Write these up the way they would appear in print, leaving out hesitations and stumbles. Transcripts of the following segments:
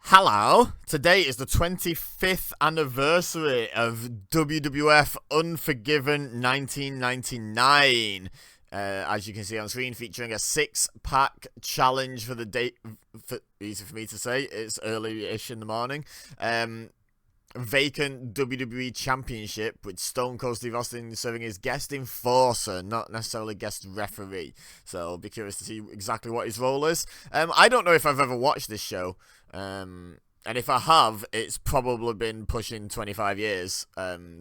Hello, today is the 25th anniversary of WWF Unforgiven 1999. As you can see on screen, featuring a six-pack challenge for the day. Easy for me to say, it's early-ish in the morning. Vacant WWE Championship with Stone Cold Steve Austin serving as guest enforcer, not necessarily guest referee. So I'll be curious to see exactly what his role is. I don't know if I've ever watched this show. And if I have, it's probably been pushing 25 years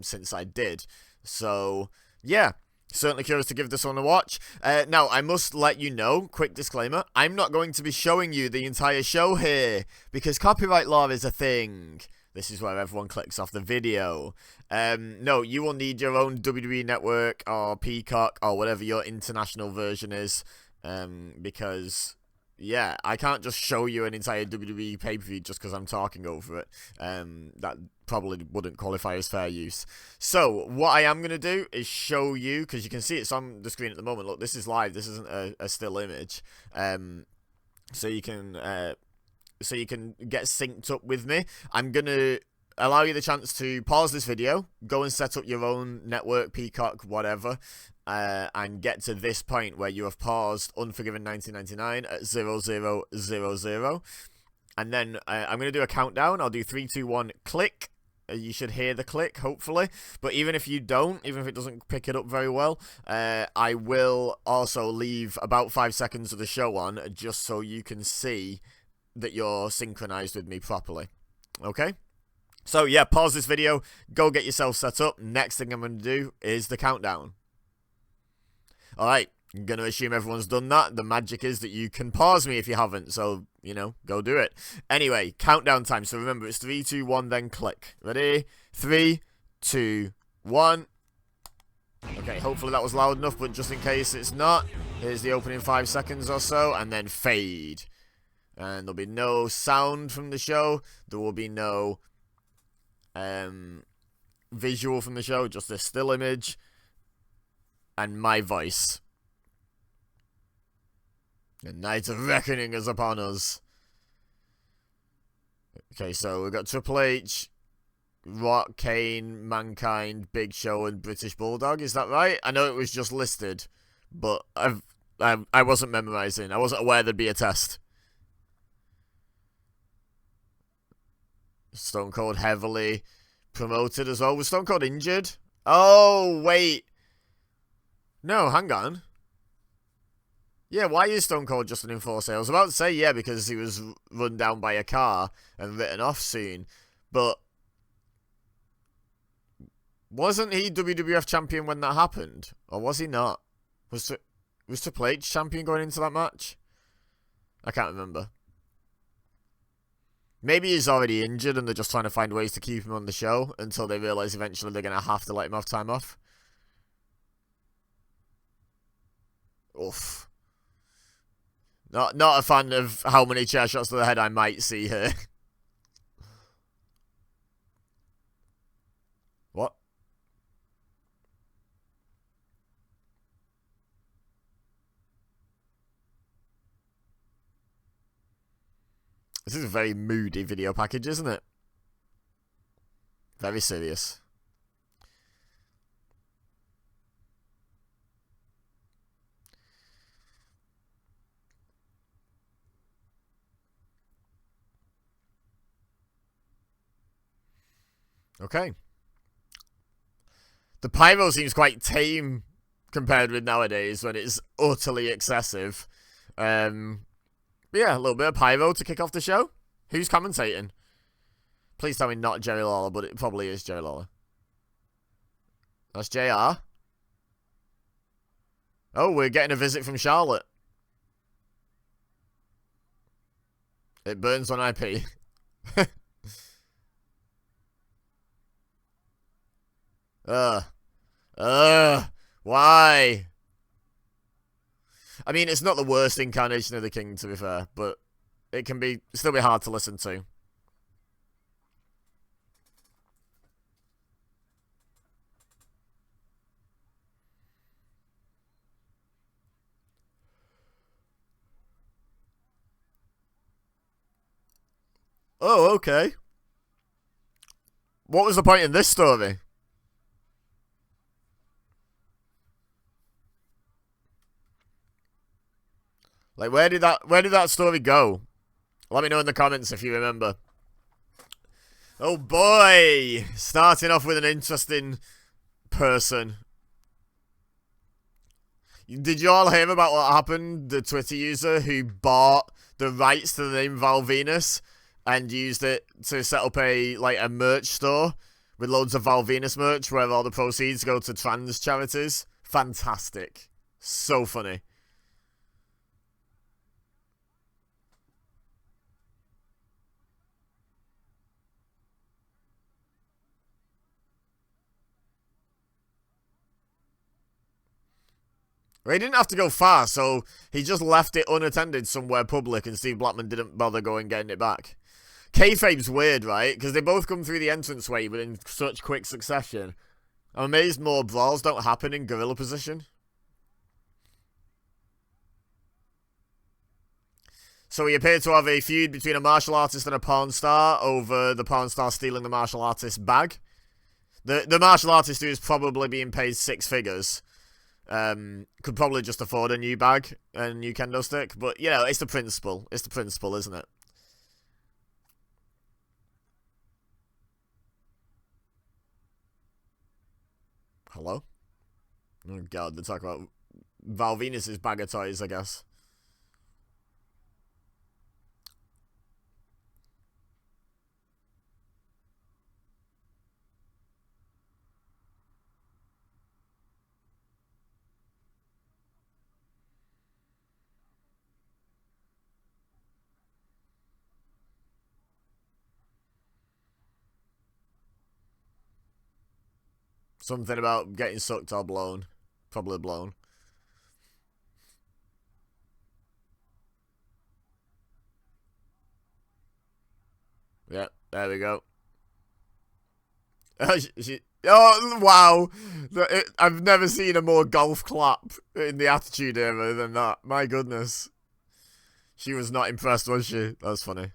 since I did. So, yeah, certainly curious to give this one a watch. Now, I must let you know, quick disclaimer, I'm not going to be showing you the entire show here, because copyright law is a thing. This is where everyone clicks off the video. No, you will need your own WWE Network or Peacock or whatever your international version is, because... yeah, I can't just show you an entire WWE pay-per-view just because I'm talking over it. That probably wouldn't qualify as fair use. So, what I am going to do is show you, because you can see it's on the screen at the moment. Look, this is live. This isn't a still image. So you can get synced up with me. I'm going to allow you the chance to pause this video, go and set up your own network, Peacock, whatever, and get to this point where you have paused Unforgiven 1999 at 0000. And then I'm going to do a countdown. I'll do 3, 2, 1, click. You should hear the click, hopefully. But even if you don't, even if it doesn't pick it up very well, I will also leave about 5 seconds of the show on just so you can see that you're synchronized with me properly. Okay? So, yeah, pause this video. Go get yourself set up. Next thing I'm going to do is the countdown. Alright, I'm going to assume everyone's done that. The magic is that you can pause me if you haven't, so, you know, go do it. Anyway, countdown time. So remember, it's 3, 2, 1, then click. Ready? 3, 2, 1. Okay, hopefully that was loud enough, but just in case it's not, here's the opening 5 seconds or so, and then fade. And there'll be no sound from the show. There will be no visual from the show, just a still image. And my voice. The night of reckoning is upon us. Okay, so we've got Triple H, Rock, Kane, Mankind, Big Show, and British Bulldog. Is that right? I know it was just listed, but I wasn't memorizing. I wasn't aware there'd be a test. Stone Cold heavily promoted as well. Was Stone Cold injured? Oh, wait. No, hang on. Yeah, why is Stone Cold just an enforcer? I was about to say, yeah, because he was run down by a car and written off soon. But wasn't he WWF champion when that happened? Or was he not? Was Triple H champion going into that match? I can't remember. Maybe he's already injured and they're just trying to find ways to keep him on the show until they realise eventually they're going to have to let him have time off. Oof. Not a fan of how many chair shots to the head I might see here. What? This is a very moody video package, isn't it? Very serious. Okay. The pyro seems quite tame compared with nowadays when it's utterly excessive. But yeah, a little bit of pyro to kick off the show. Who's commentating? Please tell me not Jerry Lawler, but it probably is Jerry Lawler. That's JR. Oh, we're getting a visit from Charlotte. It burns on IP. Why? I mean, it's not the worst incarnation of the King, to be fair, but it can still be hard to listen to. Oh, okay. What was the point in this story? Like, where did that story go? Let me know in the comments if you remember. Oh boy! Starting off with an interesting person. Did you all hear about what happened? The Twitter user who bought the rights to the name Val Venus and used it to set up a merch store with loads of Val Venus merch where all the proceeds go to trans charities. Fantastic. So funny. Well, he didn't have to go far, so he just left it unattended somewhere public, and Steve Blackman didn't bother going getting it back. Kayfabe's weird, right? Because they both come through the entranceway, but in such quick succession. I'm amazed more brawls don't happen in gorilla position. So we appear to have a feud between a martial artist and a porn star over the porn star stealing the martial artist's bag. The martial artist who is probably being paid six figures could probably just afford a new bag and a new kendo stick. But, you know, it's the principle. It's the principle, isn't it? Hello? Oh, God, they talk about Val Venus's bag of toys, I guess. Something about getting sucked or blown. Probably blown. Yeah, there we go. Oh, wow. I've never seen a more golf clap in the Attitude Era than that. My goodness. She was not impressed, was she? That was funny.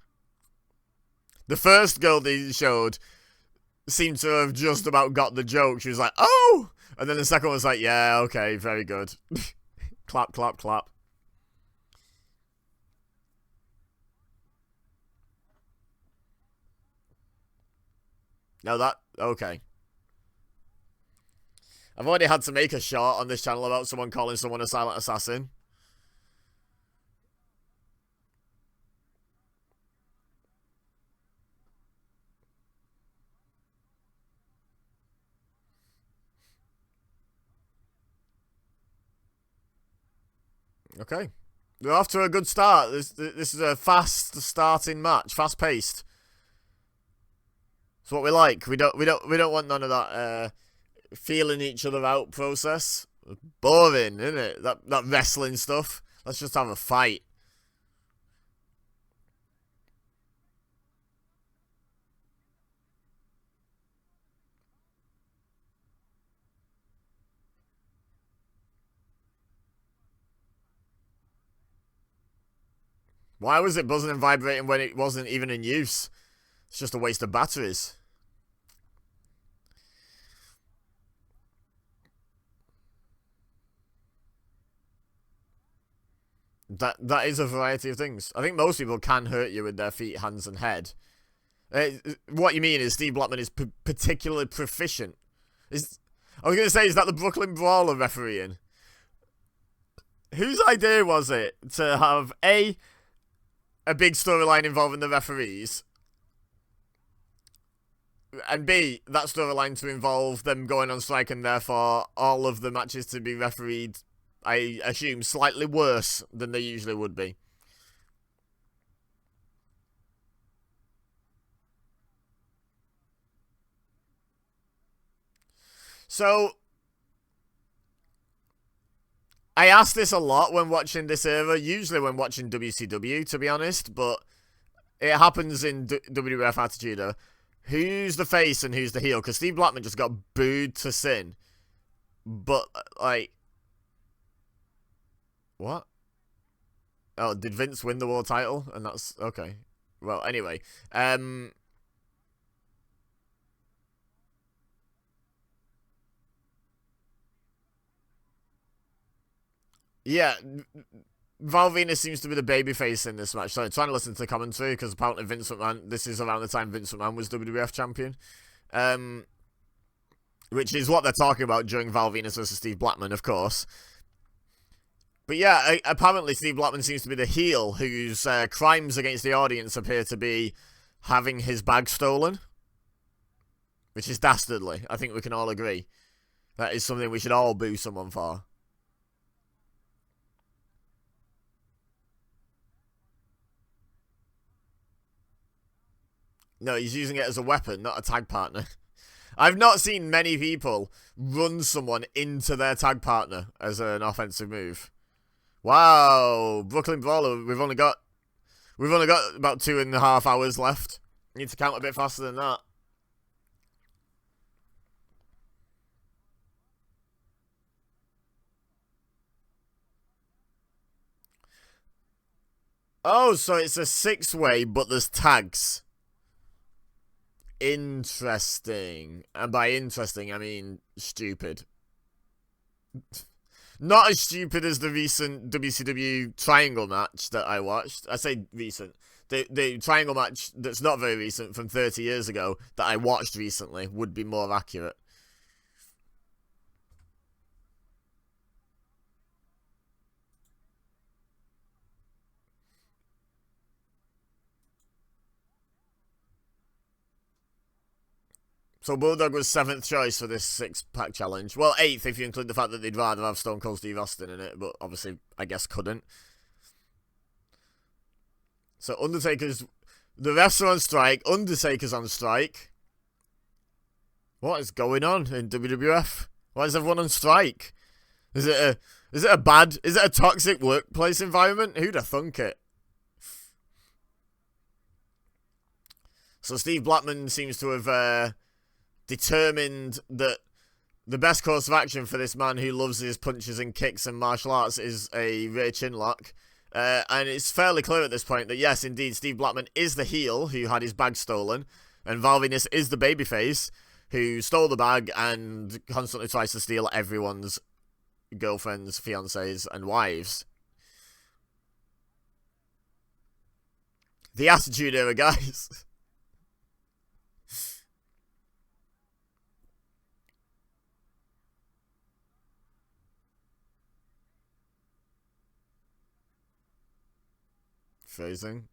The first girl they showed seemed to have just about got the joke. She was like, oh! And then the second one was like, yeah, okay, very good. Clap, clap, clap. No, that... Okay. I've already had to make a short on this channel about someone calling someone a silent assassin. Okay. We're off to a good start. This is a fast starting match, fast paced. It's what we like. We don't want none of that feeling each other out process. Boring, isn't it? That wrestling stuff. Let's just have a fight. Why was it buzzing and vibrating when it wasn't even in use? It's just a waste of batteries. That is a variety of things. I think most people can hurt you with their feet, hands, and head. What you mean is Steve Blackman is particularly proficient. I was going to say, is that the Brooklyn Brawler refereeing? Whose idea was it to have a big storyline involving the referees, and B, that storyline to involve them going on strike and therefore all of the matches to be refereed, I assume, slightly worse than they usually would be? So, I ask this a lot when watching this era, usually when watching WCW, to be honest, but it happens in WWF Attitude Era. Who's the face and who's the heel? Because Steve Blackman just got booed to sin. But, like... What? Oh, did Vince win the world title? And that's... Okay. Well, anyway. Yeah, Val Venus seems to be the babyface in this match. So I'm trying to listen to the commentary because apparently Vince McMahon, this is around the time Vince McMahon was WWF champion. Which is what they're talking about during Val Venus versus Steve Blackman, of course. But yeah, apparently Steve Blackman seems to be the heel whose crimes against the audience appear to be having his bag stolen. Which is dastardly. I think we can all agree. That is something we should all boo someone for. No, he's using it as a weapon, not a tag partner. I've not seen many people run someone into their tag partner as an offensive move. Wow, Brooklyn Brawler, we've only got about 2.5 hours left. Need to count a bit faster than that. Oh, so it's a 6-way, but there's tags. Interesting. And by interesting, I mean stupid. Not as stupid as the recent WCW Triangle match that I watched. I say recent. The Triangle match that's not very recent from 30 years ago that I watched recently would be more accurate. So Bulldog was 7th choice for this 6-pack challenge. Well, 8th if you include the fact that they'd rather have Stone Cold Steve Austin in it, but obviously, I guess, couldn't. So Undertaker's... The refs are on strike. Undertaker's on strike. What is going on in WWF? Why is everyone on strike? Is it a toxic workplace environment? Who'd have thunk it? So Steve Blackman seems to have determined that the best course of action for this man who loves his punches and kicks and martial arts is a rear chin lock. And it's fairly clear at this point that yes, indeed, Steve Blackman is the heel who had his bag stolen, and Val Venus is the babyface who stole the bag and constantly tries to steal everyone's girlfriends, fiancés, and wives. The Attitude Era, guys. Phrasing.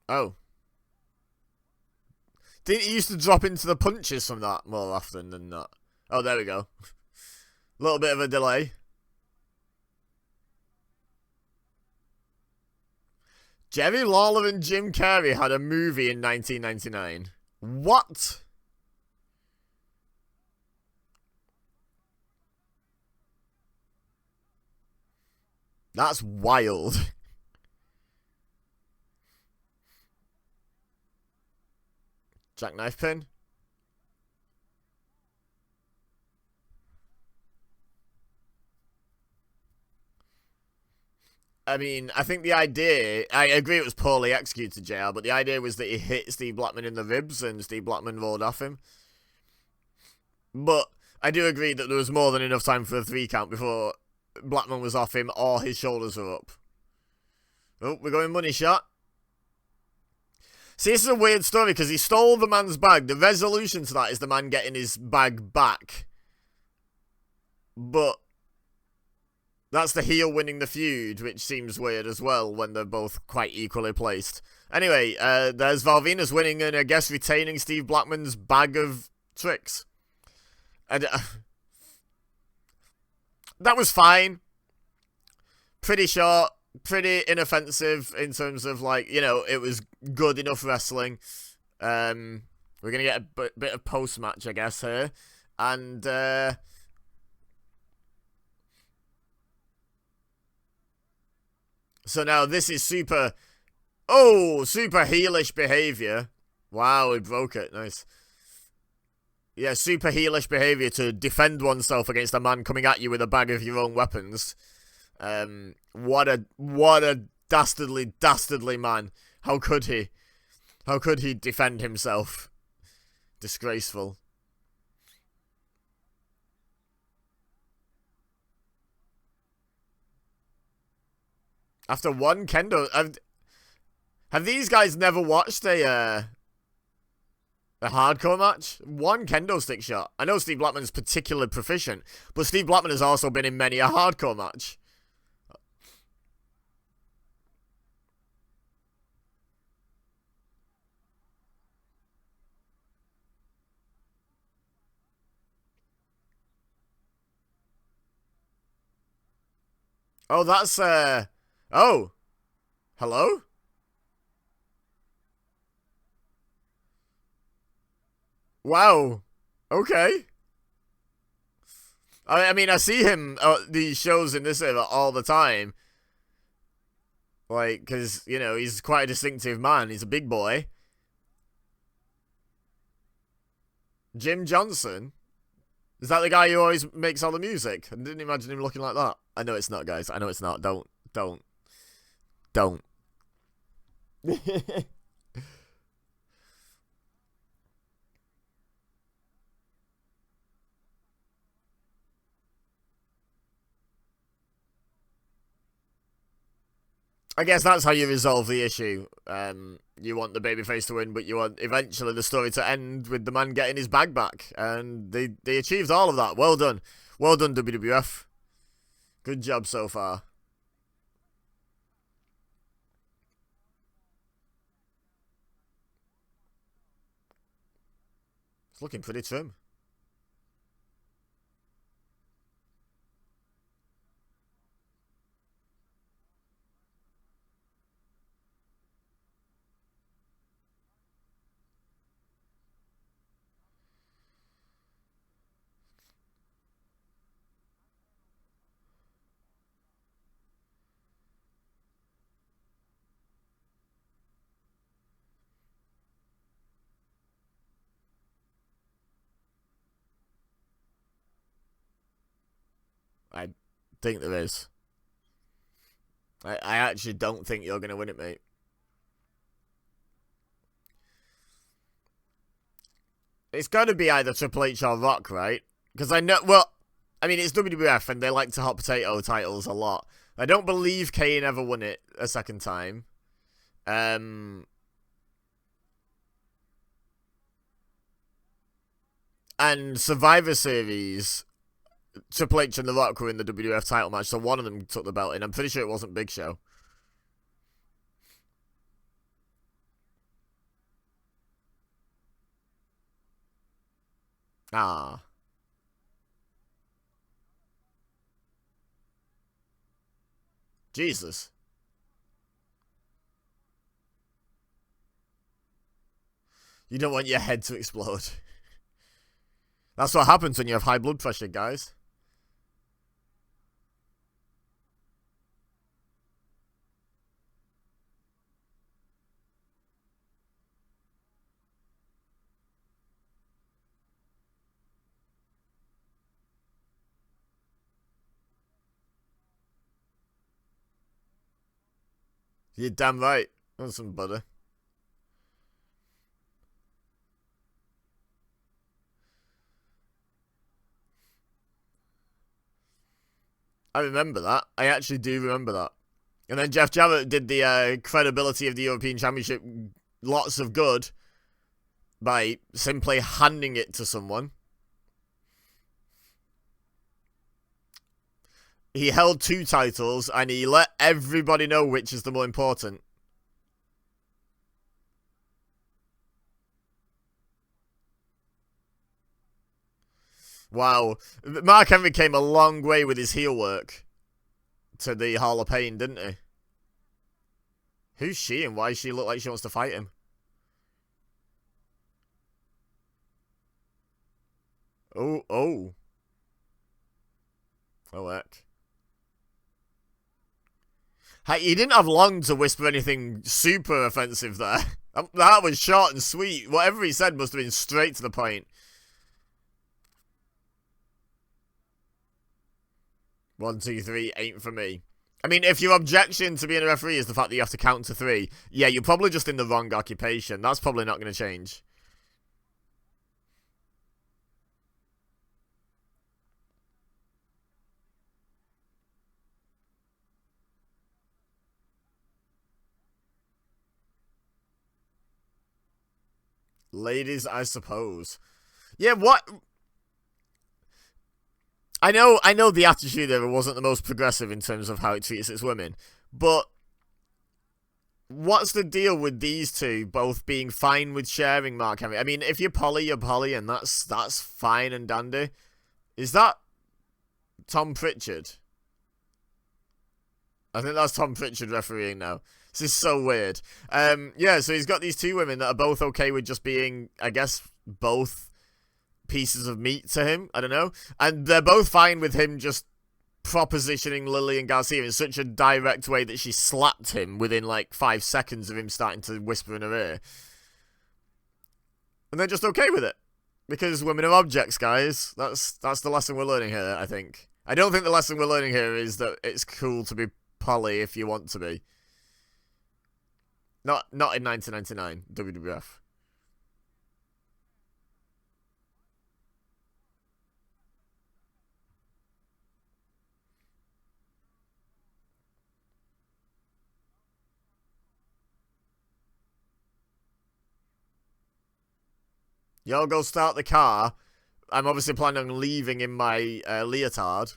Oh. Didn't he used to drop into the punches from that more often than not? Oh, there we go. A little bit of a delay. Jerry Lawler and Jim Carrey had a movie in 1999. What? That's wild. Jackknife pin? I mean, I think the idea... I agree it was poorly executed, JR, but the idea was that he hit Steve Blackman in the ribs and Steve Blackman rolled off him. But I do agree that there was more than enough time for a 3 count before Blackman was off him or his shoulders were up. Oh, we're going money shot. See, this is a weird story because he stole the man's bag. The resolution to that is the man getting his bag back. But that's the heel winning the feud, which seems weird as well when they're both quite equally placed. Anyway, there's Val Venus winning and I guess retaining Steve Blackman's bag of tricks. And that was fine. Pretty short, pretty inoffensive in terms of, like, you know, it was good enough wrestling. We're going to get a bit of post-match, I guess, here. And So now this is super... Oh, super heelish behavior. Wow, he broke it. Nice. Yeah, super heelish behavior to defend oneself against a man coming at you with a bag of your own weapons. What a dastardly man. How could he? How could he defend himself? Disgraceful. After one kendo, have these guys never watched a hardcore match? One kendo stick shot. I know Steve Blackman's particularly proficient, but Steve Blackman has also been in many a hardcore match. Oh, that's oh, hello? Wow. Okay. I mean, I see him these shows in this era all the time. Like, because, you know, he's quite a distinctive man. He's a big boy. Jim Johnson? Is that the guy who always makes all the music? I didn't imagine him looking like that. I know it's not, guys. I know it's not. Don't. I guess that's how you resolve the issue. You want the babyface to win, but you want eventually the story to end with the man getting his bag back. And they achieved all of that. Well done. Well done, WWF. Good job so far. It's looking pretty trim. I think there is. I actually don't think you're going to win it, mate. It's got to be either Triple H or Rock, right? Because I know, well, I mean, it's WWF and they like to hot potato titles a lot. I don't believe Kane ever won it a second time. And Survivor Series, Triple H and The Rock were in the WWF title match, so one of them took the belt in. I'm pretty sure it wasn't Big Show. Ah. Jesus. You don't want your head to explode. That's what happens when you have high blood pressure, guys. You're damn right. That's some butter. I remember that. I actually do remember that. And then Jeff Jarrett did the credibility of the European Championship lots of good by simply handing it to someone. He held 2 titles and he let everybody know which is the more important. Wow. Mark Henry came a long way with his heel work to the Hall of Pain, didn't he? Who's she and why does she look like she wants to fight him? Oh. Oh, heck. Hey, he didn't have long to whisper anything super offensive there. That was short and sweet. Whatever he said must have been straight to the point. 1, 2, 3 ain't for me. I mean, if your objection to being a referee is the fact that you have to count to 3, yeah, you're probably just in the wrong occupation. That's probably not going to change. Ladies, I suppose. Yeah, what? I know the Attitude Era wasn't the most progressive in terms of how it treats its women, but what's the deal with these two both being fine with sharing Mark Henry? I mean, if you're poly, you're poly, and that's fine and dandy. Is that Tom Pritchard? I think that's Tom Pritchard refereeing now. This is so weird. Yeah, so he's got these two women that are both okay with just being, I guess, both pieces of meat to him. I don't know. And they're both fine with him just propositioning Lillian Garcia in such a direct way that she slapped him within like 5 seconds of him starting to whisper in her ear. And they're just okay with it. Because women are objects, guys. That's the lesson we're learning here, I think. I don't think the lesson we're learning here is that it's cool to be poly if you want to be. Not in 1999, WWF. Y'all go start the car. I'm obviously planning on leaving in my leotard.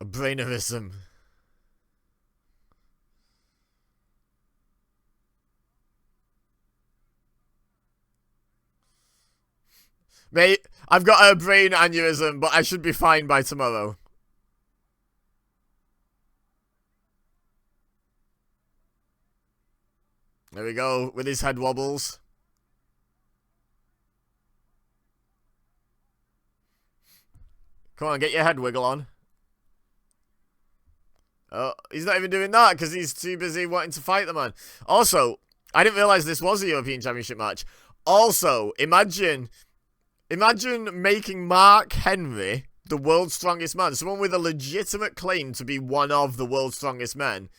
A brainerism. Mate, I've got a brain aneurysm, but I should be fine by tomorrow. There we go, with his head wobbles. Come on, get your head wiggle on. Oh, he's not even doing that because he's too busy wanting to fight the man. Also, I didn't realise this was a European Championship match. Also, imagine making Mark Henry the world's strongest man. Someone with a legitimate claim to be one of the world's strongest men.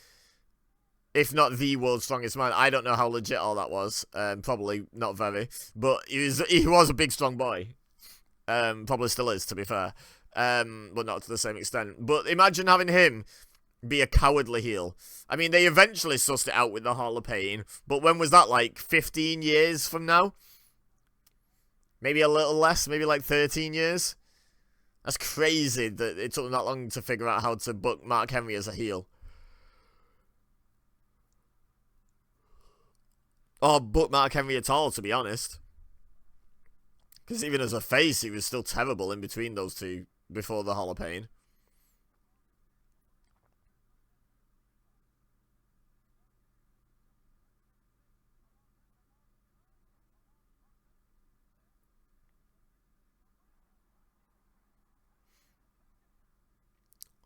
If not the world's strongest man. I don't know how legit all that was. Probably not very. But he was a big, strong boy. Probably still is, to be fair. But not to the same extent. But imagine having him be a cowardly heel. I mean, they eventually sussed it out with the Hall of Pain. But when was that, like 15 years from now? Maybe a little less, maybe like 13 years. That's crazy that it took them that long to figure out how to book Mark Henry as a heel. Or book Mark Henry at all, to be honest. Because even as a face, he was still terrible in between those two before the Hall of Pain.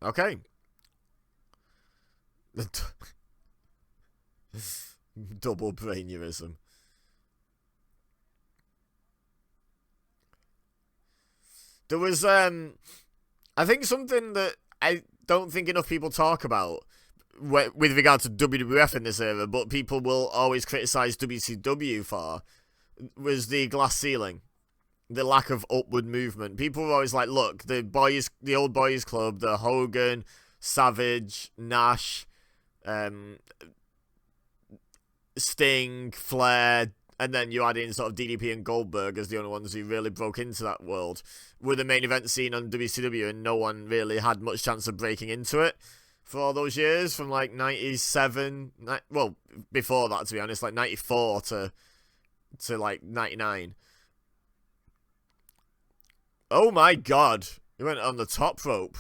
Okay. Double brainerism. There was, I think something that I don't think enough people talk about with regard to WWF in this era, but people will always criticise WCW for, was the glass ceiling. The lack of upward movement. People were always like, look, the old boys club, the Hogan, Savage, Nash, Sting, Flair, and then you add in sort of DDP and Goldberg as the only ones who really broke into that world, were the main event scene on WCW, and no one really had much chance of breaking into it for all those years, from like 97, well, before that, to be honest, like 94 to like 99. Oh my god. He went on the top rope.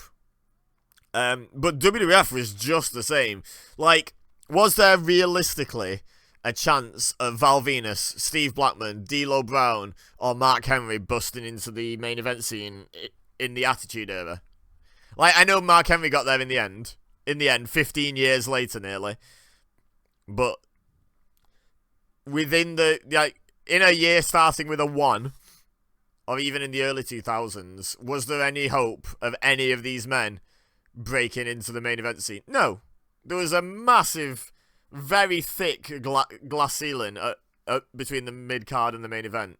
But WWF was just the same. Like, was there realistically a chance of Val Venus, Steve Blackman, D'Lo Brown, or Mark Henry busting into the main event scene in the Attitude Era? Like, I know Mark Henry got there in the end. In the end, 15 years later nearly. But within in a year starting with a 1, or even in the early 2000s, was there any hope of any of these men breaking into the main event scene? No. There was a massive, very thick glass ceiling between the mid-card and the main event.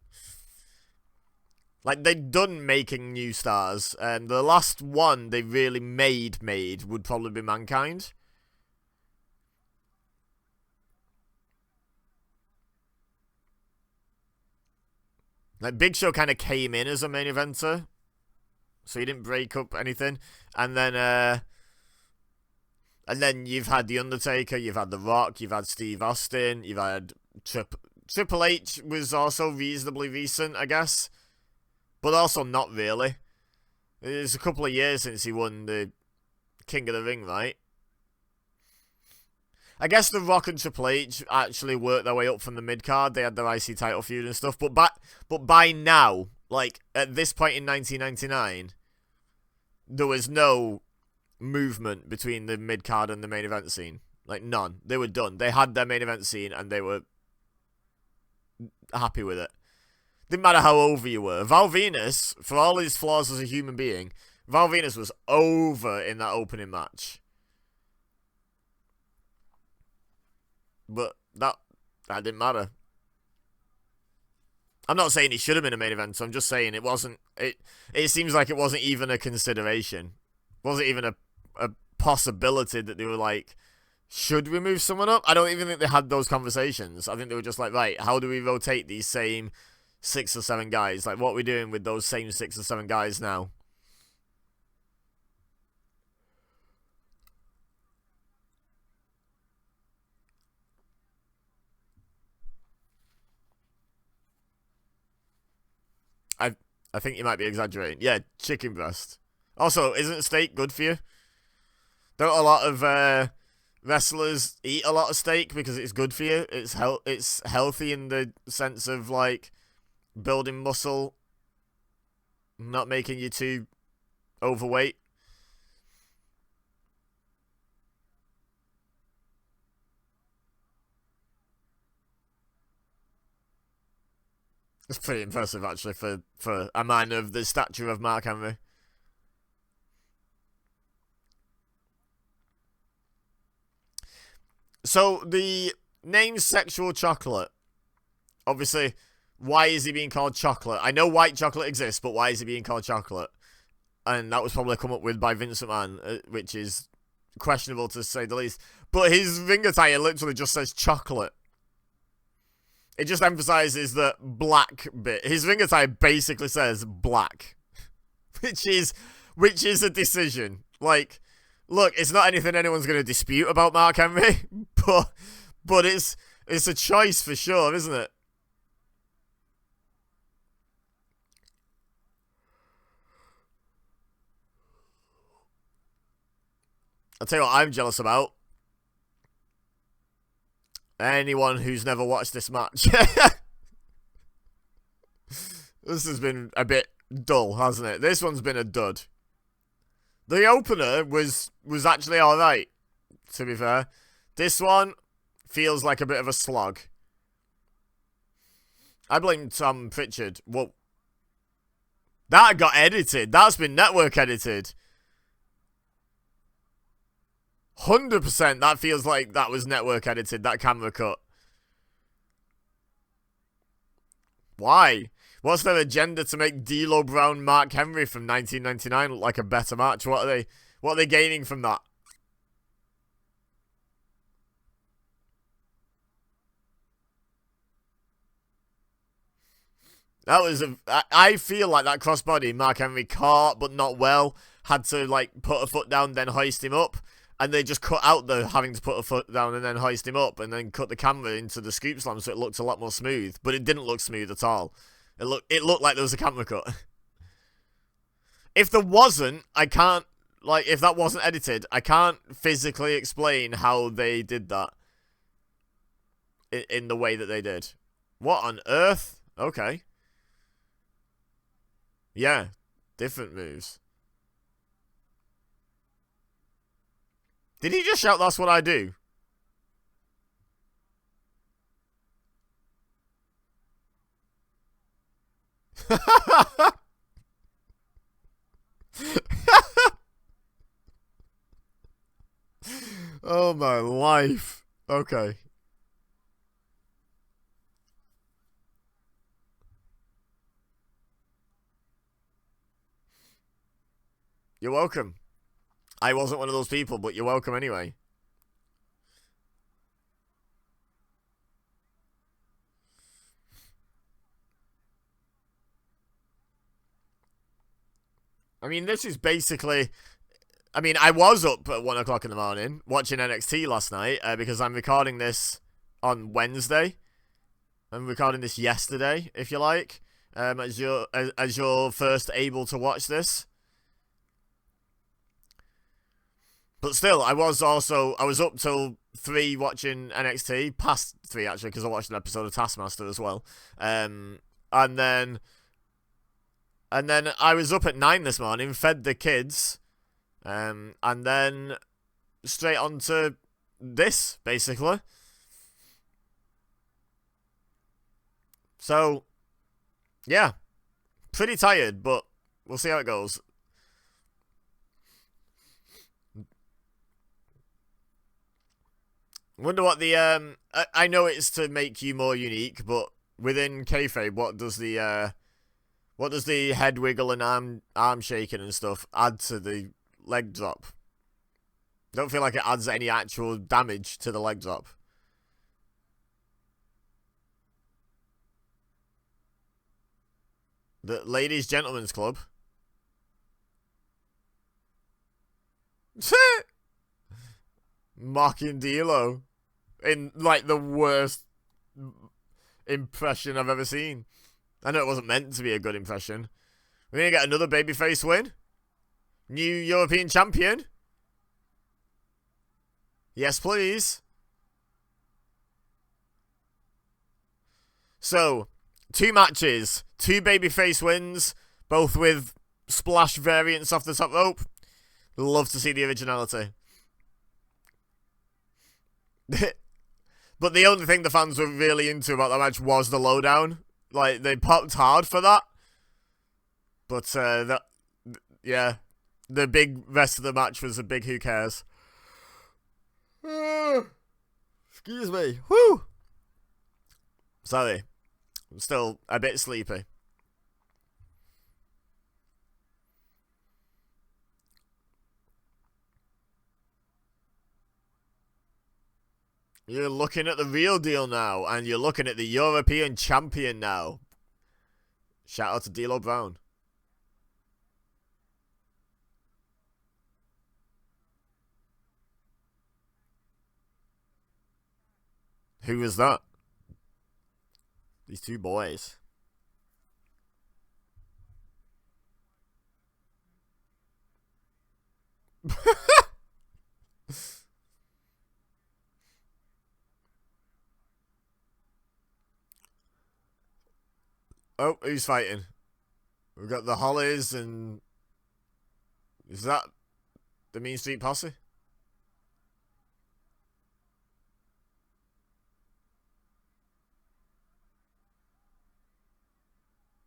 Like, they'd done making new stars, and the last one they really made would probably be Mankind. Like, Big Show kind of came in as a main eventer, so he didn't break up anything. And then you've had The Undertaker, you've had The Rock, you've had Steve Austin, you've had Triple H was also reasonably recent, I guess. But also not really. It's a couple of years since he won the King of the Ring, right? I guess The Rock and Triple H actually worked their way up from the mid-card. They had their IC title feud and stuff. But by now, like, at this point in 1999, there was no movement between the mid-card and the main event scene. Like, none. They were done. They had their main event scene, and they were happy with it. Didn't matter how over you were. Val Venus, for all his flaws as a human being, Val Venus was over in that opening match. But that didn't matter. I'm not saying he should have been a main event, so I'm just saying it wasn't. It seems like it wasn't even a consideration. It wasn't even a possibility that they were like, should we move someone up? I don't even think they had those conversations. I think they were just like, right, how do we rotate these same 6 or 7 guys? Like, what are we doing with those same 6 or 7 guys now? I think you might be exaggerating. Yeah, chicken breast. Also, isn't steak good for you? Don't a lot of wrestlers eat a lot of steak because it's good for you? It's healthy in the sense of, like, building muscle, not making you too overweight. It's pretty impressive, actually, for a man of the stature of Mark Henry. So, the name Sexual Chocolate. Obviously, why is he being called chocolate? I know white chocolate exists, but why is he being called chocolate? And that was probably come up with by Vince McMahon, which is questionable to say the least. But his ring attire literally just says chocolate. It just emphasizes the black bit. His ring attire basically says black, which is a decision. Like, look, it's not anything anyone's going to dispute about Mark Henry, but it's a choice for sure, isn't it? I'll tell you what I'm jealous about. Anyone who's never watched this match. This has been a bit dull, hasn't it? This one's been a dud. The opener was actually alright, to be fair. This one feels like a bit of a slog. I blame Tom Pritchard. Whoa. That got edited. That's been network edited. 100% that feels like that was network edited, that camera cut. Why? What's their agenda to make D'Lo Brown Mark Henry from 1999 look like a better match? What are they gaining from that? I feel like that crossbody Mark Henry caught, but not well. Had to, like, put a foot down, then hoist him up. And they just cut out the having to put a foot down and then hoist him up, and then cut the camera into the scoop slam so it looked a lot more smooth. But it didn't look smooth at all. It looked like there was a camera cut. if there wasn't, I can't, like, if that wasn't edited, I can't physically explain how they did that in the way that they did. What on earth? Okay. Yeah, different moves. Did he just shout, "That's what I do"? Oh my life. Okay. You're welcome. I wasn't one of those people, but you're welcome anyway. I mean, this is basically... I mean, I was up at 1 o'clock in the morning watching NXT last night because I'm recording this on Wednesday. I'm recording this yesterday, if you like, as you're first able to watch this. But still, I was up till 3 watching NXT, past 3 actually, because I watched an episode of Taskmaster as well. And then I was up at 9 this morning, fed the kids, and then straight on to this, basically. So, yeah, pretty tired, but we'll see how it goes. Wonder what the I know it's to make you more unique, but within kayfabe, what does the head wiggle and arm shaking and stuff add to the leg drop? Don't feel like it adds any actual damage to the leg drop. The Ladies Gentlemen's Club. Mocking D'Lo in like the worst impression I've ever seen. I know it wasn't meant to be a good impression. We're gonna get another babyface win. New European champion. Yes, please. So, 2 matches, 2 babyface wins, both with splash variants off the top rope. Love to see the originality. But the only thing the fans were really into about that match was the lowdown. Like, they popped hard for that. But, yeah. The big rest of the match was a big who cares. Excuse me. Woo! Sorry. I'm still a bit sleepy. You're looking at the real deal now, and you're looking at the European champion now. Shout out to D'Lo Brown. Who was that? These 2 boys. Oh, who's fighting? We've got the Hollies and... Is that the Mean Street Posse?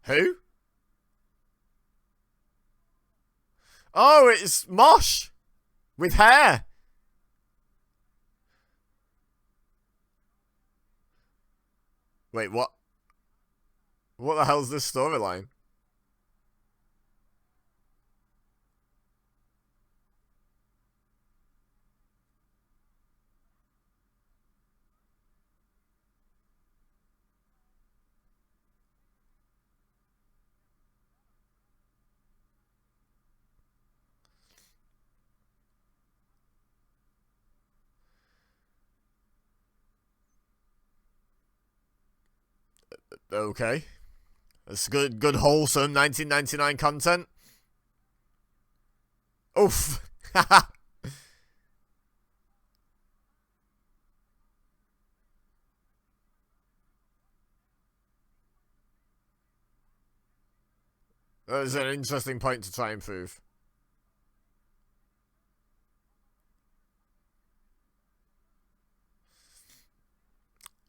Who? Oh, it's Mosh! With hair! Wait, what? What the hell's this storyline? Okay. That's good wholesome 1999 content. Oof. That is an interesting point to try and prove.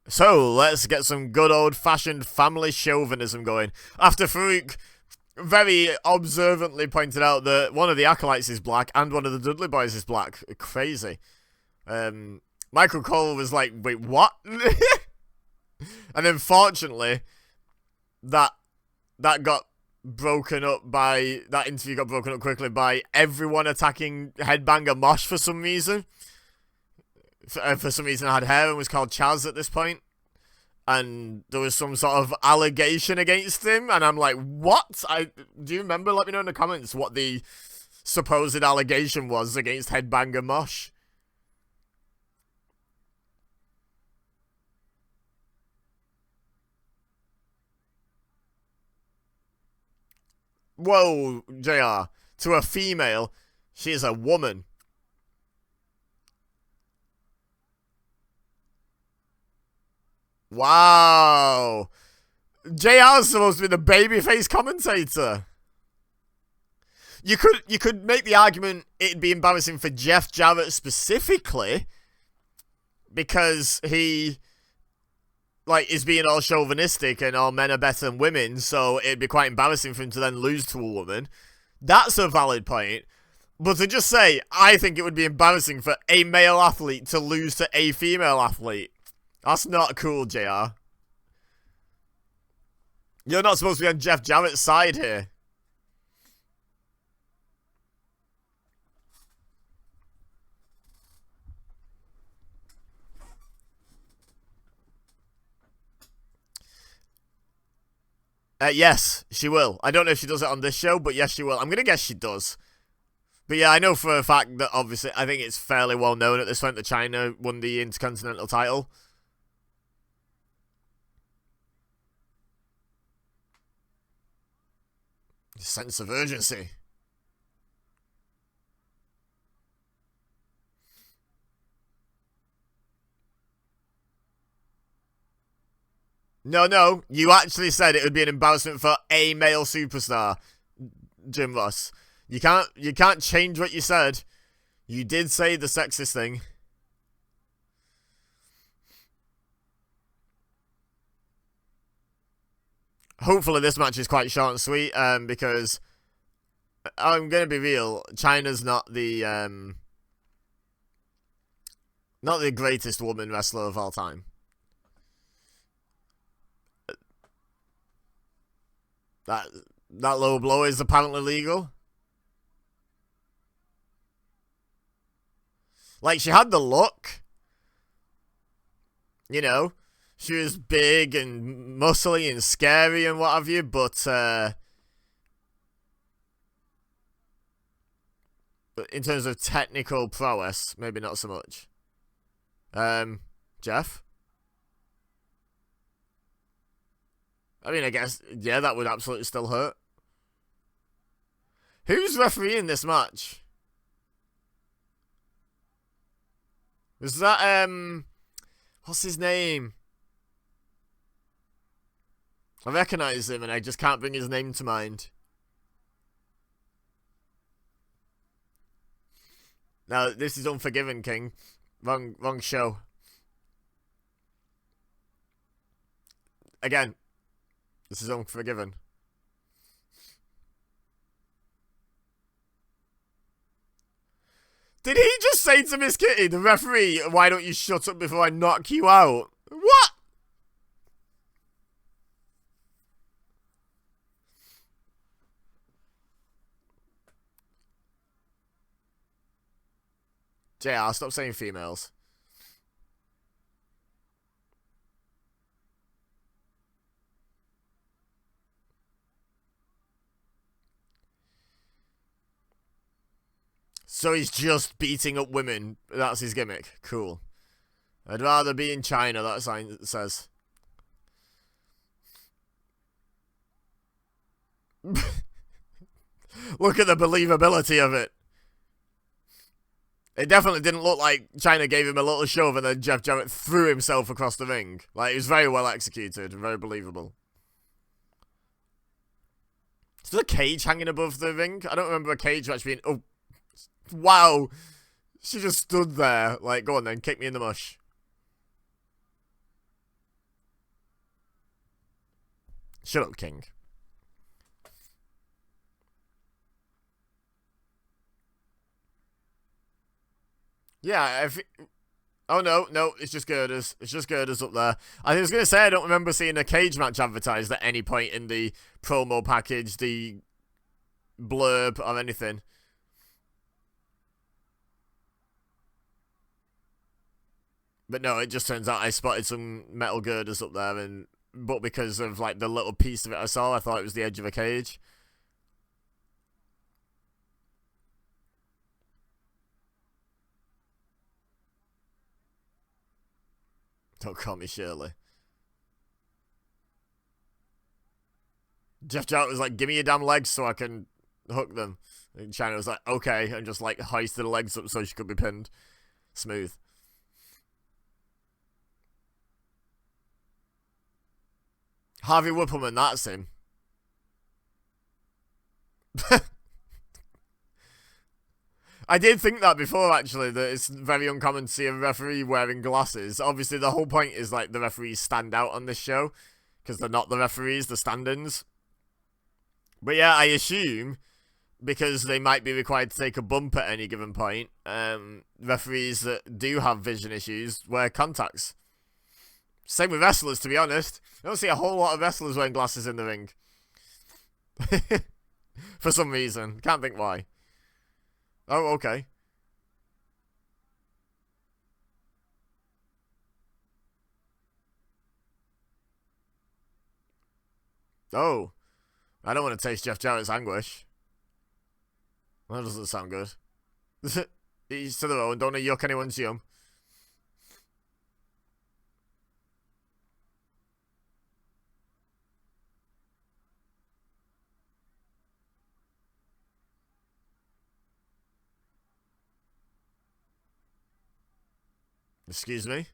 So, let's get some good old-fashioned family chauvinism going. After Farouk very observantly pointed out that one of the Acolytes is black and one of the Dudley Boys is black. Crazy. Michael Cole was like, wait, what? And then, fortunately, that got broken up by... That interview got broken up quickly by everyone attacking Headbanger Mosh for some reason. For some reason I had hair and was called Chaz at this point. And there was some sort of allegation against him. And I'm like, what? Do you remember? Let me know in the comments what the supposed allegation was against Headbanger Mosh. Whoa, JR. To a female, she is a woman. Wow. JR's supposed to be the babyface commentator. You could make the argument it'd be embarrassing for Jeff Jarrett specifically because he is being all chauvinistic and all men are better than women, so it'd be quite embarrassing for him to then lose to a woman. That's a valid point. But to just say, I think it would be embarrassing for a male athlete to lose to a female athlete. That's not cool, JR. You're not supposed to be on Jeff Jarrett's side here. Yes, she will. I don't know if she does it on this show, but yes, she will. I'm going to guess she does. But yeah, I know for a fact that obviously, I think it's fairly well known at this point that China won the Intercontinental title. Sense of urgency. No, you actually said it would be an embarrassment for a male superstar, Jim Ross. You can't change what you said. You did say the sexist thing. Hopefully this match is quite short and sweet, because I'm gonna be real, China's not the greatest woman wrestler of all time. That low blow is apparently legal. Like, she had the look. You know, she was big and muscly and scary and what have you, but in terms of technical prowess, maybe not so much. Jeff? I mean, I guess, yeah, that would absolutely still hurt. Who's refereeing this match? Is that, what's his name? I recognise him and I just can't bring his name to mind. No, this is Unforgiven, King. Wrong show. Again, this is Unforgiven. Did he just say to Miss Kitty, the referee, why don't you shut up before I knock you out? What? JR, stop saying females. So he's just beating up women. That's his gimmick. Cool. I'd rather be in China, that sign says. Look at the believability of it. It definitely didn't look like China gave him a little shove and then Jeff Jarrett threw himself across the ring. Like, it was very well executed, very believable. Is there a cage hanging above the ring? I don't remember a cage match being... Oh, wow. She just stood there. Like, go on then, kick me in the mush. Shut up, King. Yeah, oh, no, it's just girders. It's just girders up there. I was going to say, I don't remember seeing a cage match advertised at any point in the promo package, the blurb, or anything. But no, it just turns out I spotted some metal girders up there, but because of, like, the little piece of it I saw, I thought it was the edge of a cage. Don't call me Shirley. Jeff Jarrett was like, give me your damn legs so I can hook them. And China was like, okay, and just like hoisted the legs up so she could be pinned. Smooth. Harvey Whippleman, that's him. I did think that before, actually, that it's very uncommon to see a referee wearing glasses. Obviously, the whole point is, like, the referees stand out on this show, because they're not the referees, the stand-ins. But yeah, I assume, because they might be required to take a bump at any given point, referees that do have vision issues wear contacts. Same with wrestlers, to be honest. I don't see a whole lot of wrestlers wearing glasses in the ring. For some reason. Can't think why. Oh, okay. Oh. I don't want to taste Jeff Jarrett's anguish. That doesn't sound good. Each to their own. Don't want to yuck anyone's yum. Excuse me?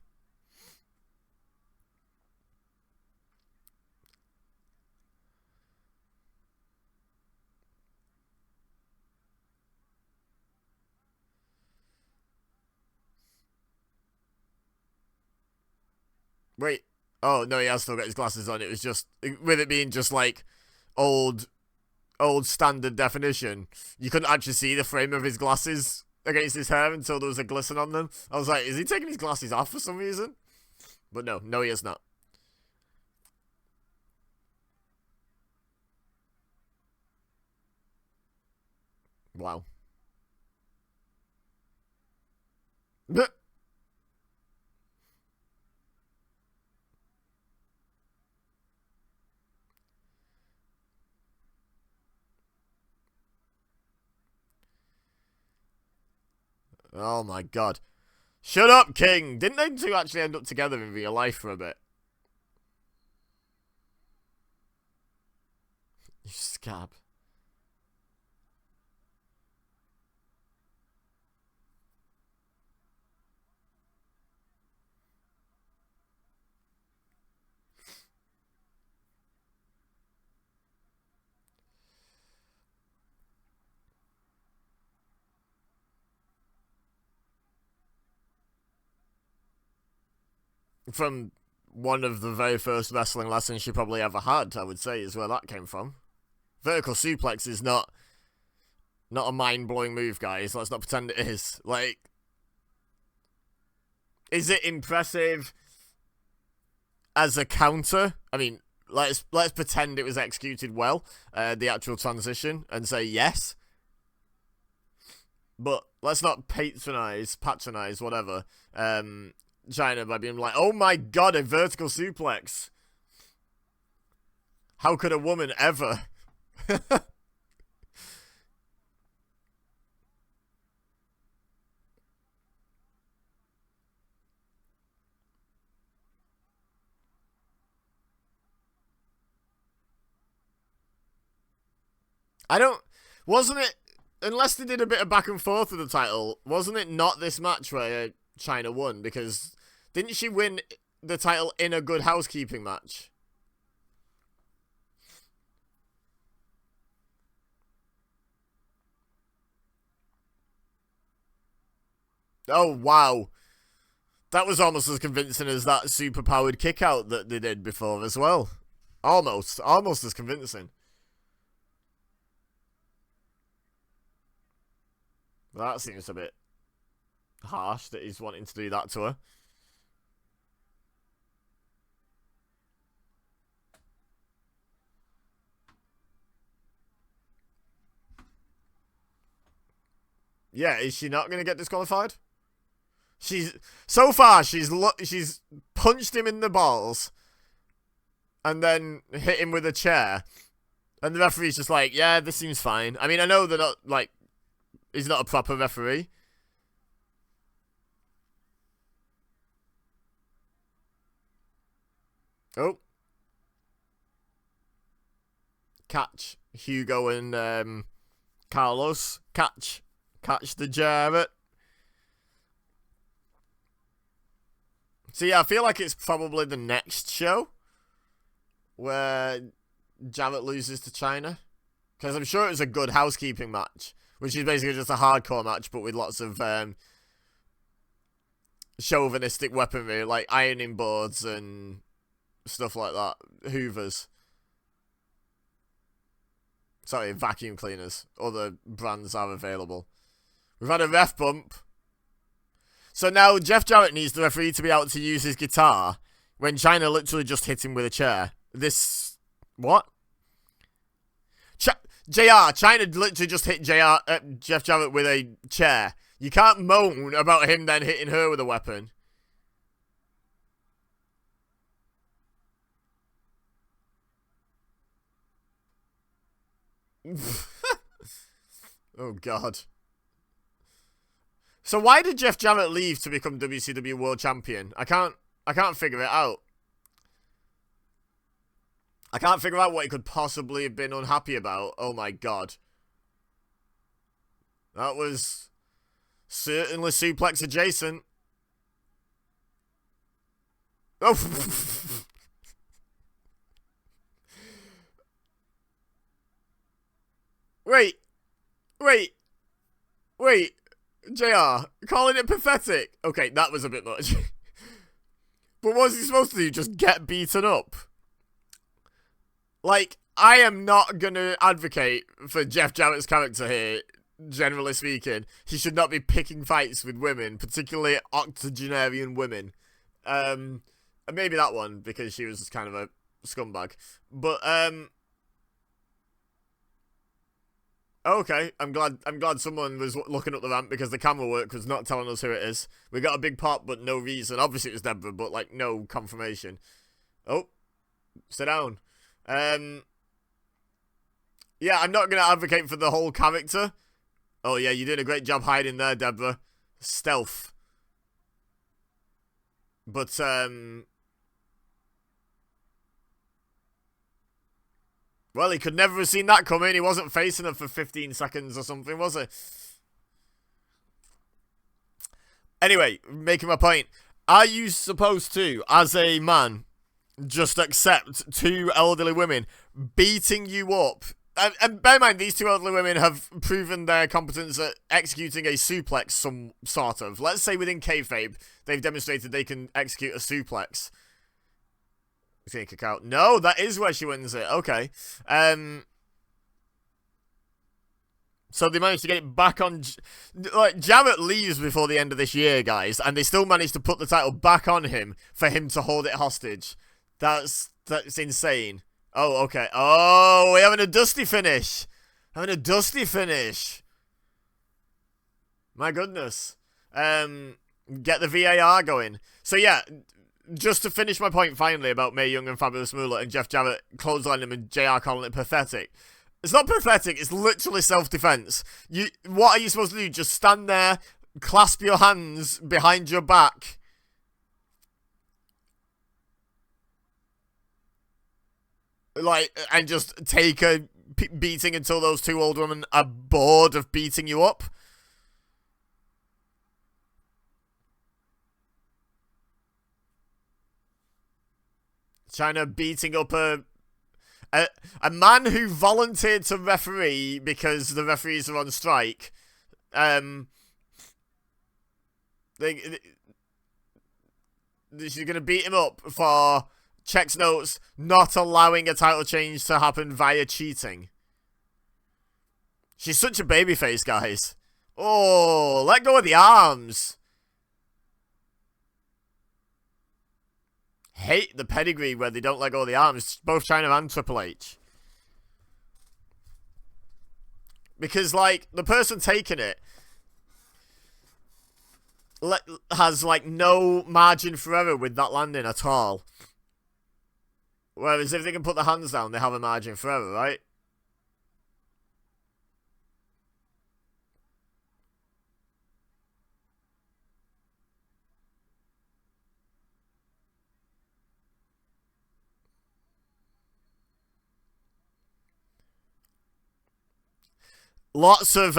Wait. Oh, no, he has still got his glasses on. It was just, with it being just like old standard definition, you couldn't actually see the frame of his glasses against his hair until there was a glisten on them. I was like, is he taking his glasses off for some reason? But no, he is not. Wow. Oh my god. Shut up, King! Didn't they two actually end up together in real life for a bit? You scab. From one of the very first wrestling lessons she probably ever had, I would say, is where that came from. Vertical suplex is not a mind-blowing move, guys. Let's not pretend it is. Like, is it impressive as a counter? I mean, let's pretend it was executed well, the actual transition, and say yes. But let's not patronize, whatever, China by being like, oh my god, a vertical suplex. How could a woman ever? I don't... Wasn't it... unless they did a bit of back and forth with the title, wasn't it not this match where China won? Because didn't she win the title in a Good Housekeeping match? Oh, wow. That was almost as convincing as that super-powered kick-out that they did before as well. Almost as convincing. That seems a bit harsh that he's wanting to do that to her. Yeah, is she not going to get disqualified? So far she's punched him in the balls and then hit him with a chair. And the referee's just like, yeah, this seems fine. I mean, I know they're not, like, he's not a proper referee. Oh. Catch Hugo and Carlos. Catch the Jarrett. So yeah, I feel like it's probably the next show where Jarrett loses to China. Because I'm sure it was a Good Housekeeping match, which is basically just a hardcore match, but with lots of chauvinistic weaponry, like ironing boards and stuff like that. Hoovers. Sorry, vacuum cleaners. Other brands are available. We've had a ref bump. So now Jeff Jarrett needs the referee to be able to use his guitar when China literally just hit him with a chair. This... What? JR, China literally just hit Jeff Jarrett with a chair. You can't moan about him then hitting her with a weapon. Oh, God. So why did Jeff Jarrett leave to become WCW World Champion? I can't figure it out. I can't figure out what he could possibly have been unhappy about. Oh my God. That was certainly suplex adjacent. Oh. Wait. JR, calling it pathetic. Okay, that was a bit much. But what was he supposed to do? Just get beaten up? Like, I am not gonna advocate for Jeff Jarrett's character here, generally speaking. He should not be picking fights with women, particularly octogenarian women. Maybe that one, because she was kind of a scumbag. But, okay, I'm glad someone was looking up the ramp because the camera work was not telling us who it is. We got a big pop, but no reason. Obviously it was Deborah, but like no confirmation. Oh, sit down. Yeah, I'm not gonna advocate for the whole character. Oh yeah, you're doing a great job hiding there, Deborah. Stealth. But well, he could never have seen that coming. He wasn't facing her for 15 seconds or something, was he? Anyway, making my point. Are you supposed to, as a man, just accept two elderly women beating you up? And bear in mind, these two elderly women have proven their competence at executing a suplex, some sort of. Let's say within kayfabe, they've demonstrated they can execute a suplex. He's gonna kick out. No, that is where she wins it. Okay. So they managed to get it back on. Like, Jarrett leaves before the end of this year, guys, and they still managed to put the title back on him for him to hold it hostage. That's insane. Oh, okay. Oh, we're having a dusty finish. Having a dusty finish. My goodness. Get the VAR going. So yeah, just to finish my point finally about Mae Young and Fabulous Moolah and Jeff Jarrett clotheslining him and JR calling it pathetic. It's not pathetic, it's literally self-defense. What are you supposed to do? Just stand there, clasp your hands behind your back. Like, and just take a beating until those two old women are bored of beating you up. China beating up a man who volunteered to referee because the referees are on strike. She's going to beat him up for, checks notes, not allowing a title change to happen via cheating. She's such a babyface, guys. Oh, let go of the arms. Hate the pedigree where they don't let go of the arms. Both China and Triple H. Because, like, the person taking it has, like, no margin for error with that landing at all. Whereas if they can put the hands down, they have a margin for error, right? Lots of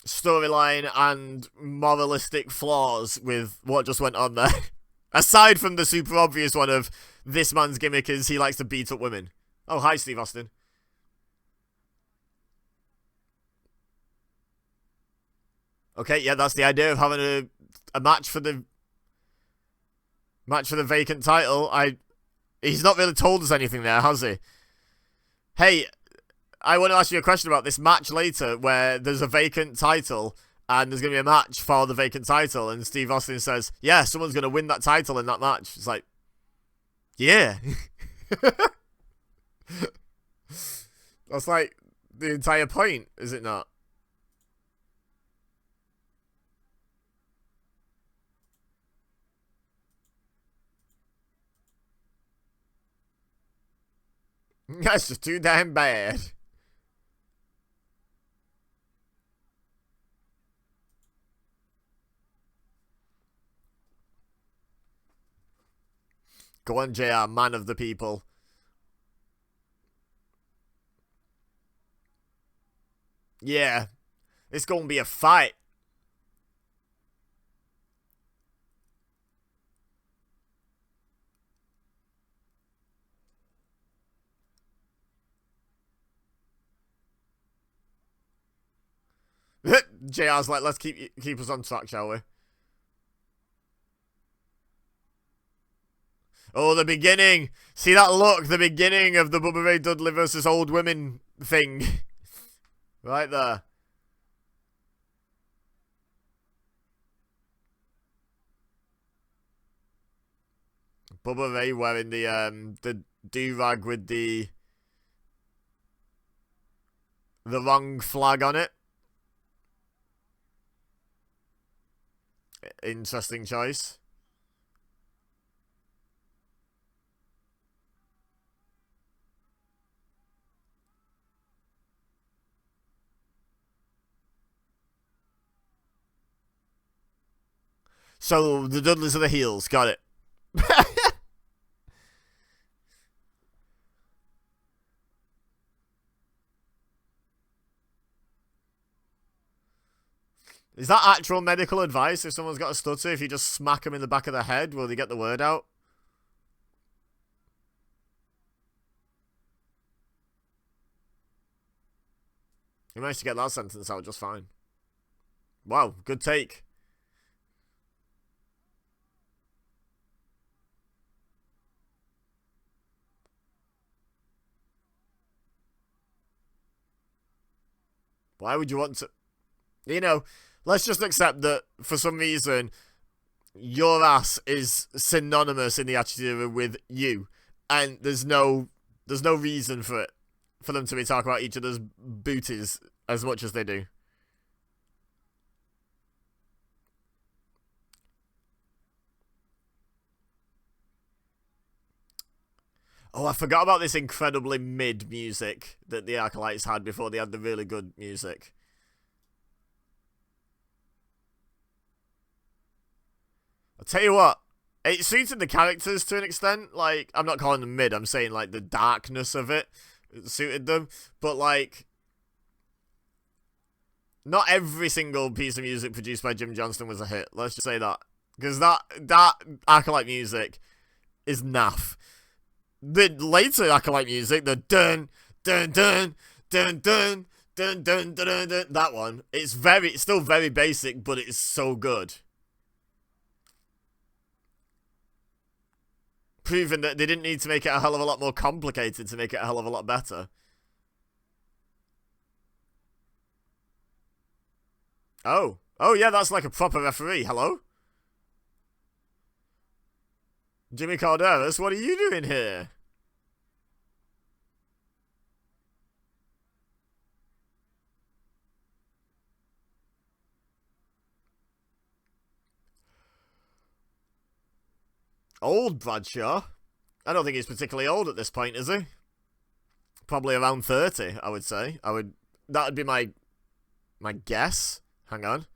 storyline and moralistic flaws with what just went on there. Aside from the super obvious one of this man's gimmick is he likes to beat up women. Oh, hi, Steve Austin. Okay, yeah, that's the idea of having a match for the vacant title. He's not really told us anything there, has he? Hey, I want to ask you a question about this match later where there's a vacant title and there's going to be a match for the vacant title and Steve Austin says, yeah, someone's going to win that title in that match. It's like, yeah. That's like the entire point, is it not? That's just too damn bad. Go on, JR, man of the people. Yeah. It's gonna be a fight. JR's like, let's keep us on track, shall we? Oh, the beginning. See that look? The beginning of the Bubba Ray Dudley versus old women thing. Right there. Bubba Ray wearing the do-rag with the wrong flag on it. Interesting choice. So, the Dudleys are the heels. Got it. Is that actual medical advice? If someone's got a stutter, if you just smack them in the back of the head, will they get the word out? You managed to get that sentence out just fine. Wow, good take. Why would you want to... You know, let's just accept that for some reason your ass is synonymous in the Attitude Era with you, and there's no reason for it, for them to be talking about each other's booties as much as they do. Oh, I forgot about this incredibly mid music that the Acolytes had before they had the really good music. I'll tell you what, It suited the characters to an extent. Like, I'm not calling them mid, I'm saying, like, the darkness of it suited them. But, like, not every single piece of music produced by Jim Johnston was a hit. Let's just say that. Because that Acolyte music is naff. The later Acolyte music, the dun, dun, dun, dun, dun, dun, dun, dun, dun, dun, that one, it's still very basic, but it's so good. Proving that they didn't need to make it a hell of a lot more complicated to make it a hell of a lot better. Oh. Oh, yeah, that's like a proper referee. Hello? Jimmy Calderas, what are you doing here? Old Bradshaw? I don't think he's particularly old at this point, is he? Probably around 30, I would say. That would be my guess. Hang on.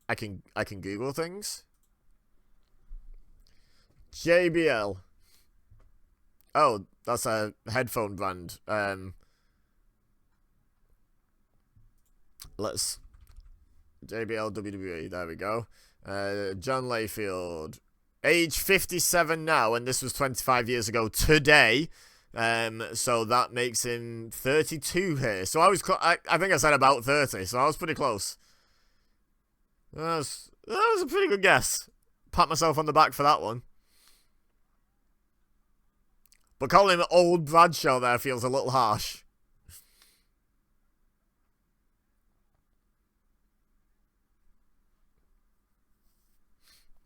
I can Google things. JBL. Oh, that's a headphone brand. Let's JBL WWE. There we go. John Layfield, age 57 now, and this was 25 years ago today. So that makes him 32 here. So I think I said about 30, so I was pretty close. That was a pretty good guess. Pat myself on the back for that one. But calling him Old Bradshaw there feels a little harsh.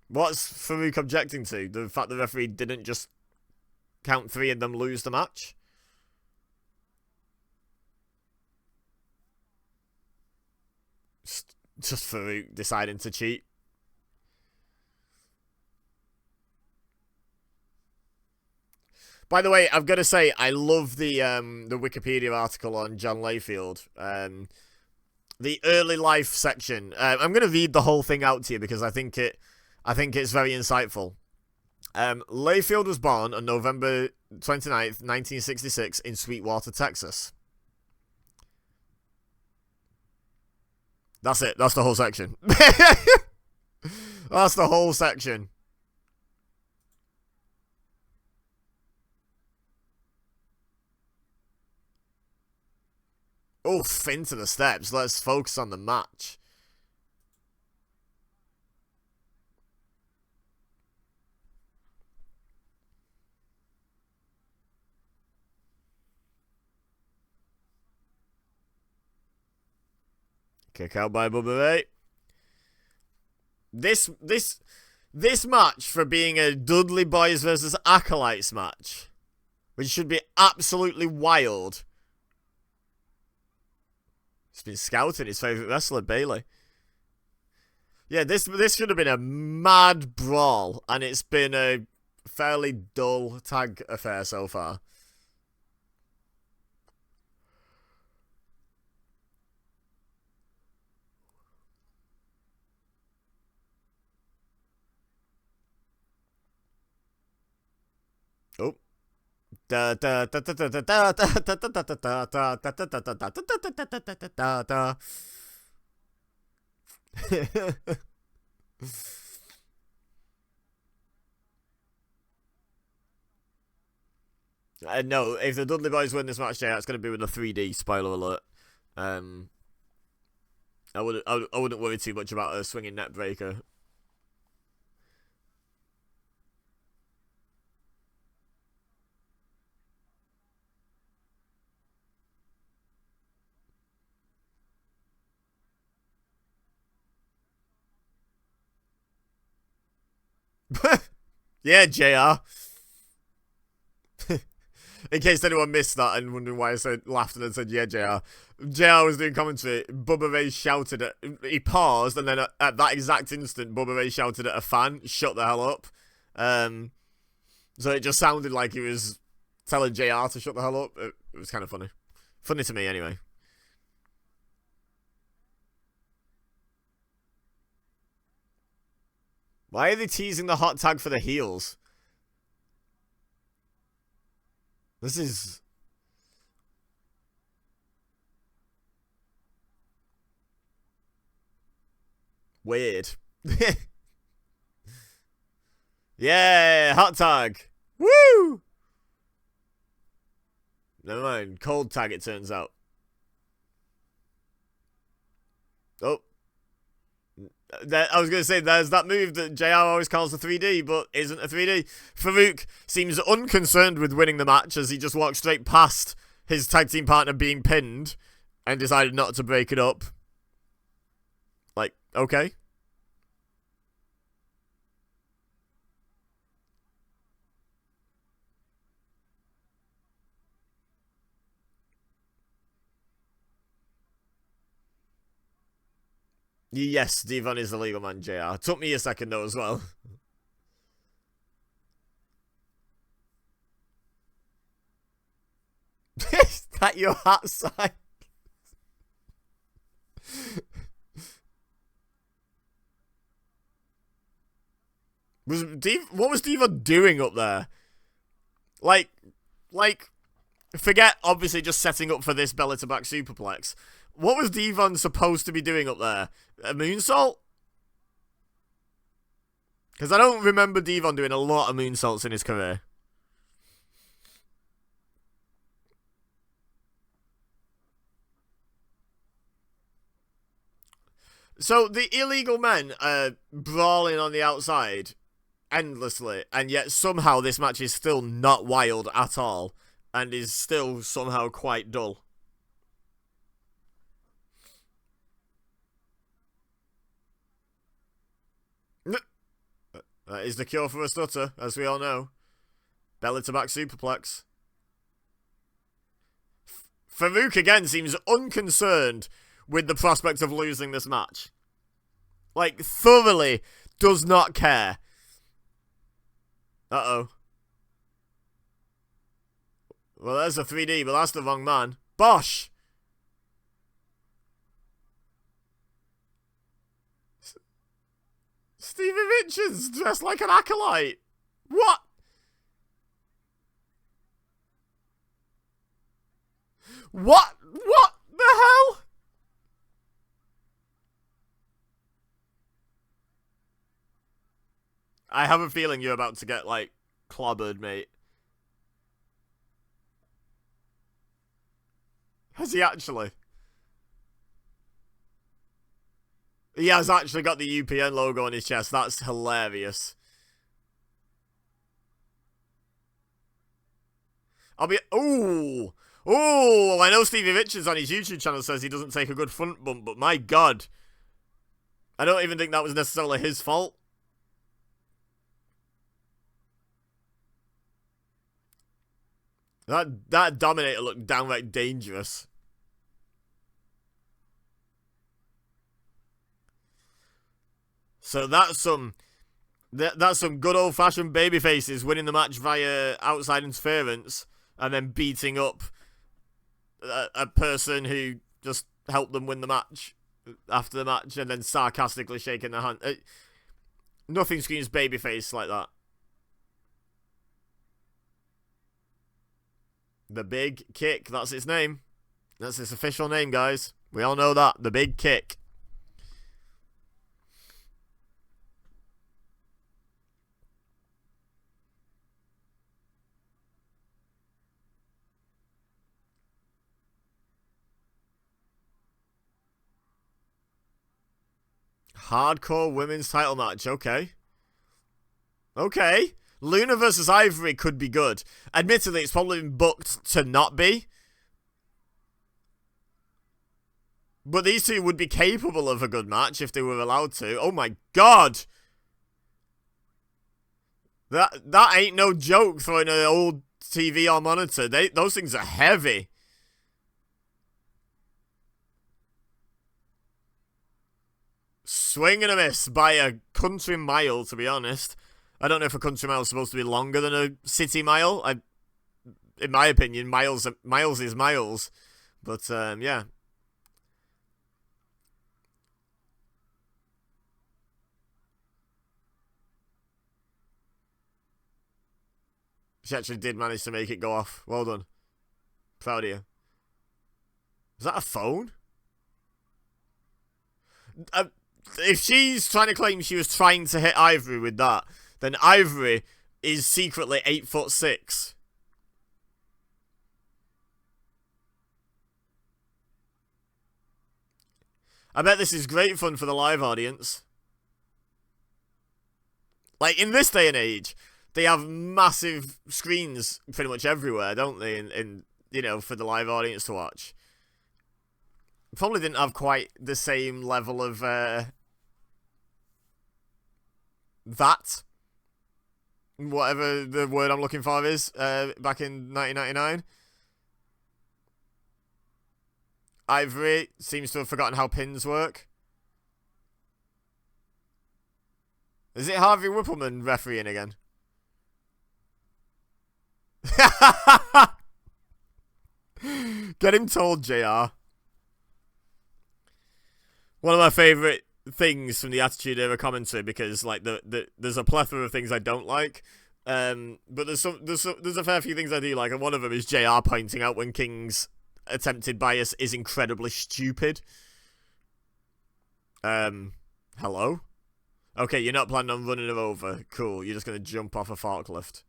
What's Farouk objecting to? The fact the referee didn't just count 3 and them lose the match? Just Farouk deciding to cheat. By the way, I've got to say, I love the Wikipedia article on John Layfield. The early life section. I'm going to read the whole thing out to you because I think it's very insightful. Layfield was born on November 29th, 1966 in Sweetwater, Texas. That's it. That's the whole section. That's the whole section. Oof, into the steps. Let's focus on the match. Kick out by Bubba Ray. This match, for being a Dudley Boys versus Acolytes match, which should be absolutely wild. He's been scouting his favourite wrestler, Bailey. Yeah, this should have been a mad brawl, and it's been a fairly dull tag affair so far. Oh. No, if the Dudley Boys win this match, yeah, it's going to be with a 3D. Spoiler alert. I wouldn't worry too much about a swinging net breaker. Yeah, JR. In case anyone missed that and wondering why I laughed and then said, yeah, JR. JR was doing commentary. Bubba Ray shouted at... He paused, and then at that exact instant, Bubba Ray shouted at a fan, shut the hell up. So it just sounded like he was telling JR to shut the hell up. It was kind of funny. Funny to me, anyway. Why are they teasing the hot tag for the heels? This is... weird. Yeah, hot tag. Woo! Never mind, cold tag it turns out. Oh. I was going to say, there's that move that JR always calls a 3D, but isn't a 3D. Farouk seems unconcerned with winning the match as he just walked straight past his tag team partner being pinned and decided not to break it up. Like, okay. Yes, Devon is the legal man, JR. Took me a second though as well. Is that your hat sign? What was Devon doing up there? Like, forget obviously just setting up for this belly to back superplex. What was Devon supposed to be doing up there? A moonsault? Because I don't remember Devon doing a lot of moonsaults in his career. So the illegal men are brawling on the outside endlessly, and yet somehow this match is still not wild at all, and is still somehow quite dull. That is the cure for a stutter, as we all know. Belly to back superplex. Farouk again seems unconcerned with the prospect of losing this match. Like, thoroughly does not care. Uh-oh. Well, there's a 3D, but that's the wrong man. Bosh! Stevie Richards dressed like an acolyte. What? What? What the hell? I have a feeling you're about to get, like, clobbered, mate. Has he actually? He has actually got the UPN logo on his chest. That's hilarious. I'll be... Ooh! Ooh! I know Stevie Richards on his YouTube channel says he doesn't take a good front bump, but my god. I don't even think that was necessarily his fault. That Dominator looked downright dangerous. So that's some good old fashioned baby faces winning the match via outside interference and then beating up a person who just helped them win the match after the match and then sarcastically shaking their hand. Nothing screams babyface like that. The Big Kick, that's its name. That's its official name, guys. We all know that. The Big Kick. Hardcore women's title match, okay. Okay. Luna versus Ivory could be good. Admittedly, it's probably been booked to not be. But these two would be capable of a good match if they were allowed to. Oh my god! That ain't no joke throwing an old TV on monitor. Those things are heavy. Swing and a miss by a country mile, to be honest. I don't know if a country mile is supposed to be longer than a city mile. In my opinion, miles is miles. But, yeah. She actually did manage to make it go off. Well done. Proud of you. Is that a phone? If she's trying to claim she was trying to hit Ivory with that, then Ivory is secretly 8'6". I bet this is great fun for the live audience. Like, in this day and age, they have massive screens pretty much everywhere, don't they? In you know, for the live audience to watch. Probably didn't have quite the same level of that. Whatever the word I'm looking for is, back in 1999. Ivory seems to have forgotten how pins work. Is it Harvey Whippleman refereeing again? Get him told, JR. One of my favourite things from the Attitude Era commentary, because like there's a plethora of things I don't like, but there's a fair few things I do like, and one of them is JR pointing out when King's attempted bias is incredibly stupid. Hello? Okay, you're not planning on running her over. Cool, you're just gonna jump off a forklift.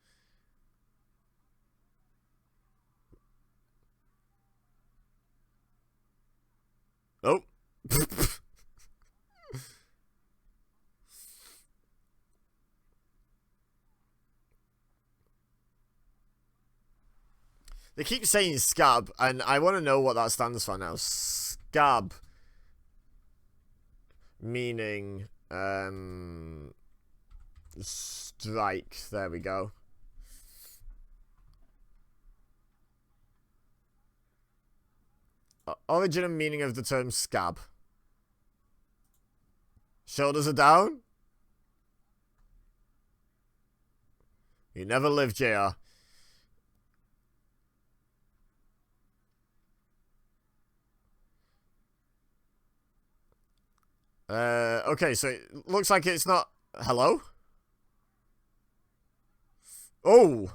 Oh. They keep saying scab, and I want to know what that stands for now. Scab. Meaning, strike. There we go. Origin and meaning of the term scab. Shoulders are down? You never live, JR. Okay, so it looks like it's not... Hello? Oh!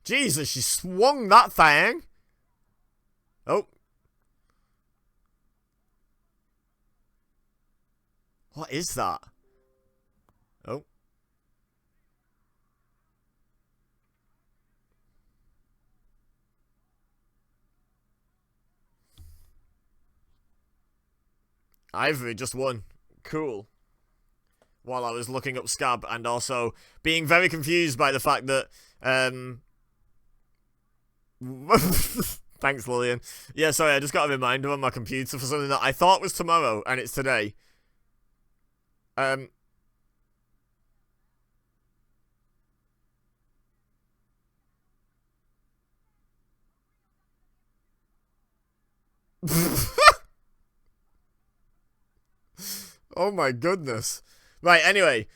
Jesus, she swung that thing! Oh. What is that? Oh. Ivory just won. Cool. While I was looking up scab and also being very confused by the fact that thanks, Lillian. Yeah, sorry, I just got a reminder on my computer for something that I thought was tomorrow and it's today. Oh my goodness. Right, anyway,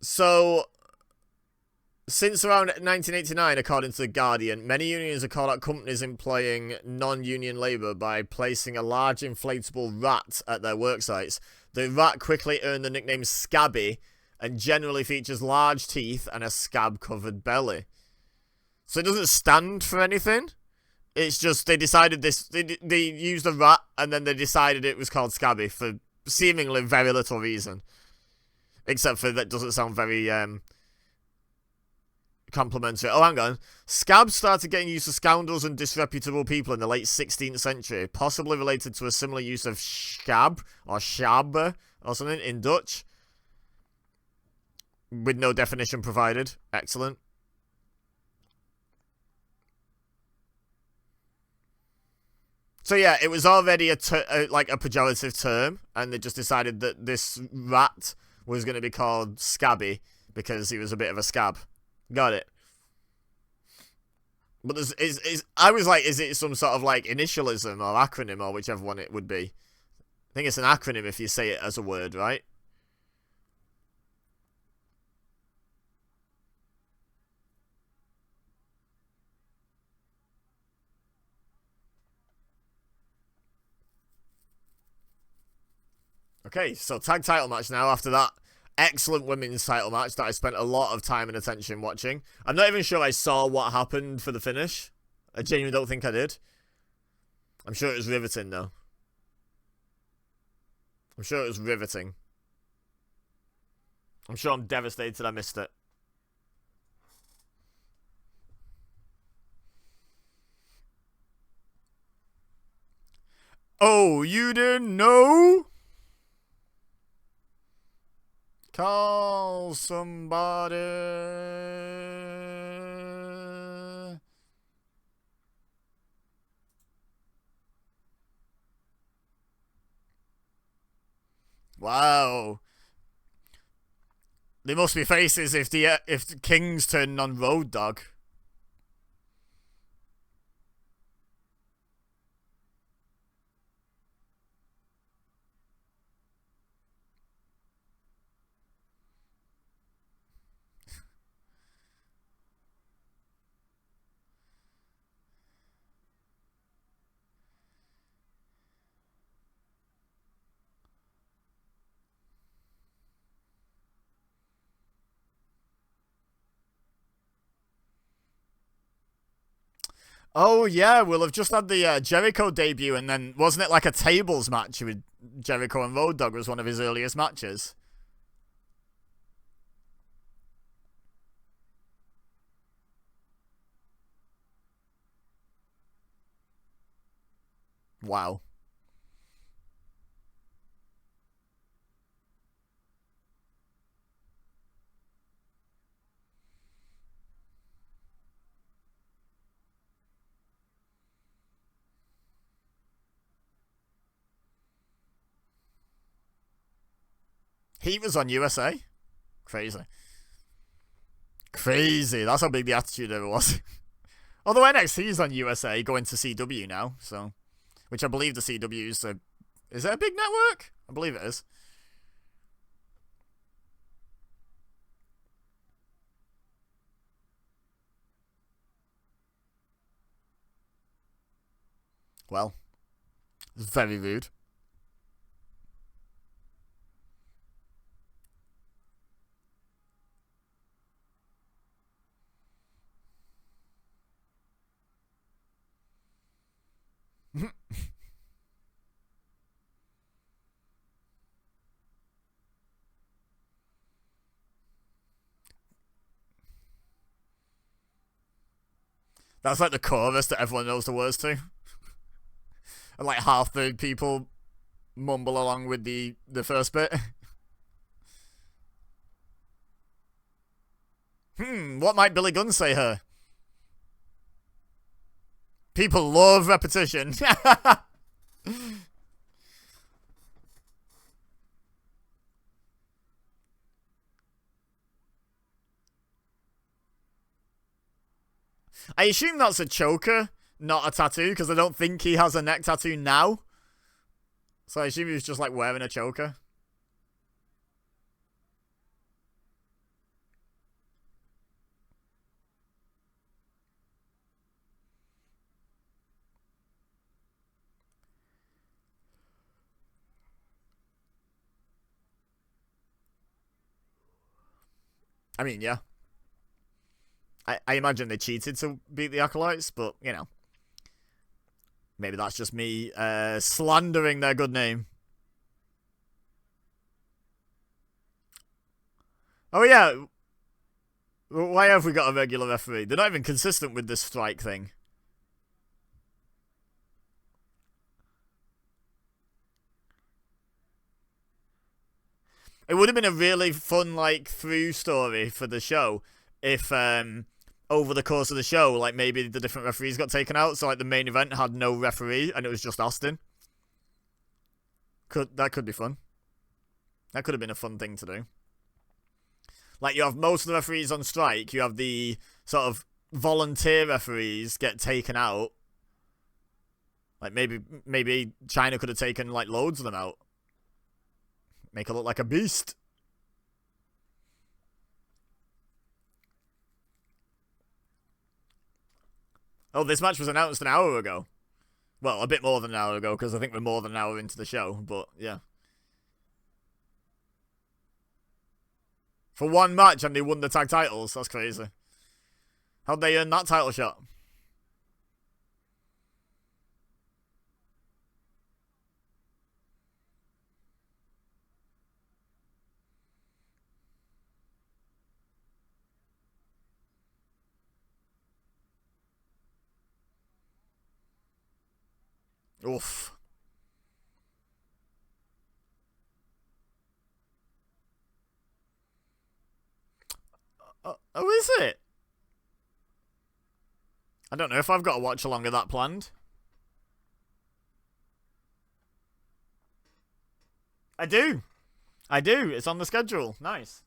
so since around 1989, according to The Guardian, many unions have called out companies employing non-union labour by placing a large inflatable rat at their work sites. The rat quickly earned the nickname Scabby and generally features large teeth and a scab-covered belly. So it doesn't stand for anything. It's just they decided this. They used a rat and then they decided it was called Scabby for seemingly very little reason, except for that doesn't sound very complimentary. Oh, hang on. Scabs started getting used to scoundrels and disreputable people in the late 16th century, possibly related to a similar use of scab or schabbe or something in Dutch, with no definition provided. Excellent. So yeah, it was already like a pejorative term, and they just decided that this rat was going to be called Scabby because he was a bit of a scab. Got it. But I was like, is it some sort of like initialism or acronym or whichever one it would be? I think it's an acronym if you say it as a word, right? Okay, so tag title match now after that excellent women's title match that I spent a lot of time and attention watching. I'm not even sure I saw what happened for the finish. I genuinely don't think I did. I'm sure it was riveting, though. I'm sure it was riveting. I'm sure I'm devastated I missed it. Oh, you didn't know? Call somebody. Wow. They must be faces if the King's turning on Road Dogg. Oh, yeah, we'll have just had the Jericho debut, and then wasn't it like a tables match with Jericho and Road Dogg was one of his earliest matches? Wow. He was on USA? Crazy. Crazy. That's how big the Attitude Era was. Although NXT's on USA, going to CW now, so... Which I believe the CW's a... Is it a big network? I believe it is. Well, it's very rude. That's like the chorus that everyone knows the words to. And like half the people mumble along with the first bit. What might Billy Gunn say here? People love repetition. I assume that's a choker, not a tattoo, because I don't think he has a neck tattoo now. So I assume he was just like wearing a choker. I mean, yeah. I imagine they cheated to beat the Acolytes, but, you know. Maybe that's just me slandering their good name. Oh, yeah. Why have we got a regular referee? They're not even consistent with this strike thing. It would have been a really fun, like, through story for the show if, over the course of the show, like, maybe the different referees got taken out, so, like, the main event had no referee, and it was just Austin. That could be fun. That could have been a fun thing to do. Like, you have most of the referees on strike, you have the sort of volunteer referees get taken out. Like, maybe China could have taken, like, loads of them out. Make her look like a beast. Oh, this match was announced an hour ago. Well, a bit more than an hour ago, because I think we're more than an hour into the show, but yeah. For one match and they won the tag titles. That's crazy. How'd they earn that title shot? Oof. Oh, is it? I don't know if I've got a watch along of that planned. I do. I do. It's on the schedule. Nice.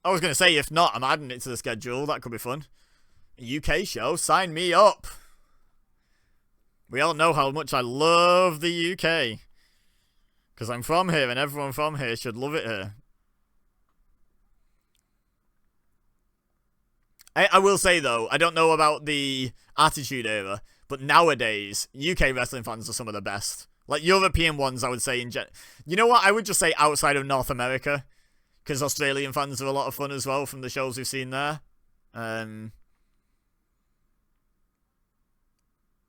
I was going to say, if not, I'm adding it to the schedule. That could be fun. A UK show? Sign me up. We all know how much I love the UK. Because I'm from here, and everyone from here should love it here. I will say, though, I don't know about the Attitude Era, but nowadays, UK wrestling fans are some of the best. Like, European ones, I would say, you know what? I would just say outside of North America, because Australian fans are a lot of fun as well from the shows we've seen there. But,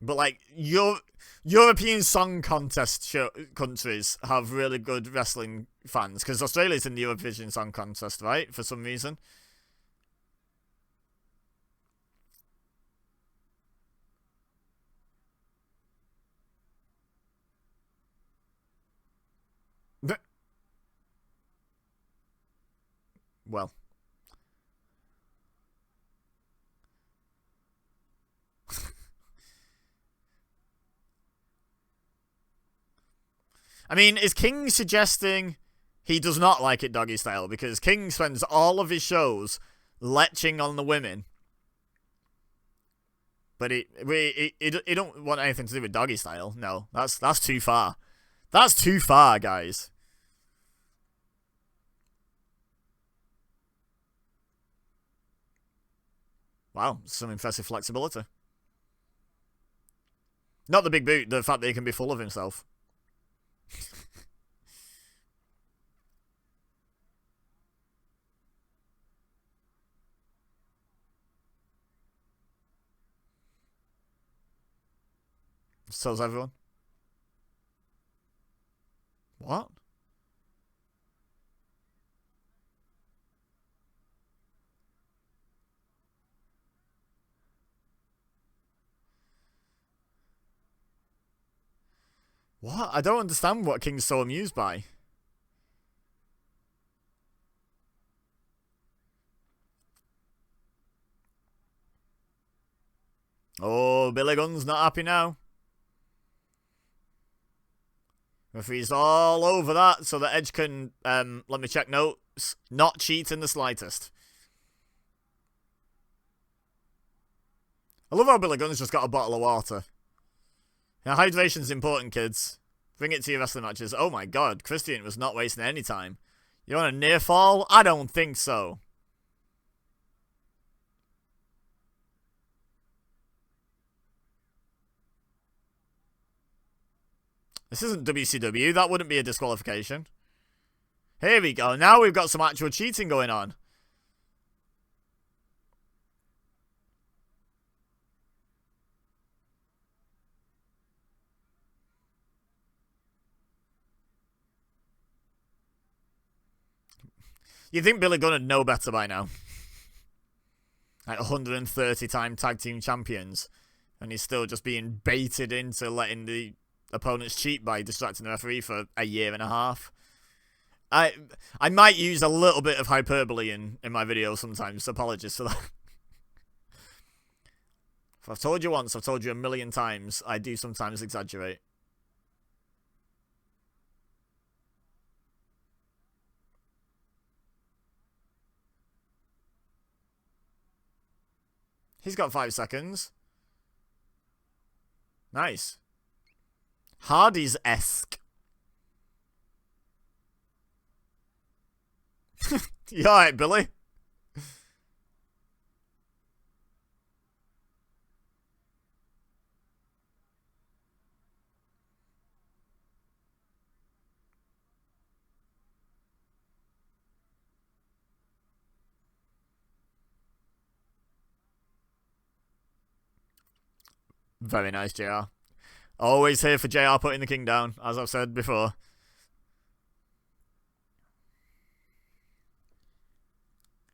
like, European Song Contest countries have really good wrestling fans, because Australia's in the Eurovision Song Contest, right? For some reason. Well. I mean, is King suggesting he does not like it doggy style? Because King spends all of his shows leching on the women. But he don't want anything to do with doggy style. No, that's too far. That's too far, guys. Wow, some impressive flexibility. Not the big boot, the fact that he can be full of himself. So's everyone. What? What? I don't understand what King's so amused by. Oh, Billy Gunn's not happy now. Referee's all over that so that Edge can, let me check notes, not cheat in the slightest. I love how Billy Gunn's just got a bottle of water. Now, hydration's important, kids. Bring it to your wrestling matches. Oh my god, Christian was not wasting any time. You want a near fall? I don't think so. This isn't WCW. That wouldn't be a disqualification. Here we go. Now we've got some actual cheating going on. You'd think Billy Gunn would know better by now. Like 130-time tag team champions. And he's still just being baited into letting the opponents cheat by distracting the referee for a year and a half. I might use a little bit of hyperbole in my videos sometimes. Apologies for that. If I've told you once, I've told you a million times. I do sometimes exaggerate. He's got 5 seconds. Nice. Hardy's-esque. You alright, Billy? Very nice, JR. Always here for JR putting the king down, as I've said before.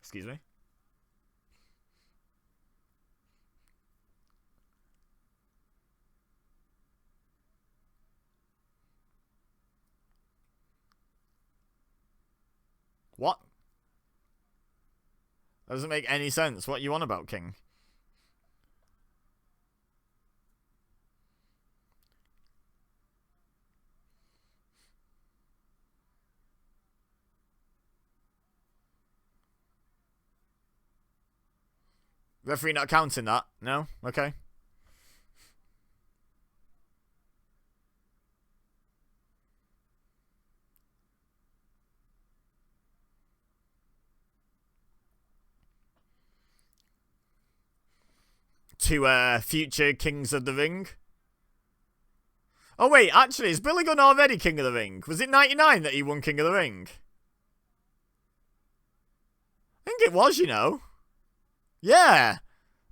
Excuse me. What? That doesn't make any sense. What you on about, King? Referee not counting that? No? Okay. To future Kings of the Ring. Oh wait, actually, is Billy Gunn already King of the Ring? Was it 99 that he won King of the Ring? I think it was, you know. Yeah.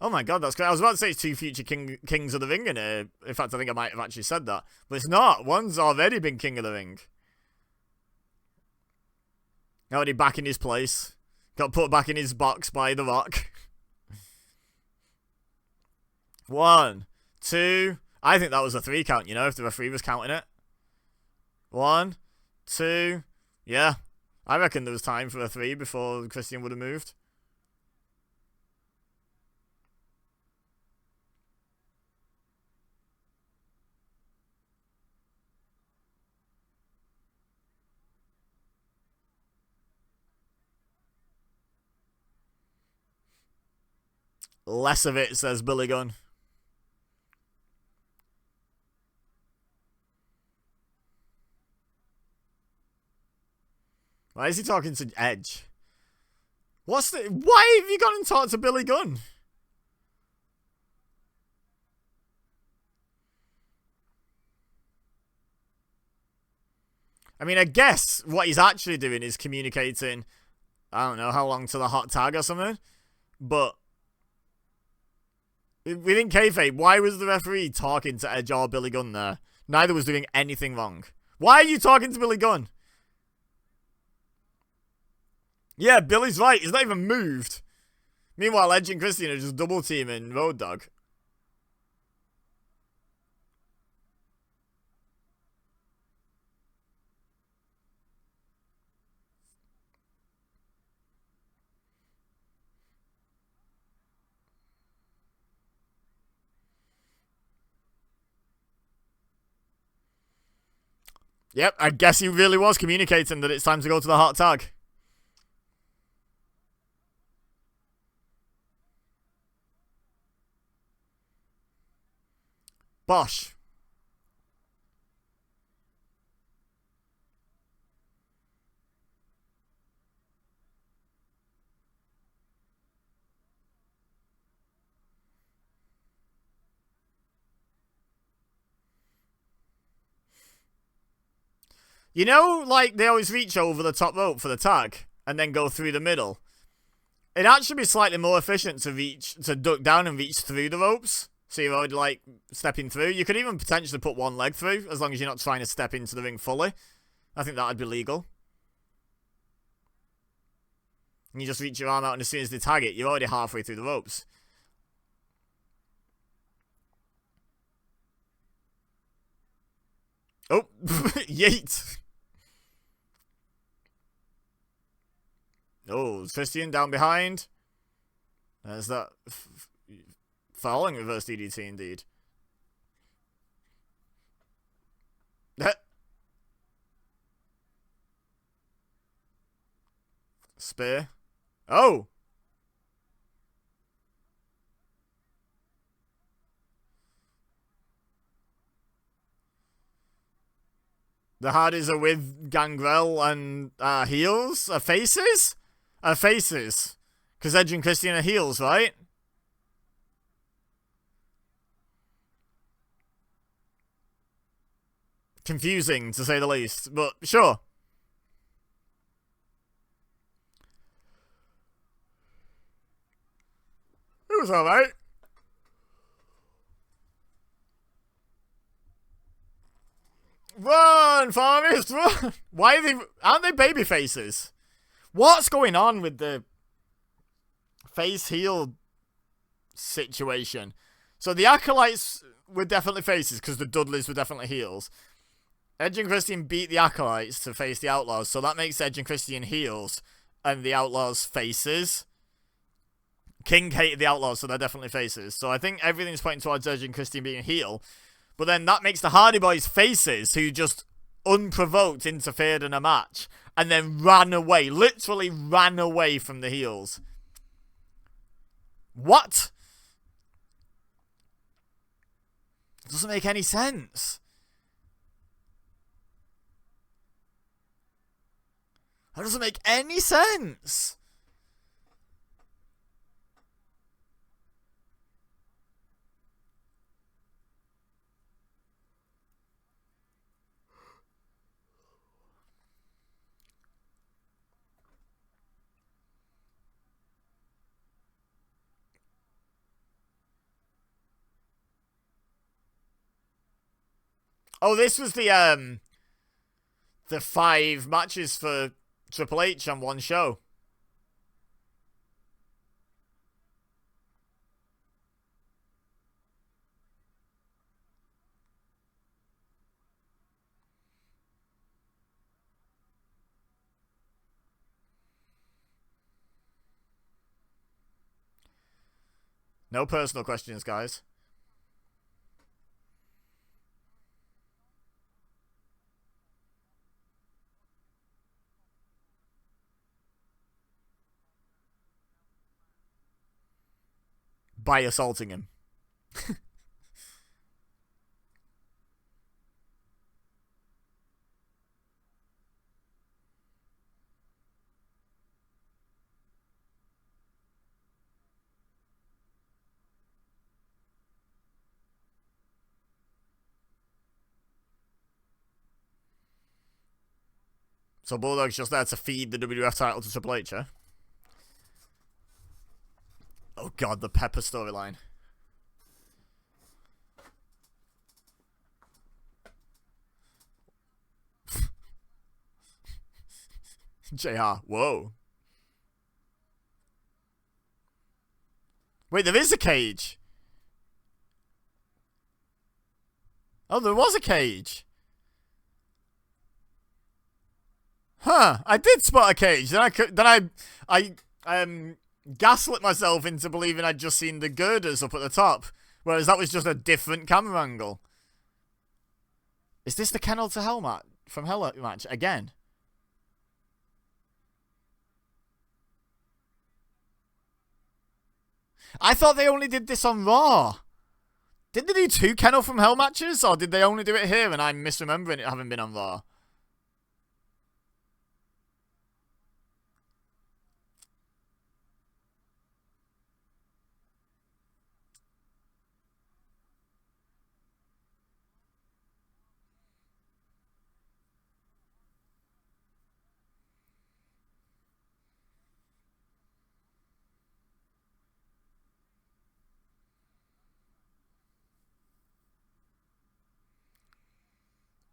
Oh my god, that's great. I was about to say it's two future Kings of the Ring in here. In fact, I think I might have actually said that. But it's not. One's already been King of the Ring. Already back in his place. Got put back in his box by The Rock. 1, 2. I think that was a 3 count, you know, if the referee was counting it. 1, 2. Yeah. I reckon there was time for a 3 before Christian would have moved. Less of it, says Billy Gunn. Why is he talking to Edge? Why have you gone and talked to Billy Gunn? I mean, I guess what he's actually doing is communicating, I don't know, how long to the hot tag or something. But within kayfabe, why was the referee talking to Edge or Billy Gunn there? Neither was doing anything wrong. Why are you talking to Billy Gunn? Yeah, Billy's right. He's not even moved. Meanwhile, Edge and Christian are just double teaming Road Dogg. Yep, I guess he really was communicating that it's time to go to the hot tag. Bosh. You know, like, they always reach over the top rope for the tag and then go through the middle. It'd actually be slightly more efficient to duck down and reach through the ropes. So you're already, like, stepping through. You could even potentially put one leg through, as long as you're not trying to step into the ring fully. I think that would be legal. And you just reach your arm out, and as soon as they tag it, you're already halfway through the ropes. Oh, yeet. Oh, Christian down behind. There's that falling reverse DDT indeed. Spear. Oh! The Hardys are with Gangrel and heels? Faces? Faces. Because Edge and Christian are heels, right? Confusing, to say the least. But, sure. It was alright. Run, Forrest, run! Why aren't they baby faces? What's going on with the face-heel situation? So the Acolytes were definitely faces because the Dudleys were definitely heels. Edge and Christian beat the Acolytes to face the Outlaws, so that makes Edge and Christian heels and the Outlaws faces. King hated the Outlaws, so they're definitely faces. So I think everything's pointing towards Edge and Christian being a heel. But then that makes the Hardy Boys faces, who just unprovoked interfered in a match and then ran away. Literally ran away from the heels. What? It doesn't make any sense. That doesn't make any sense. Oh, this was the 5 matches for Triple H on one show. No personal questions, guys. By assaulting him. So Bulldog's just there to feed the WWF title to Triple H, huh? Oh god, the Pepper storyline. JR, whoa. Wait, there is a cage. Oh, there was a cage. Huh, I did spot a cage. Then I gaslit myself into believing I'd just seen the girders up at the top, whereas that was just a different camera angle. Is this the Kennel to Hell match from Hell match again? I thought they only did this on Raw. Did they do 2 Kennel from Hell matches, or did they only do it here and I'm misremembering it having been on Raw?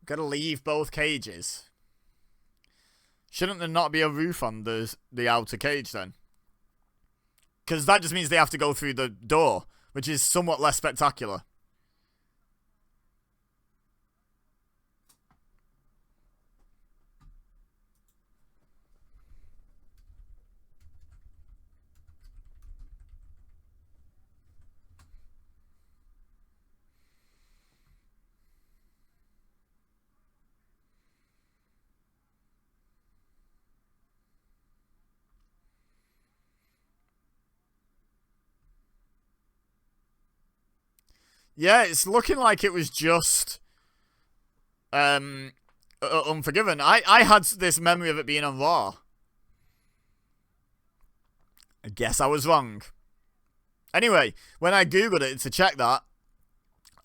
Gotta leave both cages. Shouldn't there not be a roof on the outer cage then? Because that just means they have to go through the door, which is somewhat less spectacular. Yeah, it's looking like it was just Unforgiven. I had this memory of it being on Raw. I guess I was wrong. Anyway, when I googled it to check that,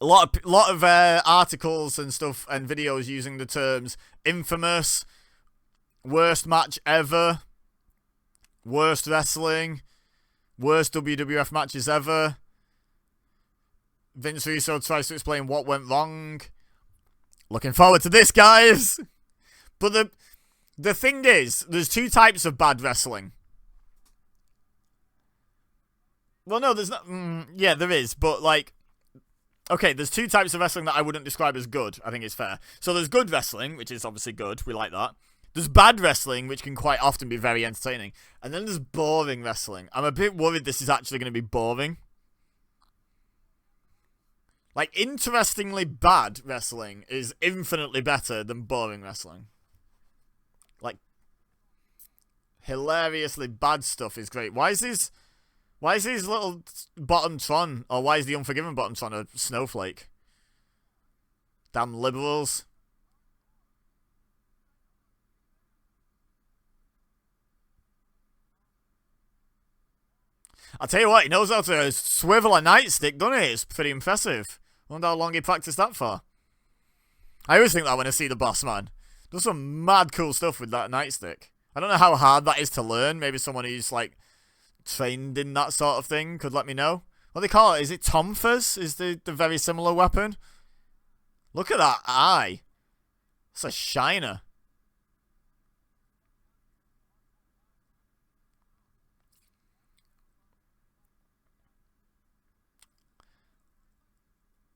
a lot of articles and stuff and videos using the terms infamous, worst match ever, worst wrestling, worst WWF matches ever. Vince Russo tries to explain what went wrong. Looking forward to this, guys. But the thing is, there's two types of bad wrestling. Well, no, there's not. Yeah, there is, but like, okay, there's two types of wrestling that I wouldn't describe as good. I think it's fair. So there's good wrestling, which is obviously good. We like that. There's bad wrestling, which can quite often be very entertaining. And then there's boring wrestling. I'm a bit worried this is actually going to be boring. Like, interestingly bad wrestling is infinitely better than boring wrestling. Like, hilariously bad stuff is great. Why is his little bottom Tron, or why is the Unforgiven bottom Tron a snowflake? Damn liberals. I'll tell you what, he knows how to swivel a nightstick, doesn't he? It's pretty impressive. Wonder how long he practiced that for. I always think that when I see the boss man. Does some mad cool stuff with that nightstick. I don't know how hard that is to learn. Maybe someone who's, like, trained in that sort of thing could let me know. What do they call it? Is it Tomfers? Is the very similar weapon? Look at that eye. It's a shiner.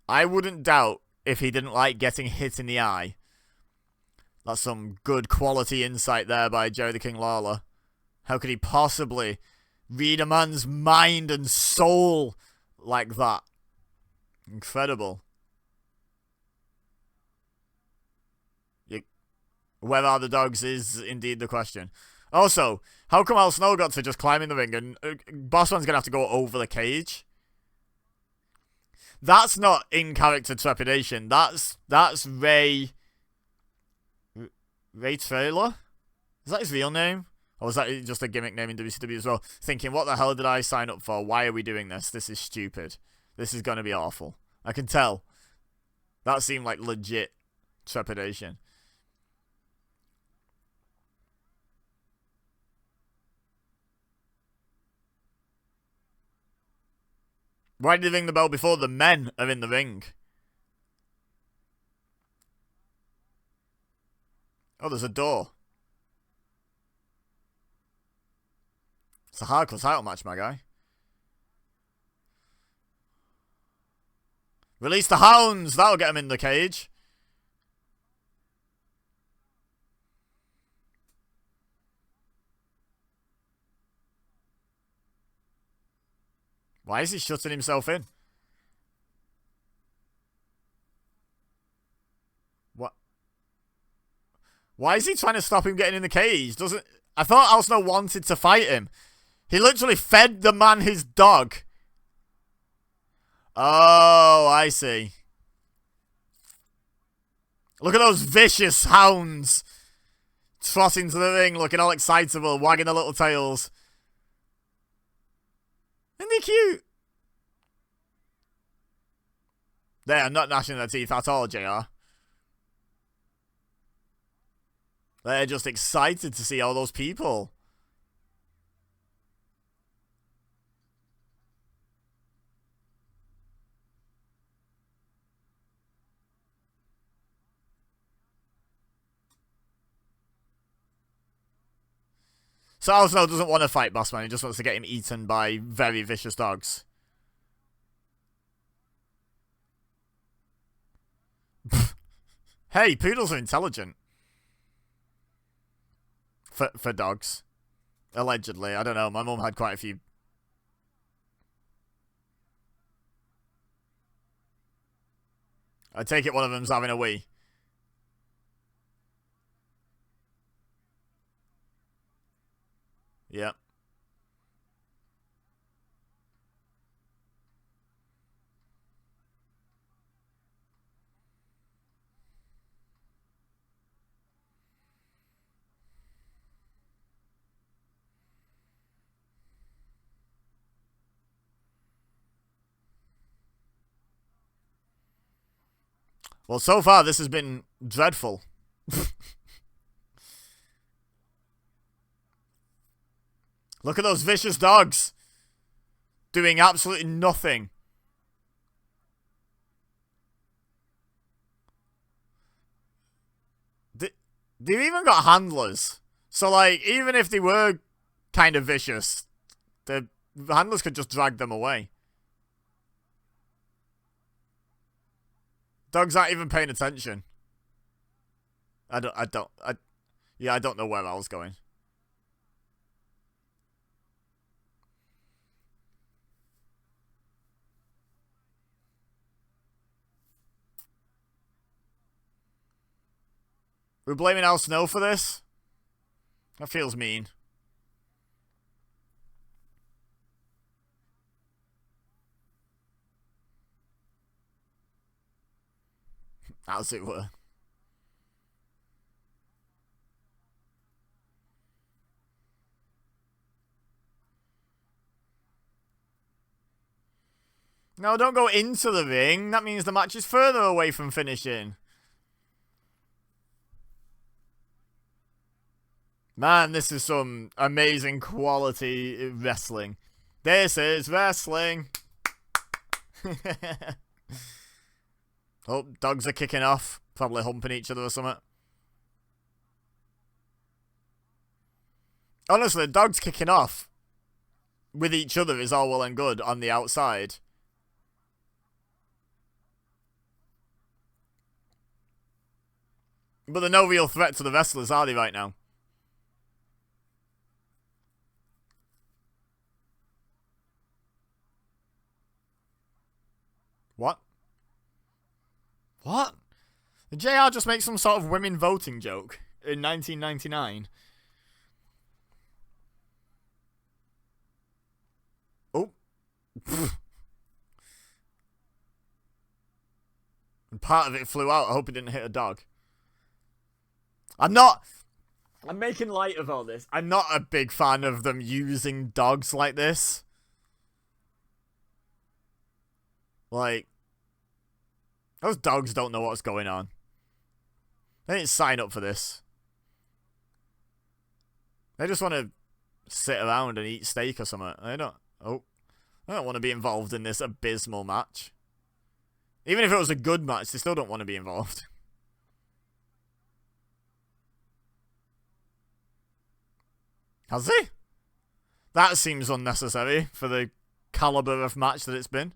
I wouldn't doubt if he didn't like getting hit in the eye. That's some good quality insight there by Jerry the King Lawler. How could he possibly read a man's mind and soul like that? Incredible. Where are the dogs is indeed the question. Also, how come Al Snow got to just climb in the ring and Bossman's going to have to go over the cage? That's not in-character trepidation. That's Ray Traylor? Is that his real name? Or was that just a gimmick name in WCW as well? Thinking, what the hell did I sign up for? Why are we doing this? This is stupid. This is going to be awful. I can tell. That seemed like legit trepidation. Why did they ring the bell before the men are in the ring? Oh, there's a door. It's a hardcore title match, my guy. Release the hounds! That'll get him in the cage. Why is he shutting himself in? What? Why is he trying to stop him getting in the cage? I thought Al Snow wanted to fight him. He literally fed the man his dog. Oh, I see. Look at those vicious hounds trotting to the ring, looking all excitable, wagging their little tails. Isn't they cute? They are not gnashing their teeth at all, JR. They're just excited to see all those people. So Al Snow doesn't want to fight Bossman, he just wants to get him eaten by very vicious dogs. Hey, poodles are intelligent. For dogs. Allegedly, I don't know, my mum had quite a few. I take it one of them's having a wee. Yep. Well, so far this has been dreadful. Look at those vicious dogs. Doing absolutely nothing. They've even got handlers. So, like, even if they were kind of vicious, the handlers could just drag them away. Dogs aren't even paying attention. I don't know where I was going. We're blaming Al Snow for this? That feels mean. As it were. No, don't go into the ring. That means the match is further away from finishing. Man, this is some amazing quality wrestling. This is wrestling. Oh, dogs are kicking off. Probably humping each other or something. Honestly, dogs kicking off with each other is all well and good on the outside. But they're no real threat to the wrestlers, are they, right now? What? What? Did JR just make some sort of women voting joke in 1999? Oh. And part of it flew out. I hope it didn't hit a dog. I'm making light of all this. I'm not a big fan of them using dogs like this. Like, those dogs don't know what's going on. They didn't sign up for this. They just want to sit around and eat steak or something. I don't want to be involved in this abysmal match. Even if it was a good match, they still don't want to be involved. Has he? That seems unnecessary for the caliber of match that it's been.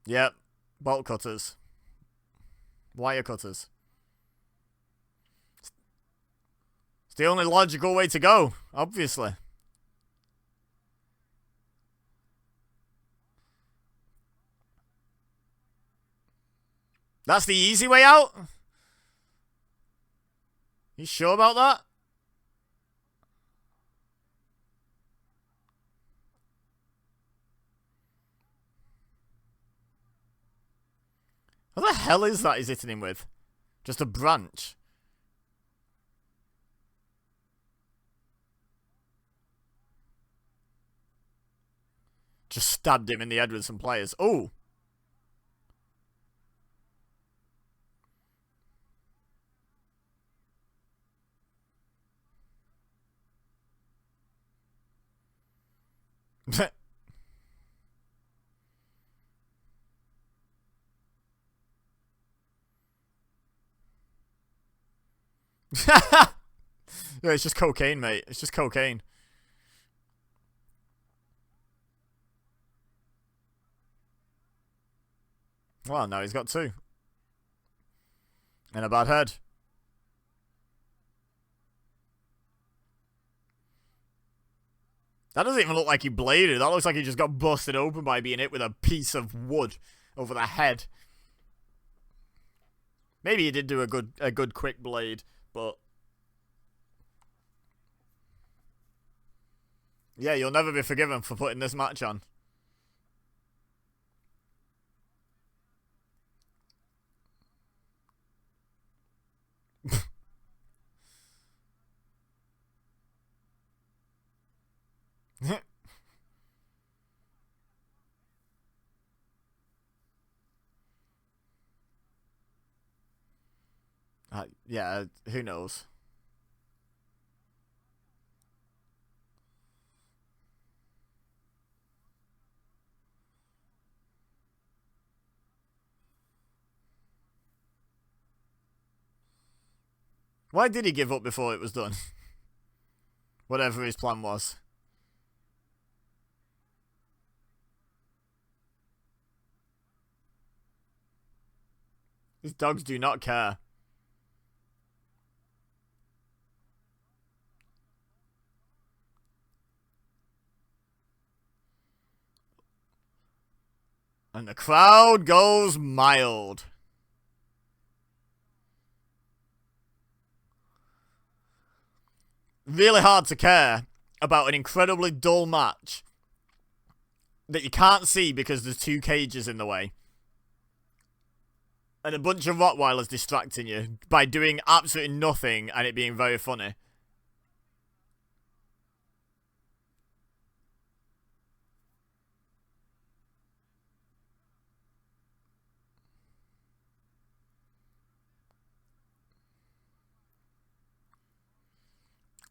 Yep. Bolt cutters. Wire cutters. It's the only logical way to go, obviously. That's the easy way out? You sure about that? What the hell is that he's hitting him with? Just a branch. Just stabbed him in the head with some pliers. Oh! Yeah, it's just cocaine, mate. It's just cocaine. Well, now he's got two. And a bad head. That doesn't even look like he bladed. That looks like he just got busted open by being hit with a piece of wood over the head. Maybe he did do a good quick blade, but yeah, you'll never be forgiven for putting this match on. Yeah, who knows? Why did he give up before it was done? Whatever his plan was. These dogs do not care. And the crowd goes mild. Really hard to care about an incredibly dull match that you can't see because there's two cages in the way. And a bunch of Rottweilers distracting you by doing absolutely nothing and it being very funny.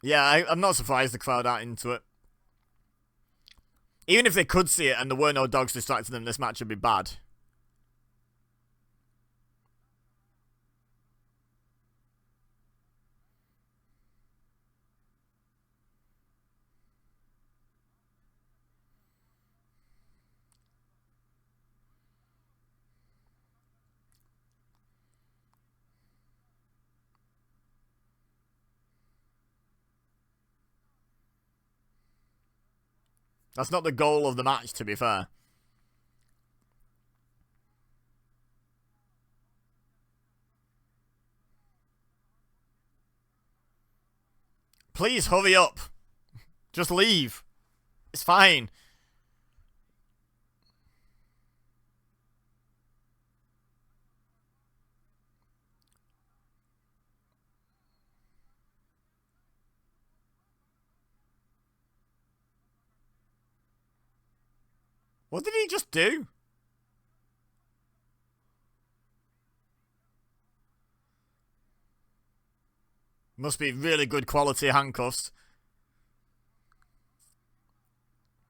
Yeah, I'm not surprised the crowd aren't into it. Even if they could see it and there were no dogs distracting them, this match would be bad. That's not the goal of the match, to be fair. Please hurry up. Just leave. It's fine. What did he just do? Must be really good quality handcuffs.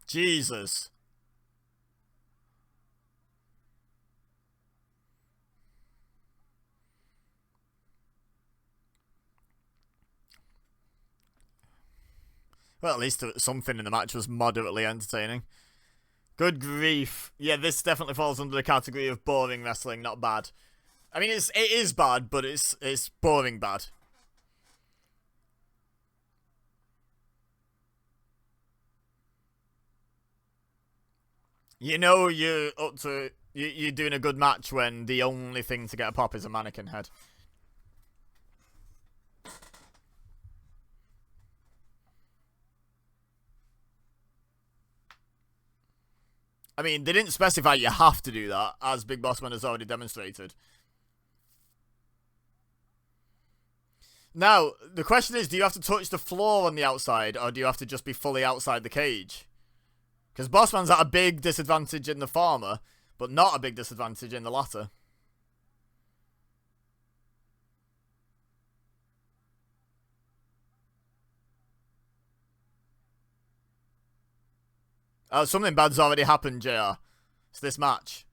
Jesus. Well, at least something in the match was moderately entertaining. Good grief. Yeah, this definitely falls under the category of boring wrestling, not bad. I mean, it is bad, but it's boring bad. You know you're up to you're doing a good match when the only thing to get a pop is a mannequin head. I mean, they didn't specify you have to do that, as Big Boss Man has already demonstrated. Now, the question is, do you have to touch the floor on the outside, or do you have to just be fully outside the cage? Because Bossman's at a big disadvantage in the former, but not a big disadvantage in the latter. Something bad's already happened, JR. It's this match.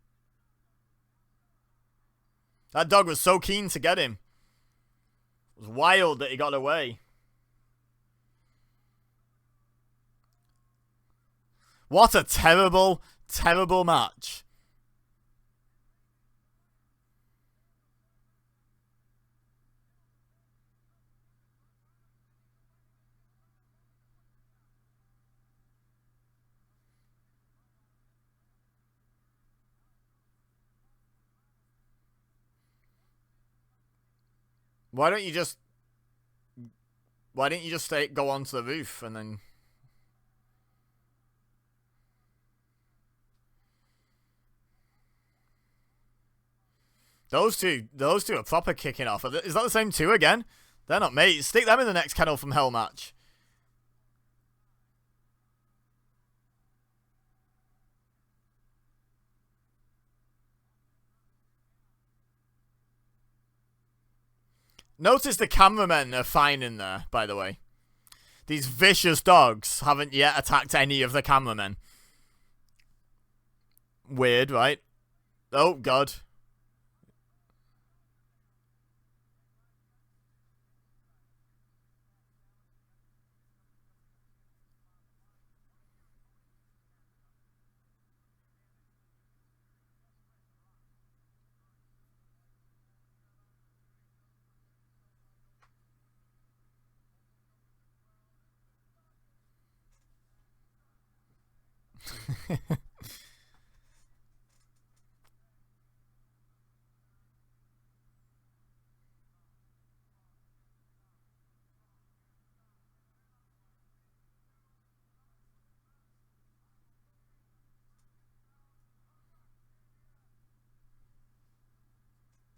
That dog was so keen to get him. It was wild that he got away. What a terrible, terrible match. Why don't you just... Why didn't you just go onto the roof and then... Those two are proper kicking off. Is that the same two again? They're not mates. Stick them in the next Kennel from Hell match. Notice the cameramen are fine in there, by the way. These vicious dogs haven't yet attacked any of the cameramen. Weird, right? Oh, God.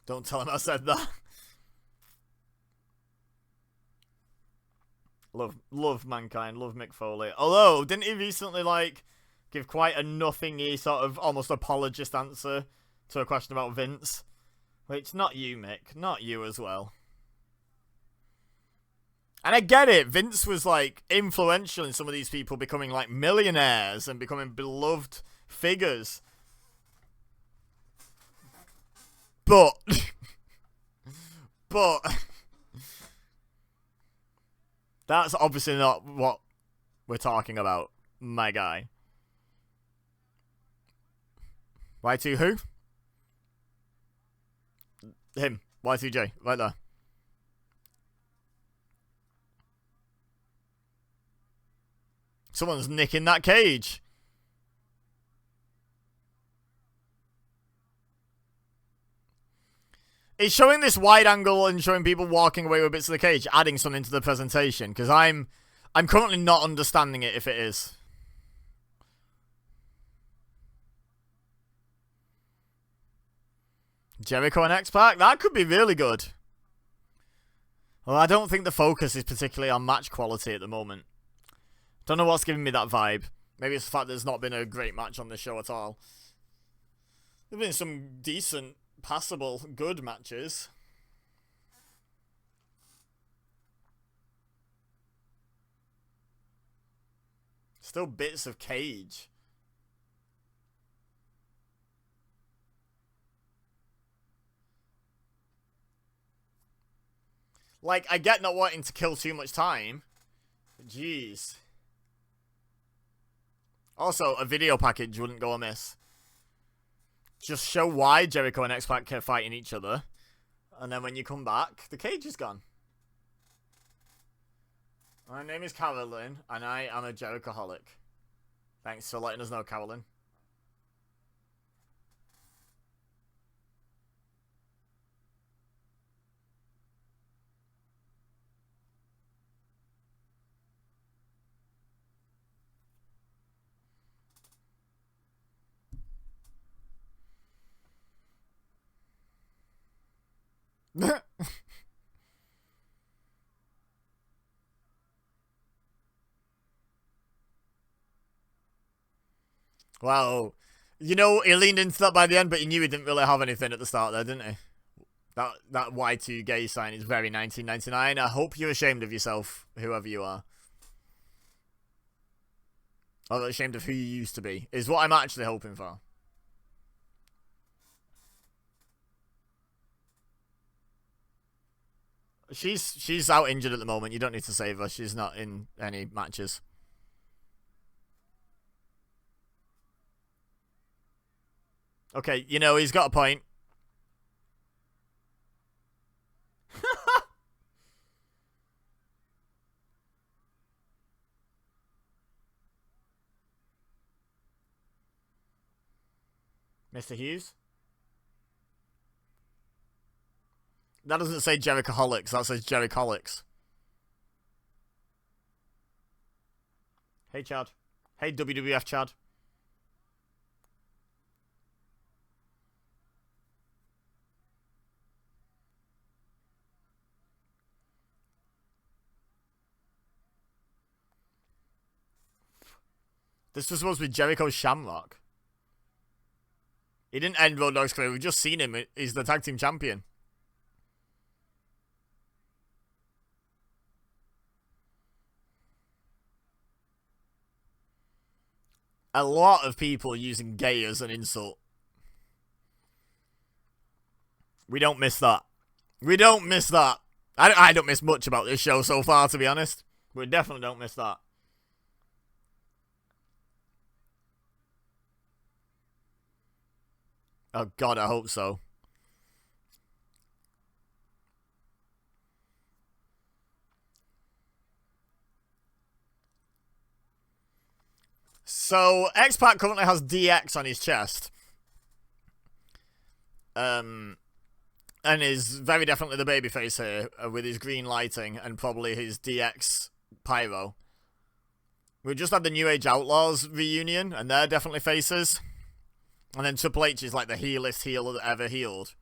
Don't tell him I said that. Love Mankind, love Mick Foley. Although, didn't he recently, like, give quite a nothingy sort of almost apologist answer to a question about Vince? Which, not you, Mick. Not you as well. And I get it. Vince was, like, influential in some of these people becoming, like, millionaires and becoming beloved figures. But... but... that's obviously not what we're talking about, my guy. Y2 who? Him. Y2J. Right there. Someone's nicking that cage. It's showing this wide angle and showing people walking away with bits of the cage, adding something to the presentation, because I'm currently not understanding it if it is. Jericho and X-Pac? That could be really good. Well, I don't think the focus is particularly on match quality at the moment. Don't know what's giving me that vibe. Maybe it's the fact there's not been a great match on the show at all. There've been some decent, passable, good matches. Still bits of cage. Like, I get not wanting to kill too much time. Jeez. Also, a video package wouldn't go amiss. Just show why Jericho and X-Pac kept fighting each other. And then when you come back, the cage is gone. My name is Carolyn, and I am a Jerichoholic. Thanks for letting us know, Carolyn. Wow. You know, he leaned into that by the end, but he knew he didn't really have anything at the start there, didn't he? That Y2 gay sign is very 1999. I hope you're ashamed of yourself, whoever you are. Or ashamed of who you used to be, is what I'm actually hoping for. She's out injured at the moment. You don't need to save her. She's not in any matches. Okay, you know, he's got a point. Mr. Hughes? That doesn't say Jerichoholics, that says Jericholics. Hey, Chad. Hey, WWF Chad. This was supposed to be Jericho Shamrock. He didn't end Road Dogg's career, we've just seen him. He's the tag team champion. a lot of people using gay as an insult. We don't miss that. We don't miss that. I don't miss much about this show so far, to be honest. We definitely don't miss that. Oh God, I hope so. So, X-Pac currently has DX on his chest. And is very definitely the babyface here, with his green lighting and probably his DX pyro. We just had the New Age Outlaws reunion, and they're definitely faces. And then Triple H is like the heelest heel that ever healed.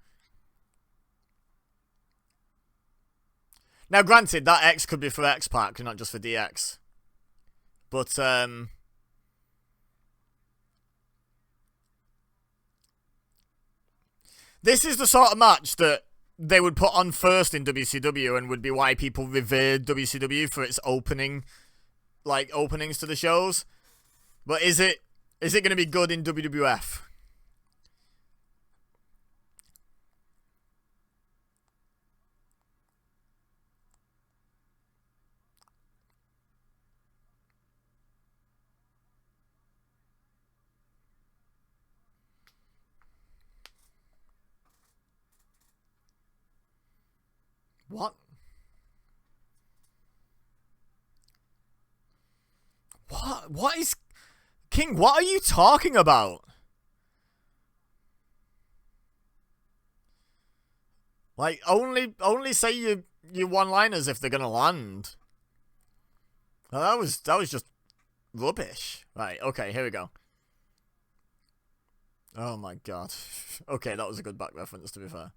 Now, granted, that X could be for X-Pac, not just for DX. But, this is the sort of match that they would put on first in WCW and would be why people revered WCW for its openings to the shows. But is it going to be good in WWF? What? What is... King, what are you talking about? Like, only say your one-liners if they're gonna land. Well, that was just rubbish. Right, okay, here we go. Oh my God. Okay, that was a good back reference, to be fair.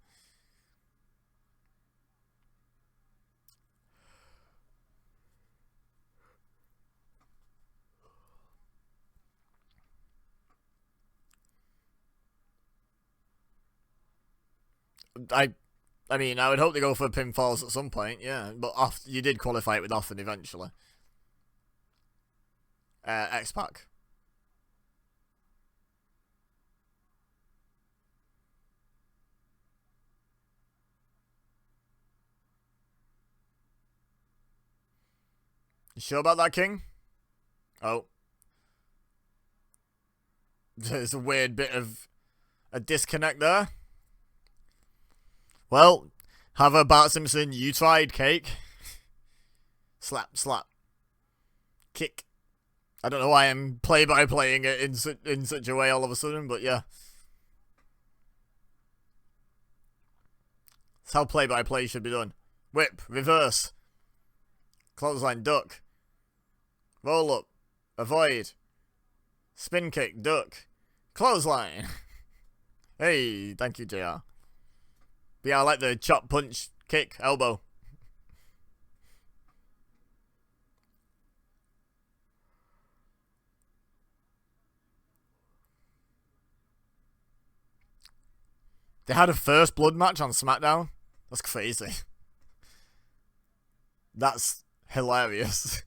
I mean, I would hope they go for pinfalls at some point, yeah. But you did qualify it with Austin eventually. X-Pac. You sure about that, King? Oh. There's a weird bit of a disconnect there. Well, have a Bart Simpson, you tried, cake. Slap, slap. Kick. I don't know why I'm play-by-playing it in such a way all of a sudden, but yeah. That's how play-by-play should be done. Whip, reverse. Clothesline, duck. Roll up. Avoid. Spin kick, duck. Clothesline. Hey, thank you, JR. But yeah, I like the chop, punch, kick, elbow. They had a first blood match on SmackDown? That's crazy. That's hilarious.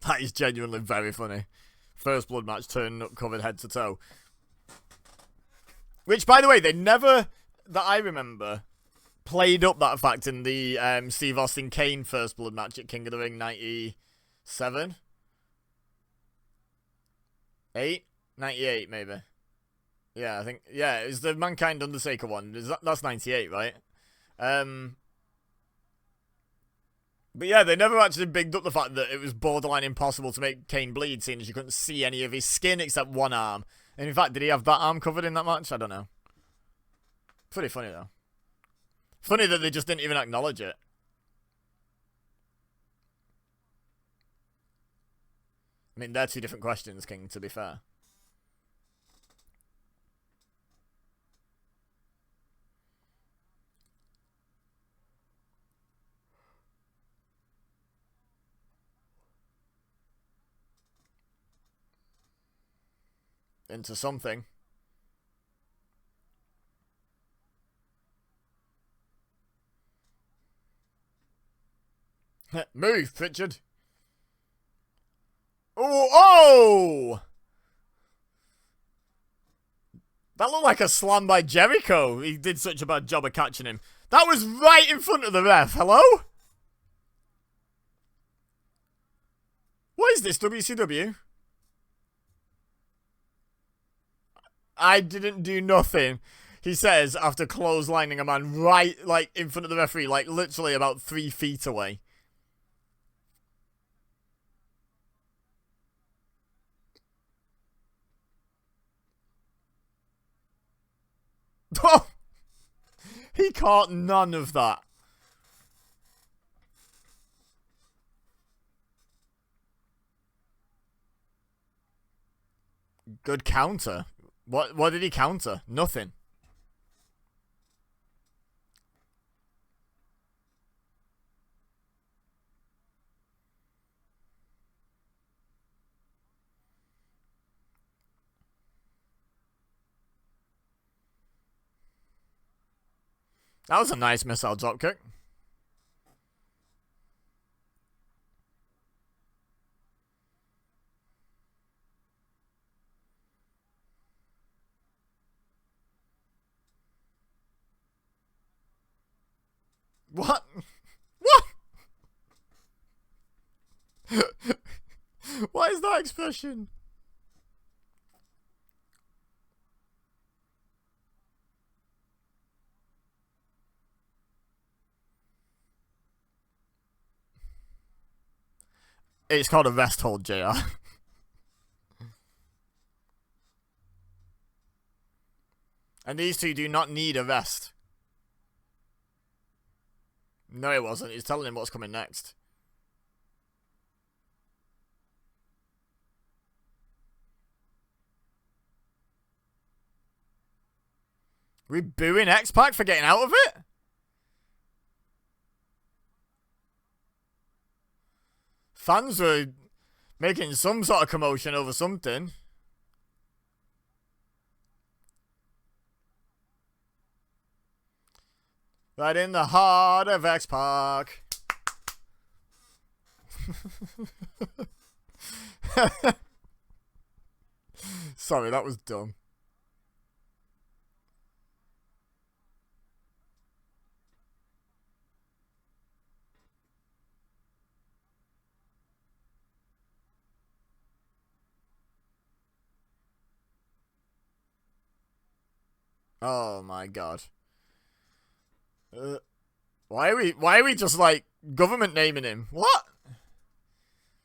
That is genuinely very funny. First blood match turning up covered head to toe. Which, by the way, they never, that I remember, played up that fact in the Steve Austin Kane first blood match at King of the Ring 97? 8? 98, maybe. Yeah, I think, yeah, it was the Mankind Undertaker one. That's 98, right? But yeah, they never actually bigged up the fact that it was borderline impossible to make Kane bleed, seeing as you couldn't see any of his skin except one arm. And in fact, did he have that arm covered in that match? I don't know. Pretty funny, though. Funny that they just didn't even acknowledge it. I mean, they're two different questions, King, to be fair. Into something. Move, Pritchard. Oh, oh! That looked like a slam by Jericho. He did such a bad job of catching him. That was right in front of the ref. Hello? What is this, WCW? I didn't do nothing. He says after clotheslining a man right, like, in front of the referee, like, literally about 3 feet away. Oh! He caught none of that. Good counter. What did he counter? Nothing. That was a nice missile dropkick. What? What? What is that expression? It's called a rest hold, JR. And these two do not need a rest. No, it wasn't. He's telling him what's coming next. We booing X-Pac for getting out of it? Fans were making some sort of commotion over something. Right in the heart of X-Pac. Sorry, that was dumb. Oh my god. Why are we just like government naming him? What?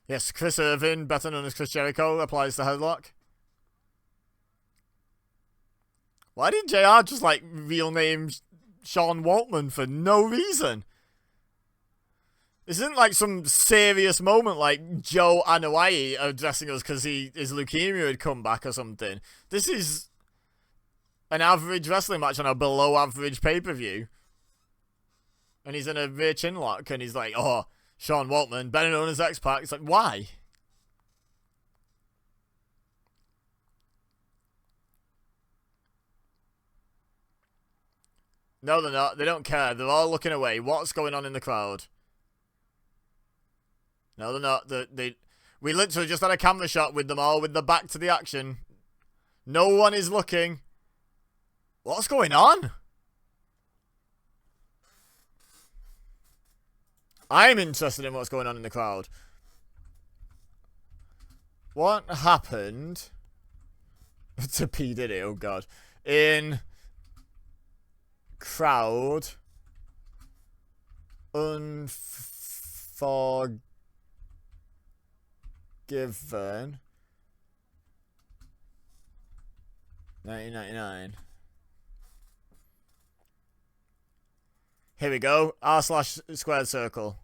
Yes, Chris Irvin, better known as Chris Jericho, applies the headlock. Why did JR just like real name Sean Waltman for no reason? This isn't like some serious moment like Joe Anoa'i addressing us because his leukemia had come back or something. This is an average wrestling match on a below average pay-per-view. And he's in a rear chin lock and he's like, oh, Sean Waltman, better known as X-Pac. It's like, why? No, they're not. They don't care. They're all looking away. What's going on in the crowd? No, they're not. We literally just had a camera shot with them all with the back to the action. No one is looking. What's going on? I'm interested in what's going on in the crowd. What happened to P. Diddy? Oh, God. In crowd Unforgiven 1999. Here we go. r/squared circle.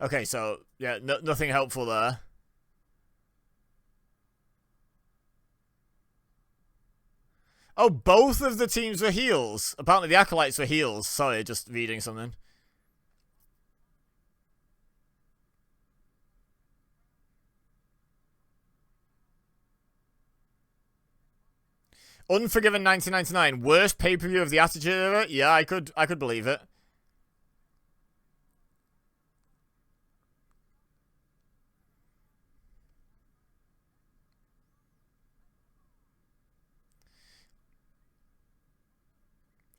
Okay, so, yeah, nothing helpful there. Oh, both of the teams were heels. Apparently the Acolytes were heels. Sorry, just reading something. Unforgiven 1999, worst pay-per-view of the Attitude Era? Yeah, I could believe it.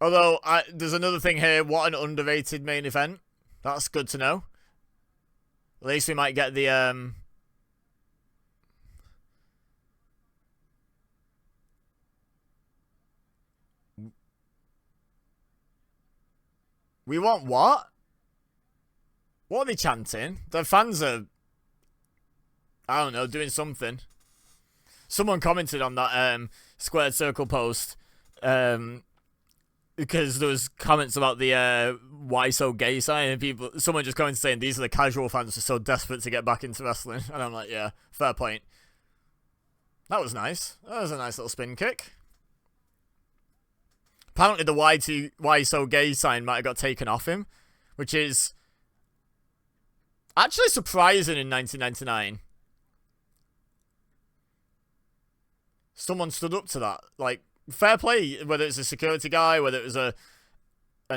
Although, there's another thing here. What an underrated main event. That's good to know. At least we might get the, We want what? What are they chanting? The fans are, I don't know, doing something. Someone commented on that, Squared Circle post, because there was comments about the why so gay sign, and someone just commented saying these are the casual fans who are so desperate to get back into wrestling, and I'm like, yeah, fair point. That was nice. That was a nice little spin kick. Apparently the why so gay sign might have got taken off him, which is actually surprising in 1999. Someone stood up to that. Like, fair play, whether it's a security guy, whether it was an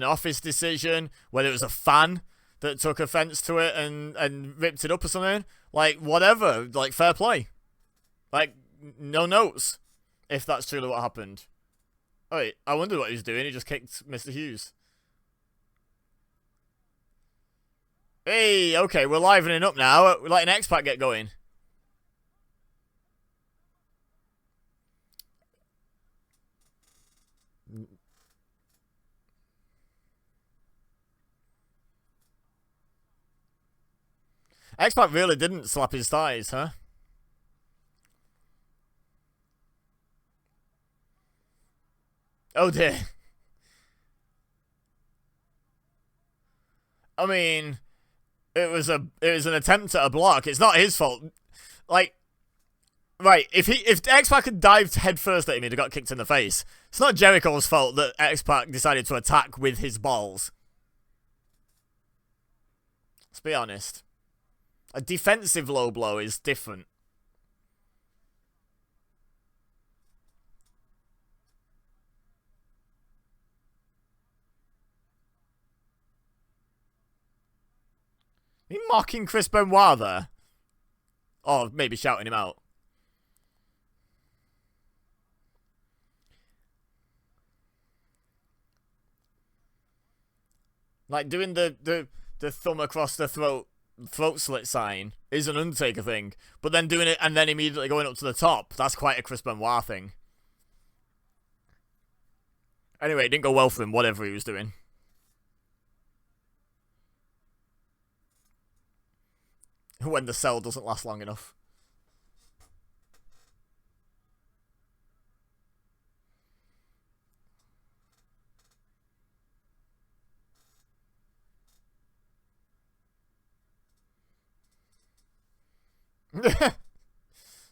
office decision, whether it was a fan that took offense to it and ripped it up or something. Like, whatever. Like, fair play. Like, no notes, if that's truly what happened. Oh, wait, I wondered what he was doing. He just kicked Mr. Hughes. Hey, okay, we're livening up now. We're letting X-Pac get going. X-Pac really didn't slap his thighs, huh? Oh dear. I mean, it was an attempt at a block. It's not his fault. Like, right, if X-Pac had dived headfirst at him, he'd have got kicked in the face. It's not Jericho's fault that X-Pac decided to attack with his balls. Let's be honest. A defensive low blow is different. Are you mocking Chris Benoit there? Or maybe shouting him out. Like, doing the thumb across the throat slit sign is an Undertaker thing. But then doing it and then immediately going up to the top, that's quite a Chris Benoit thing. Anyway, it didn't go well for him, whatever he was doing. When the cell doesn't last long enough.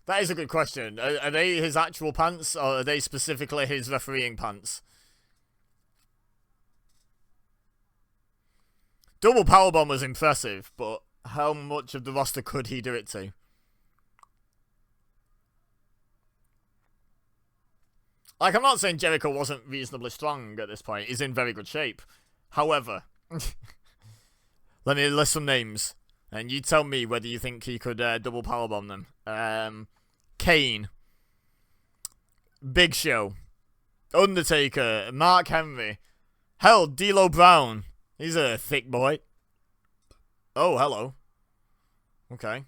That is a good question. Are they his actual pants, or are they specifically his refereeing pants? Double powerbomb was impressive, but how much of the roster could he do it to? Like, I'm not saying Jericho wasn't reasonably strong at this point. He's in very good shape. However, let me list some names, and you tell me whether you think he could double powerbomb them. Kane, Big Show, Undertaker, Mark Henry, hell, D'Lo Brown. He's a thick boy. Oh, hello. Okay.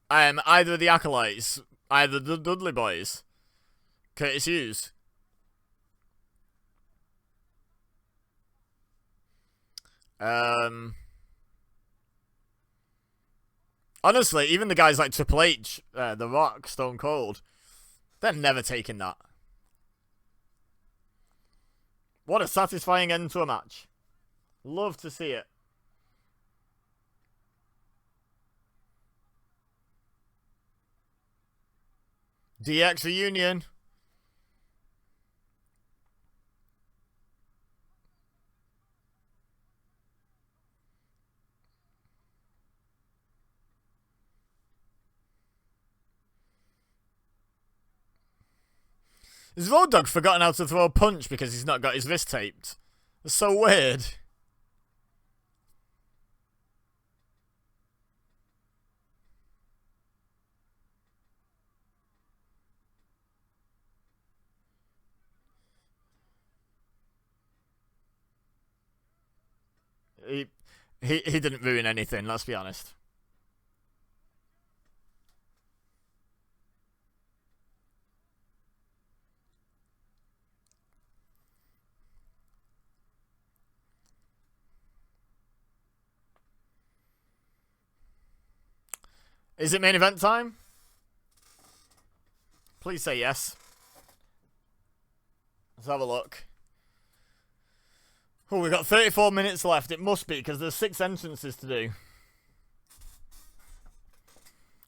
Either of the Acolytes, either the Dudley Boys, Curtis Hughes. Honestly, even the guys like Triple H, The Rock, Stone Cold, they're never taking that. What a satisfying end to a match. Love to see it. DX reunion. Has Road Dogg forgotten how to throw a punch because he's not got his wrist taped? That's so weird. He didn't ruin anything, let's be honest. Is it main event time? Please say yes. Let's have a look. Oh, we've got 34 minutes left. It must be, because there's 6 entrances to do.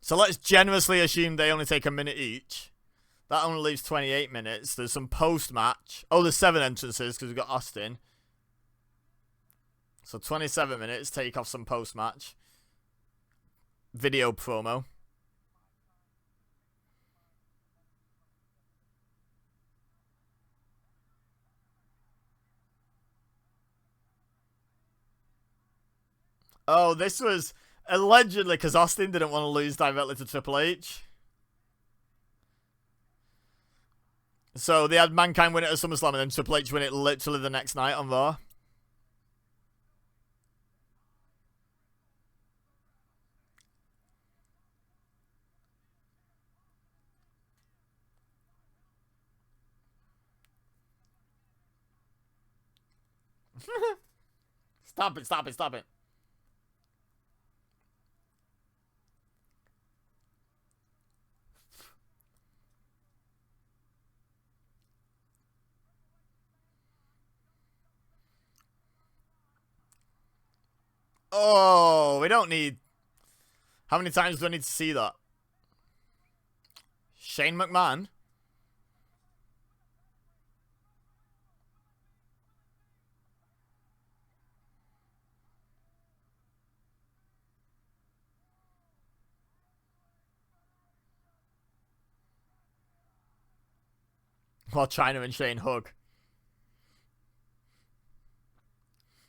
So let's generously assume they only take a minute each. That only leaves 28 minutes. There's some post-match. Oh, there's 7 entrances, because we've got Austin. So 27 minutes, take off some post-match. Video promo. Oh, this was allegedly because Austin didn't want to lose directly to Triple H. So they had Mankind win it at SummerSlam and then Triple H win it literally the next night on Raw. Stop it, stop it, stop it. Oh, we don't need... How many times do I need to see that? Shane McMahon? While China and Shane hug.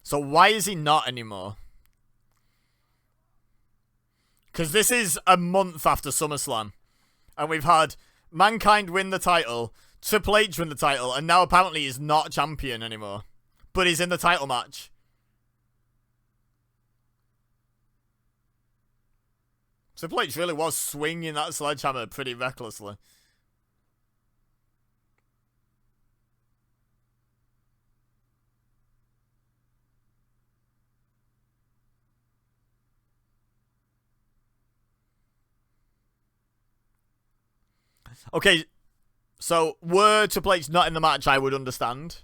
So why is he not anymore? Because this is a month after SummerSlam. And we've had Mankind win the title, Triple H win the title, and now apparently he's not champion anymore. But he's in the title match. Triple H really was swinging that sledgehammer pretty recklessly. Okay, so were Triple H not in the match, I would understand.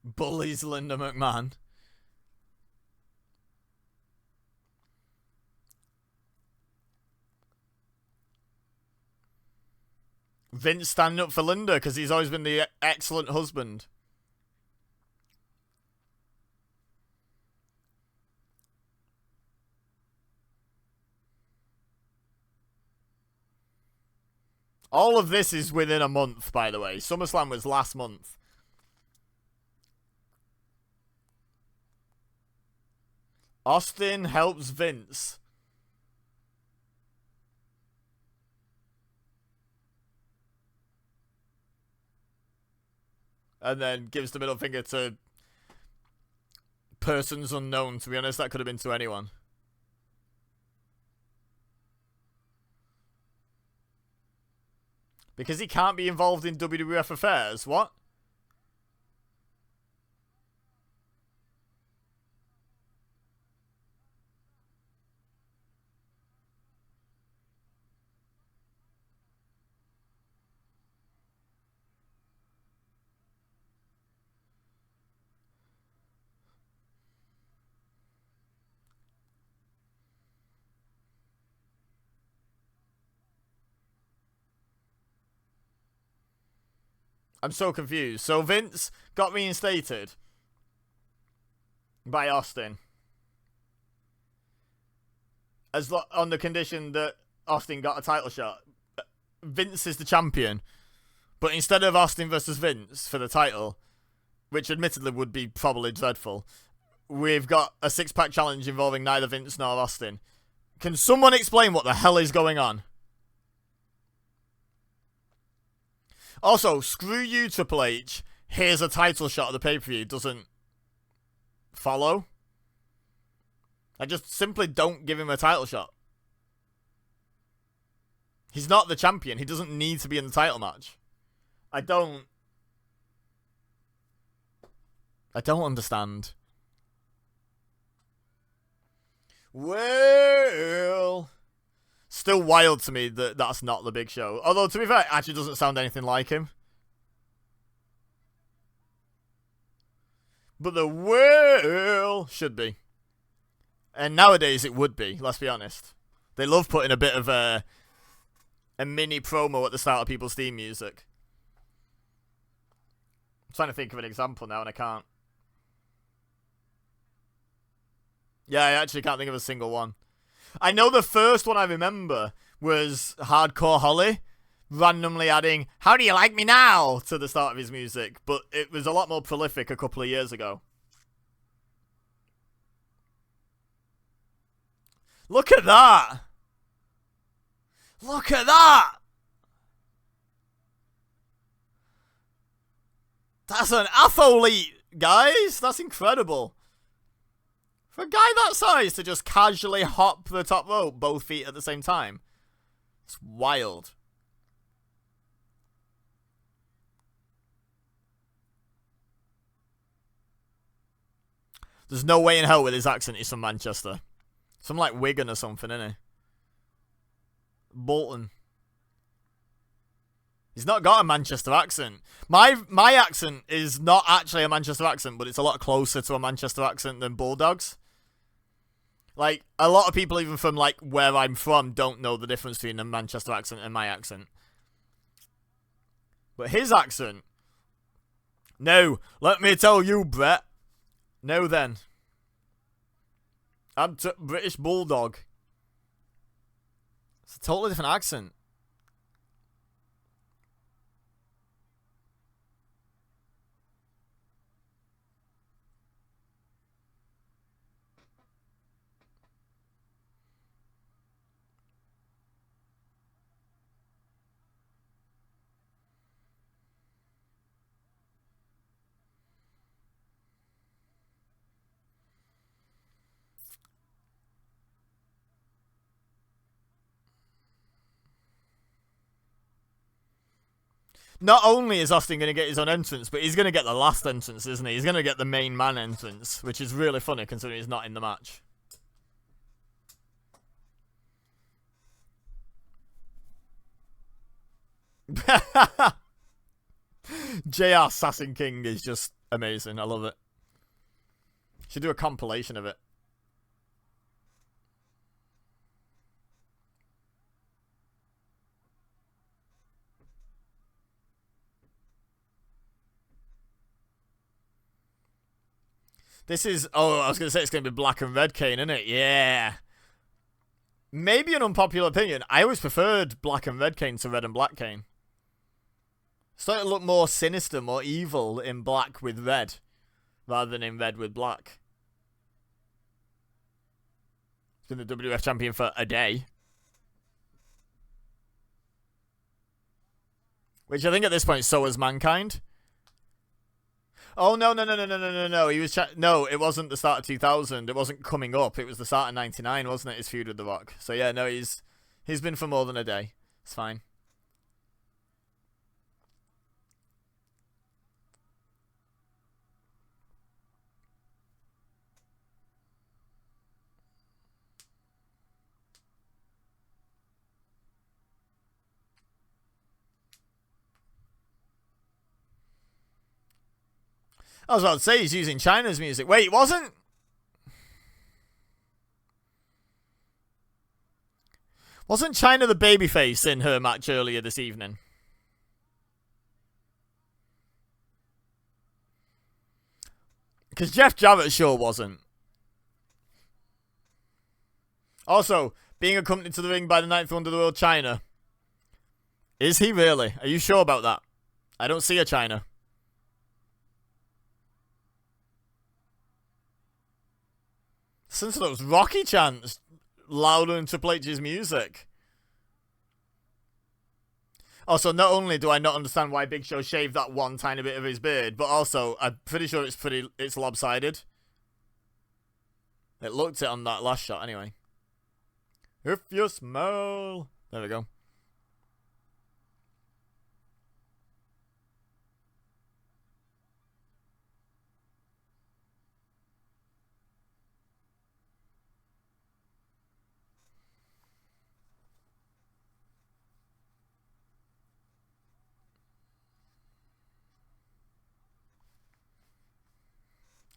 Bullies Linda McMahon. Vince standing up for Linda because he's always been the excellent husband. All of this is within a month, by the way. SummerSlam was last month. Austin helps Vince. And then gives the middle finger to persons unknown. To be honest, that could have been to anyone. Because he can't be involved in WWF affairs. What? I'm so confused. So Vince got reinstated by Austin on the condition that Austin got a title shot. Vince is the champion, but instead of Austin versus Vince for the title, which admittedly would be probably dreadful, we've got a six-pack challenge involving neither Vince nor Austin. Can someone explain what the hell is going on? Also, screw you, Triple H. Here's a title shot of the pay-per-view. Doesn't follow. I just simply don't give him a title shot. He's not the champion. He doesn't need to be in the title match. I don't understand. Well, still wild to me that that's not the Big Show. Although, to be fair, it actually doesn't sound anything like him. But the world should be. And nowadays it would be, let's be honest. They love putting a bit of a mini promo at the start of people's theme music. I'm trying to think of an example now and I can't. Yeah, I actually can't think of a single one. I know the first one I remember was Hardcore Holly randomly adding, "How do you like me now?" to the start of his music, but it was a lot more prolific a couple of years ago. Look at that! Look at that! That's an athlete, guys! That's incredible. For a guy that size to just casually hop the top rope both feet at the same time. It's wild. There's no way in hell with his accent he's from Manchester. Some like Wigan or something, isn't he? Bolton. He's not got a Manchester accent. My accent is not actually a Manchester accent, but it's a lot closer to a Manchester accent than Bulldog's. Like, a lot of people even from, like, where I'm from don't know the difference between a Manchester accent and my accent. But his accent... No, let me tell you, Brett. No then. I'm British Bulldog. It's a totally different accent. Not only is Austin going to get his own entrance, but he's going to get the last entrance, isn't he? He's going to get the main man entrance, which is really funny considering he's not in the match. JR Assassin King is just amazing. I love it. Should do a compilation of it. This is... Oh, I was going to say it's going to be black and red Kane, isn't it? Yeah. Maybe an unpopular opinion. I always preferred black and red Kane to red and black Kane. Starting to look more sinister, more evil in black with red, rather than in red with black. He's been the WWF champion for a day. Which I think at this point so is Mankind. Oh, no. He was no, it wasn't the start of 2000. It wasn't coming up. It was the start of 99, wasn't it? His feud with The Rock. So yeah, no, he's been for more than a day. It's fine. I was about to say he's using China's music. Wait, wasn't China the babyface in her match earlier this evening? Because Jeff Jarrett sure wasn't. Also, being accompanied to the ring by the ninth wonder of the world, China. Is he really? Are you sure about that? I don't see a China. Since those Rocky chants louder than Triple H's music. Also, not only do I not understand why Big Show shaved that one tiny bit of his beard, but also I'm pretty sure it's lopsided. It looked it on that last shot anyway. If you smell... There we go.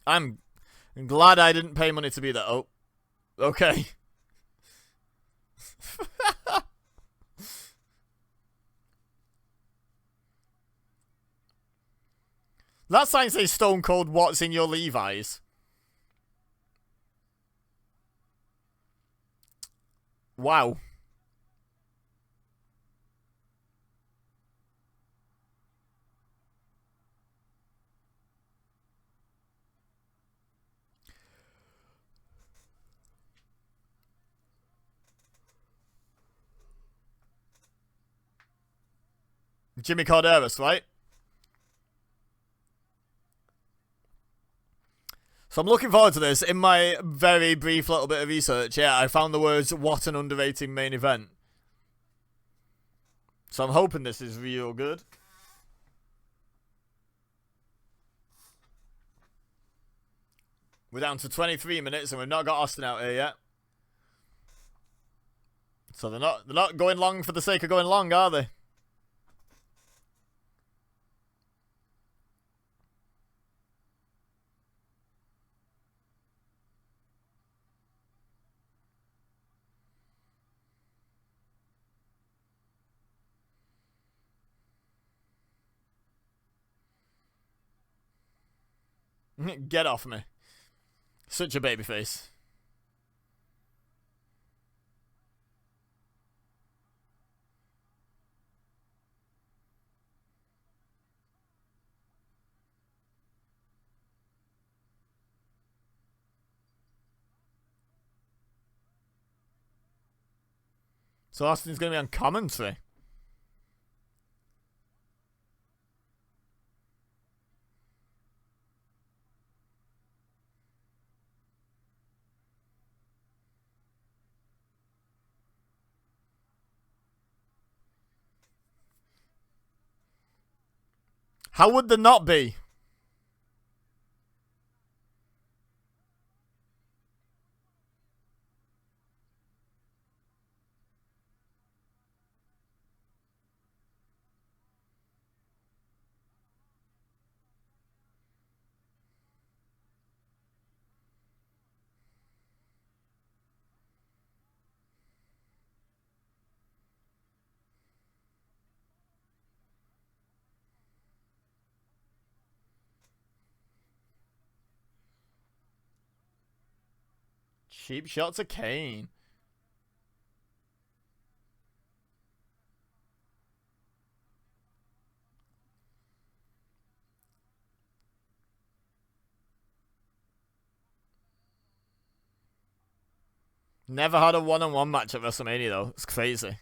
I'm glad I didn't pay money to be there. Oh, okay. That sign says Stone Cold, what's in your Levi's? Wow. Jimmy Corderas, right? So I'm looking forward to this. In my very brief little bit of research, yeah, I found the words, what an underrated main event. So I'm hoping this is real good. We're down to 23 minutes and we've not got Austin out here yet. So they're not going long for the sake of going long, are they? Get off me. Such a babyface. So Austin's going to be on commentary. How would there not be? Cheap shot to Kane. Never had a one-on-one match at WrestleMania though. It's crazy.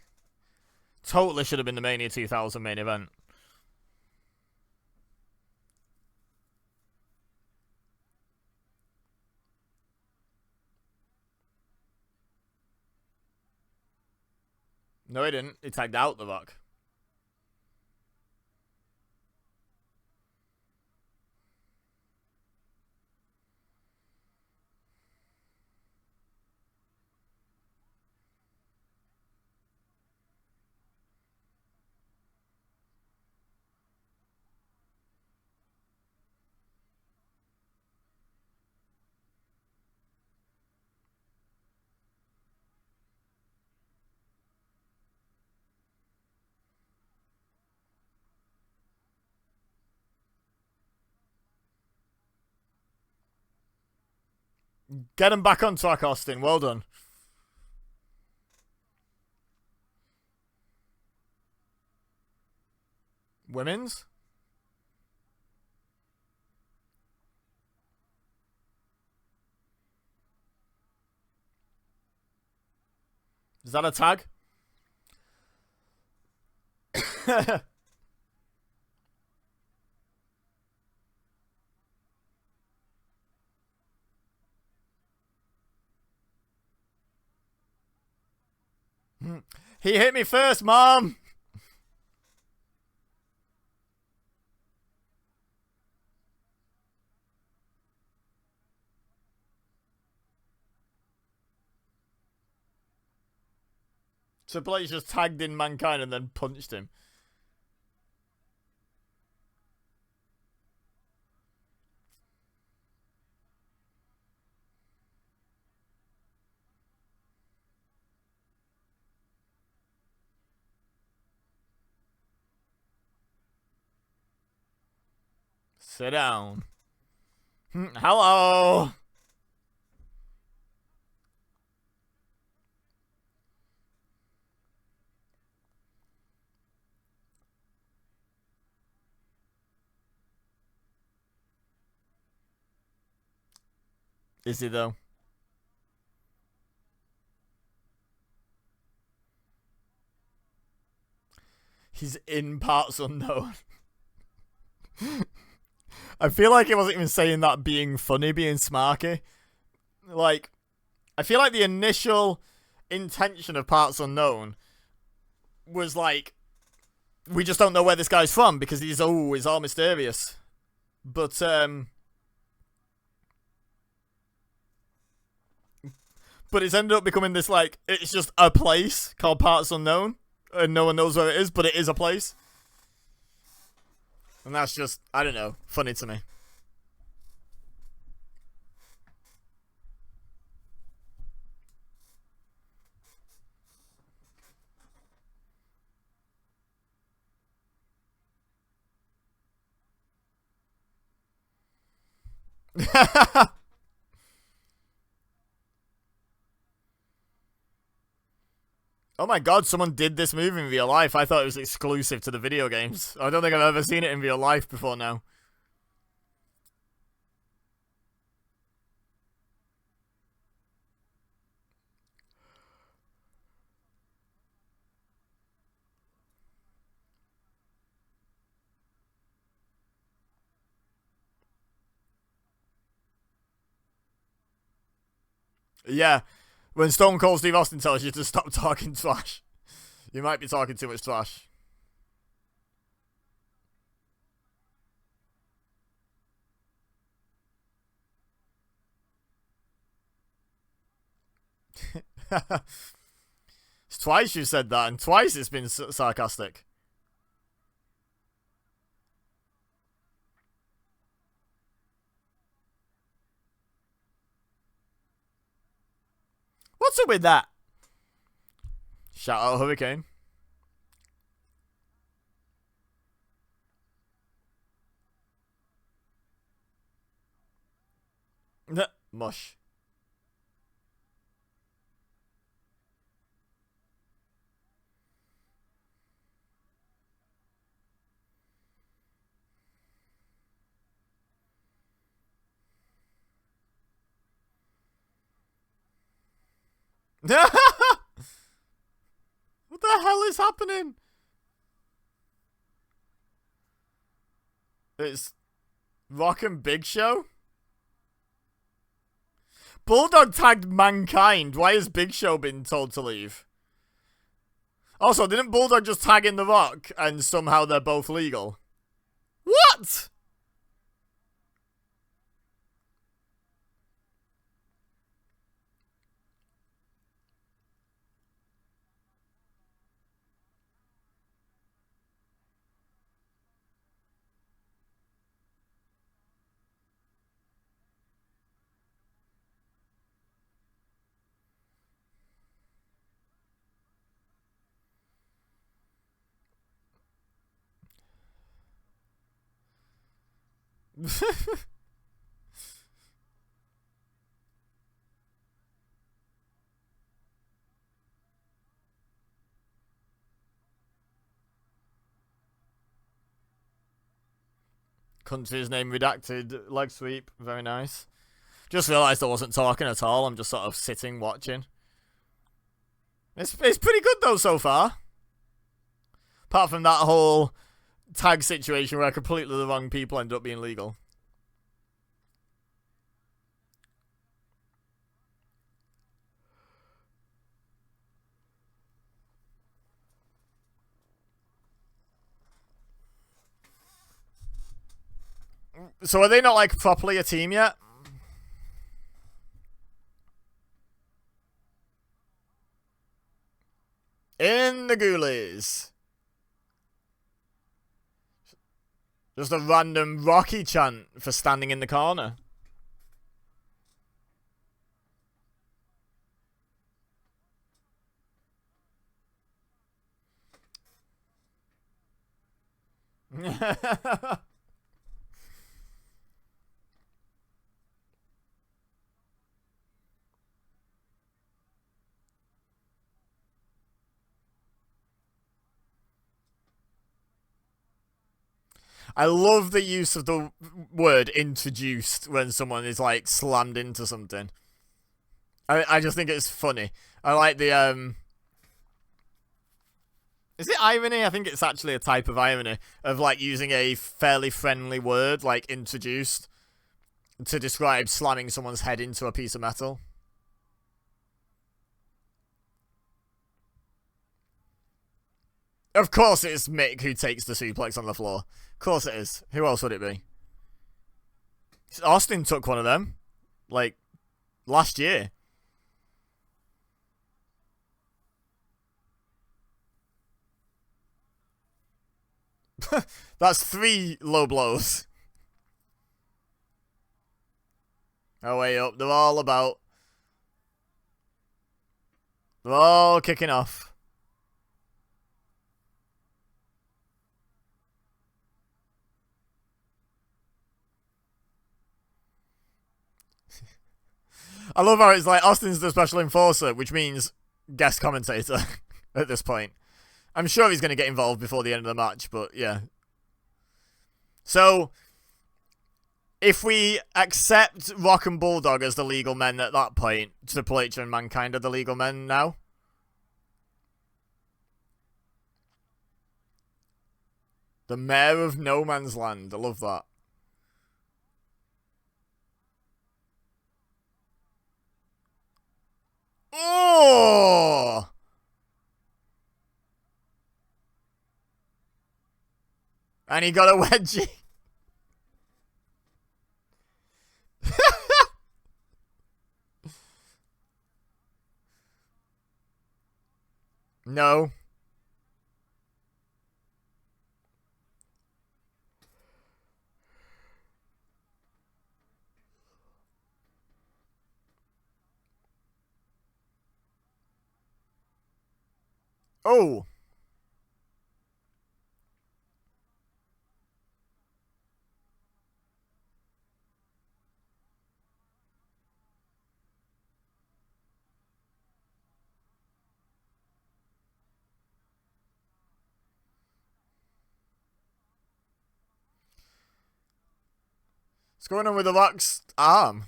Totally should have been the Mania 2000 main event. No, he didn't. He tagged out The Rock. Get him back on track, Austin. Well done. Women's? Is that a tag? He hit me first, Mom! Triple H just tagged in Mankind and then punched him. Sit down. Hello! Is he though? He's in parts unknown. I feel like he wasn't even saying that being funny, being smarky. Like, I feel like the initial intention of parts unknown was like, we just don't know where this guy's from because he's all mysterious. But it's ended up becoming this, like, it's just a place called Parts Unknown, and no one knows where it is, but it is a place. And that's just, I don't know, funny to me. Oh my god, someone did this move in real life. I thought it was exclusive to the video games. I don't think I've ever seen it in real life before now. Yeah, when Stone Cold Steve Austin tells you to stop talking trash, you might be talking too much trash. It's twice you said that, and twice it's been sarcastic. What's up with that? Shout out Hurricane. Mush. What the hell is happening? It's Rock and Big Show? Bulldog tagged Mankind. Why has Big Show been told to leave? Also, didn't Bulldog just tag in The Rock and somehow they're both legal? What? Country's name redacted. Leg sweep. Very nice. Just realised I wasn't talking at all. I'm just sort of sitting, watching. It's pretty good, though, so far. Apart from that whole tag situation where completely the wrong people end up being legal. So are they not, like, properly a team yet? In the Ghoulies. Just a random Rocky chant for standing in the corner. I love the use of the word introduced when someone is, like, slammed into something. I just think it's funny. I like the, is it irony? I think it's actually a type of irony of, like, using a fairly friendly word, like, introduced, to describe slamming someone's head into a piece of metal. Of course it's Mick who takes the suplex on the floor. Of course it is. Who else would it be? Austin took one of them. Like, last year. That's 3 low blows. Oh, way up. They're all about. They're all kicking off. I love how it's like Austin's the special enforcer, which means guest commentator at this point. I'm sure he's going to get involved before the end of the match, but yeah. So, if we accept Rock and Bulldog as the legal men at that point, Triple H and Mankind are the legal men now. The Mayor of No Man's Land. I love that. Oh! And he got a wedgie. No. Oh. What's going on with the Rock's arm?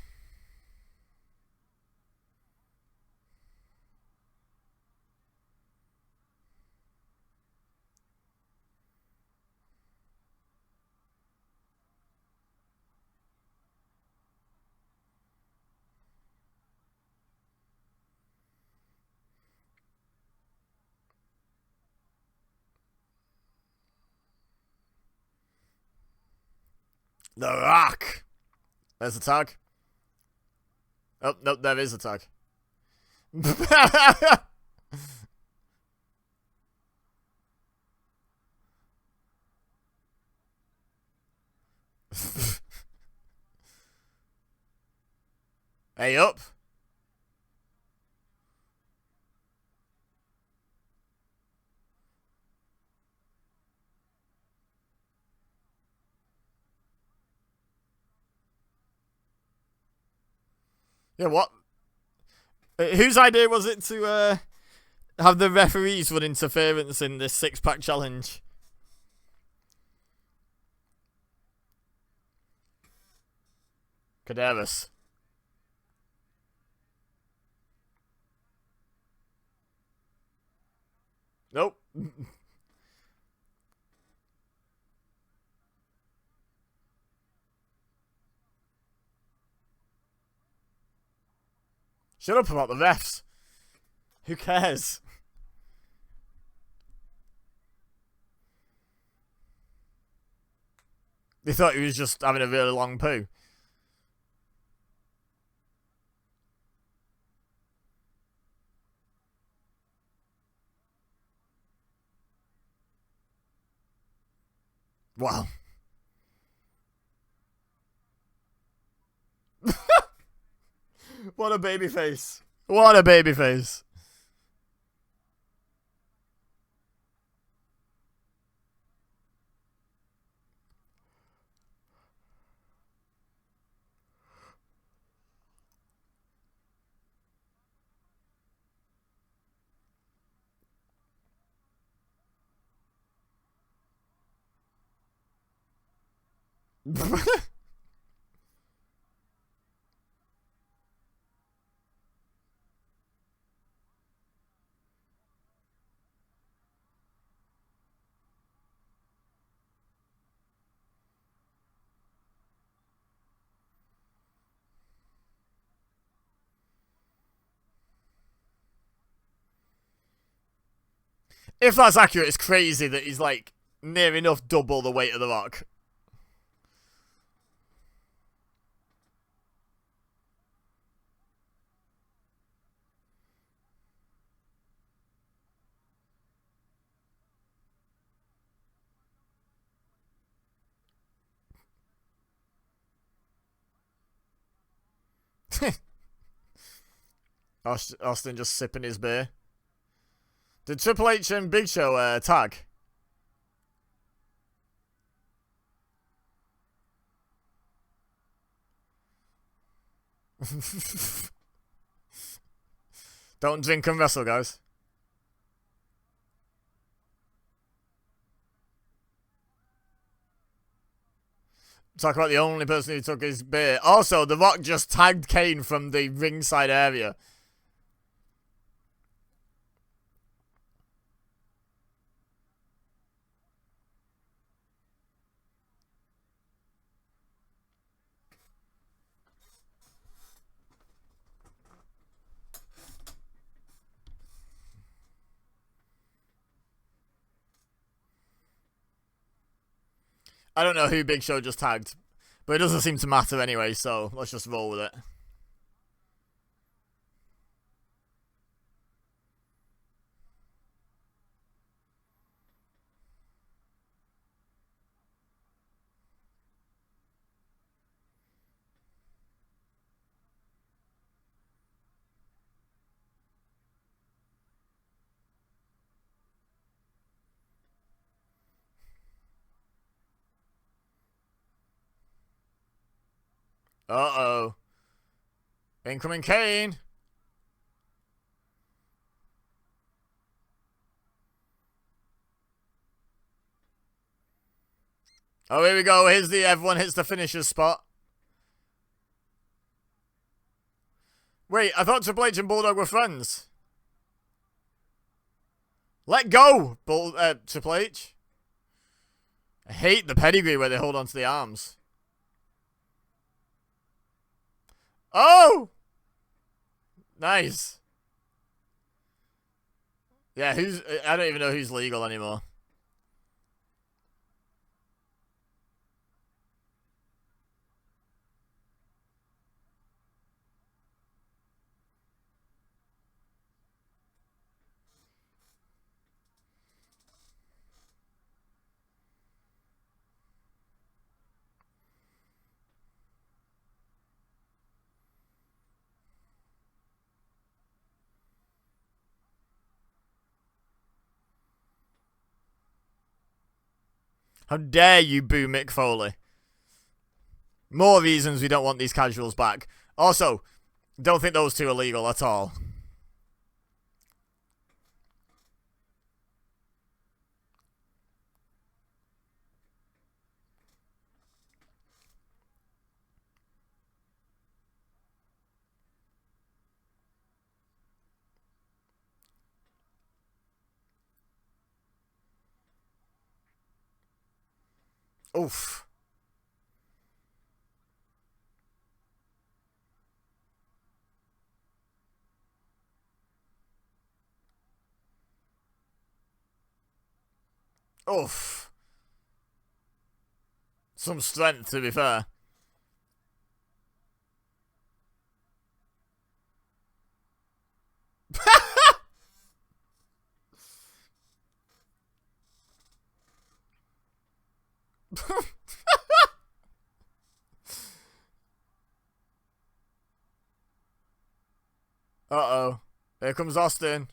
The Rock. There's a tag. Oh, no, there is a tag. Hey, up. Yeah, what? Whose idea was it to have the referees run interference in this 6-pack challenge? Cadaverous. Nope. Shut up about the refs. Who cares? They thought he was just having a really long poo. Wow. What a baby face. What a baby face. If that's accurate, it's crazy that he's like near enough double the weight of The Rock. Austin just sipping his beer. Did Triple H and Big Show tag? Don't drink and wrestle, guys. Talk about the only person who took his beer. Also, The Rock just tagged Kane from the ringside area. I don't know who Big Show just tagged, but it doesn't seem to matter anyway, so let's just roll with it. Uh-oh. Incoming Kane. Oh, here we go. Here's the everyone hits the finisher spot. Wait, I thought Triple H and Bulldog were friends. Let go, Triple H. I hate the pedigree where they hold onto the arms. Oh! Nice. Yeah, I don't even know who's legal anymore. How dare you boo Mick Foley? More reasons we don't want these casuals back. Also, don't think those two are legal at all. Oof. Oof. Some strength, to be fair. Uh-oh. Here comes Austin.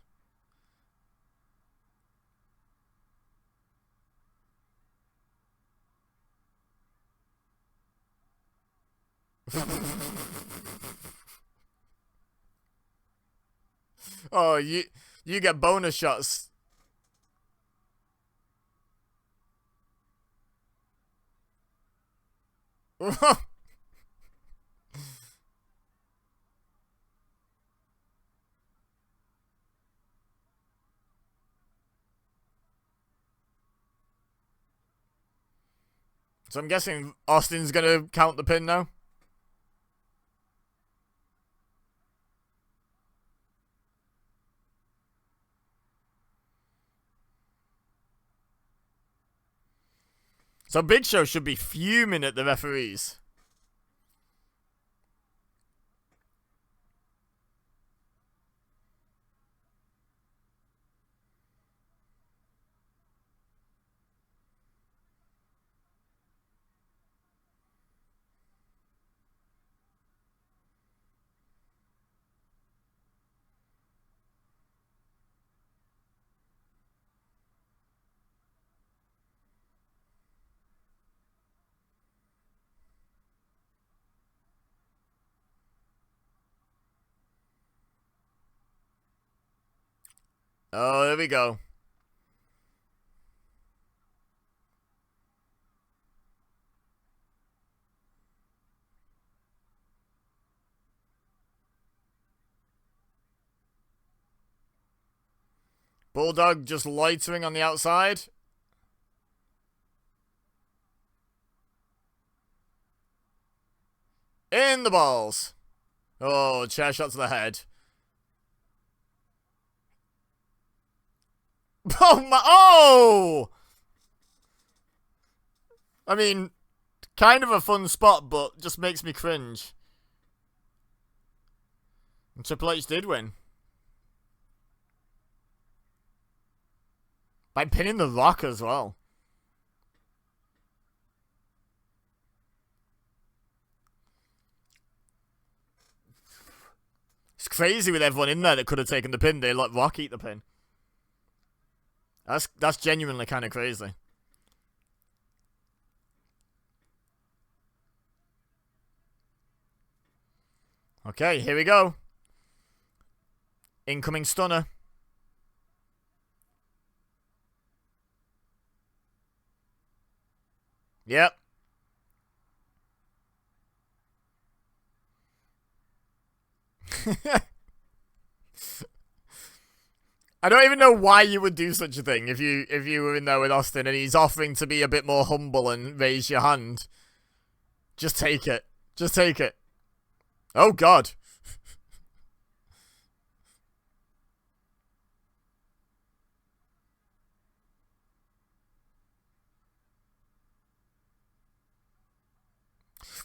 Oh, you get bonus shots. So I'm guessing Austin's gonna count the pin now. So Big Show should be fuming at the referees. Oh, there we go. Bulldog just loitering on the outside. In the balls. Oh, chair shot to the head. Oh my! Oh! I mean, kind of a fun spot, but just makes me cringe. And Triple H did win. By pinning The Rock as well. It's crazy with everyone in there that could have taken the pin. They let Rock eat the pin. That's genuinely kind of crazy. Okay, here we go. Incoming stunner. Yep. I don't even know why you would do such a thing if you were in there with Austin and he's offering to be a bit more humble and raise your hand. Just take it. Just take it. Oh God.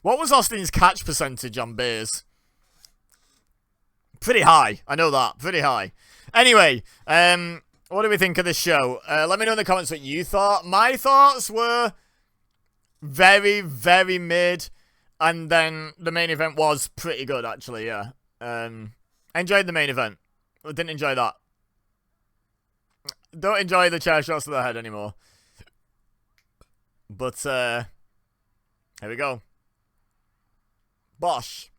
What was Austin's catch percentage on beers? Pretty high. I know that. Pretty high. Anyway, what do we think of this show? Let me know in the comments what you thought. My thoughts were very, very mid. And then the main event was pretty good, actually, yeah. I enjoyed the main event. I didn't enjoy that. Don't enjoy the chair shots to the head anymore. But, here we go. Bosh.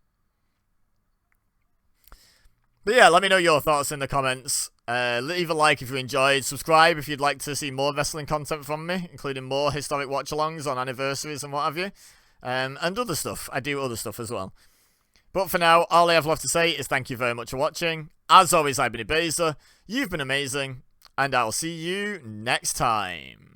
But yeah, let me know your thoughts in the comments. Leave a like if you enjoyed. Subscribe if you'd like to see more wrestling content from me, including more historic watch-alongs on anniversaries and what have you. And other stuff. I do other stuff as well. But for now, all I have left to say is thank you very much for watching. As always, I've been EBEZA. You've been amazing. And I'll see you next time.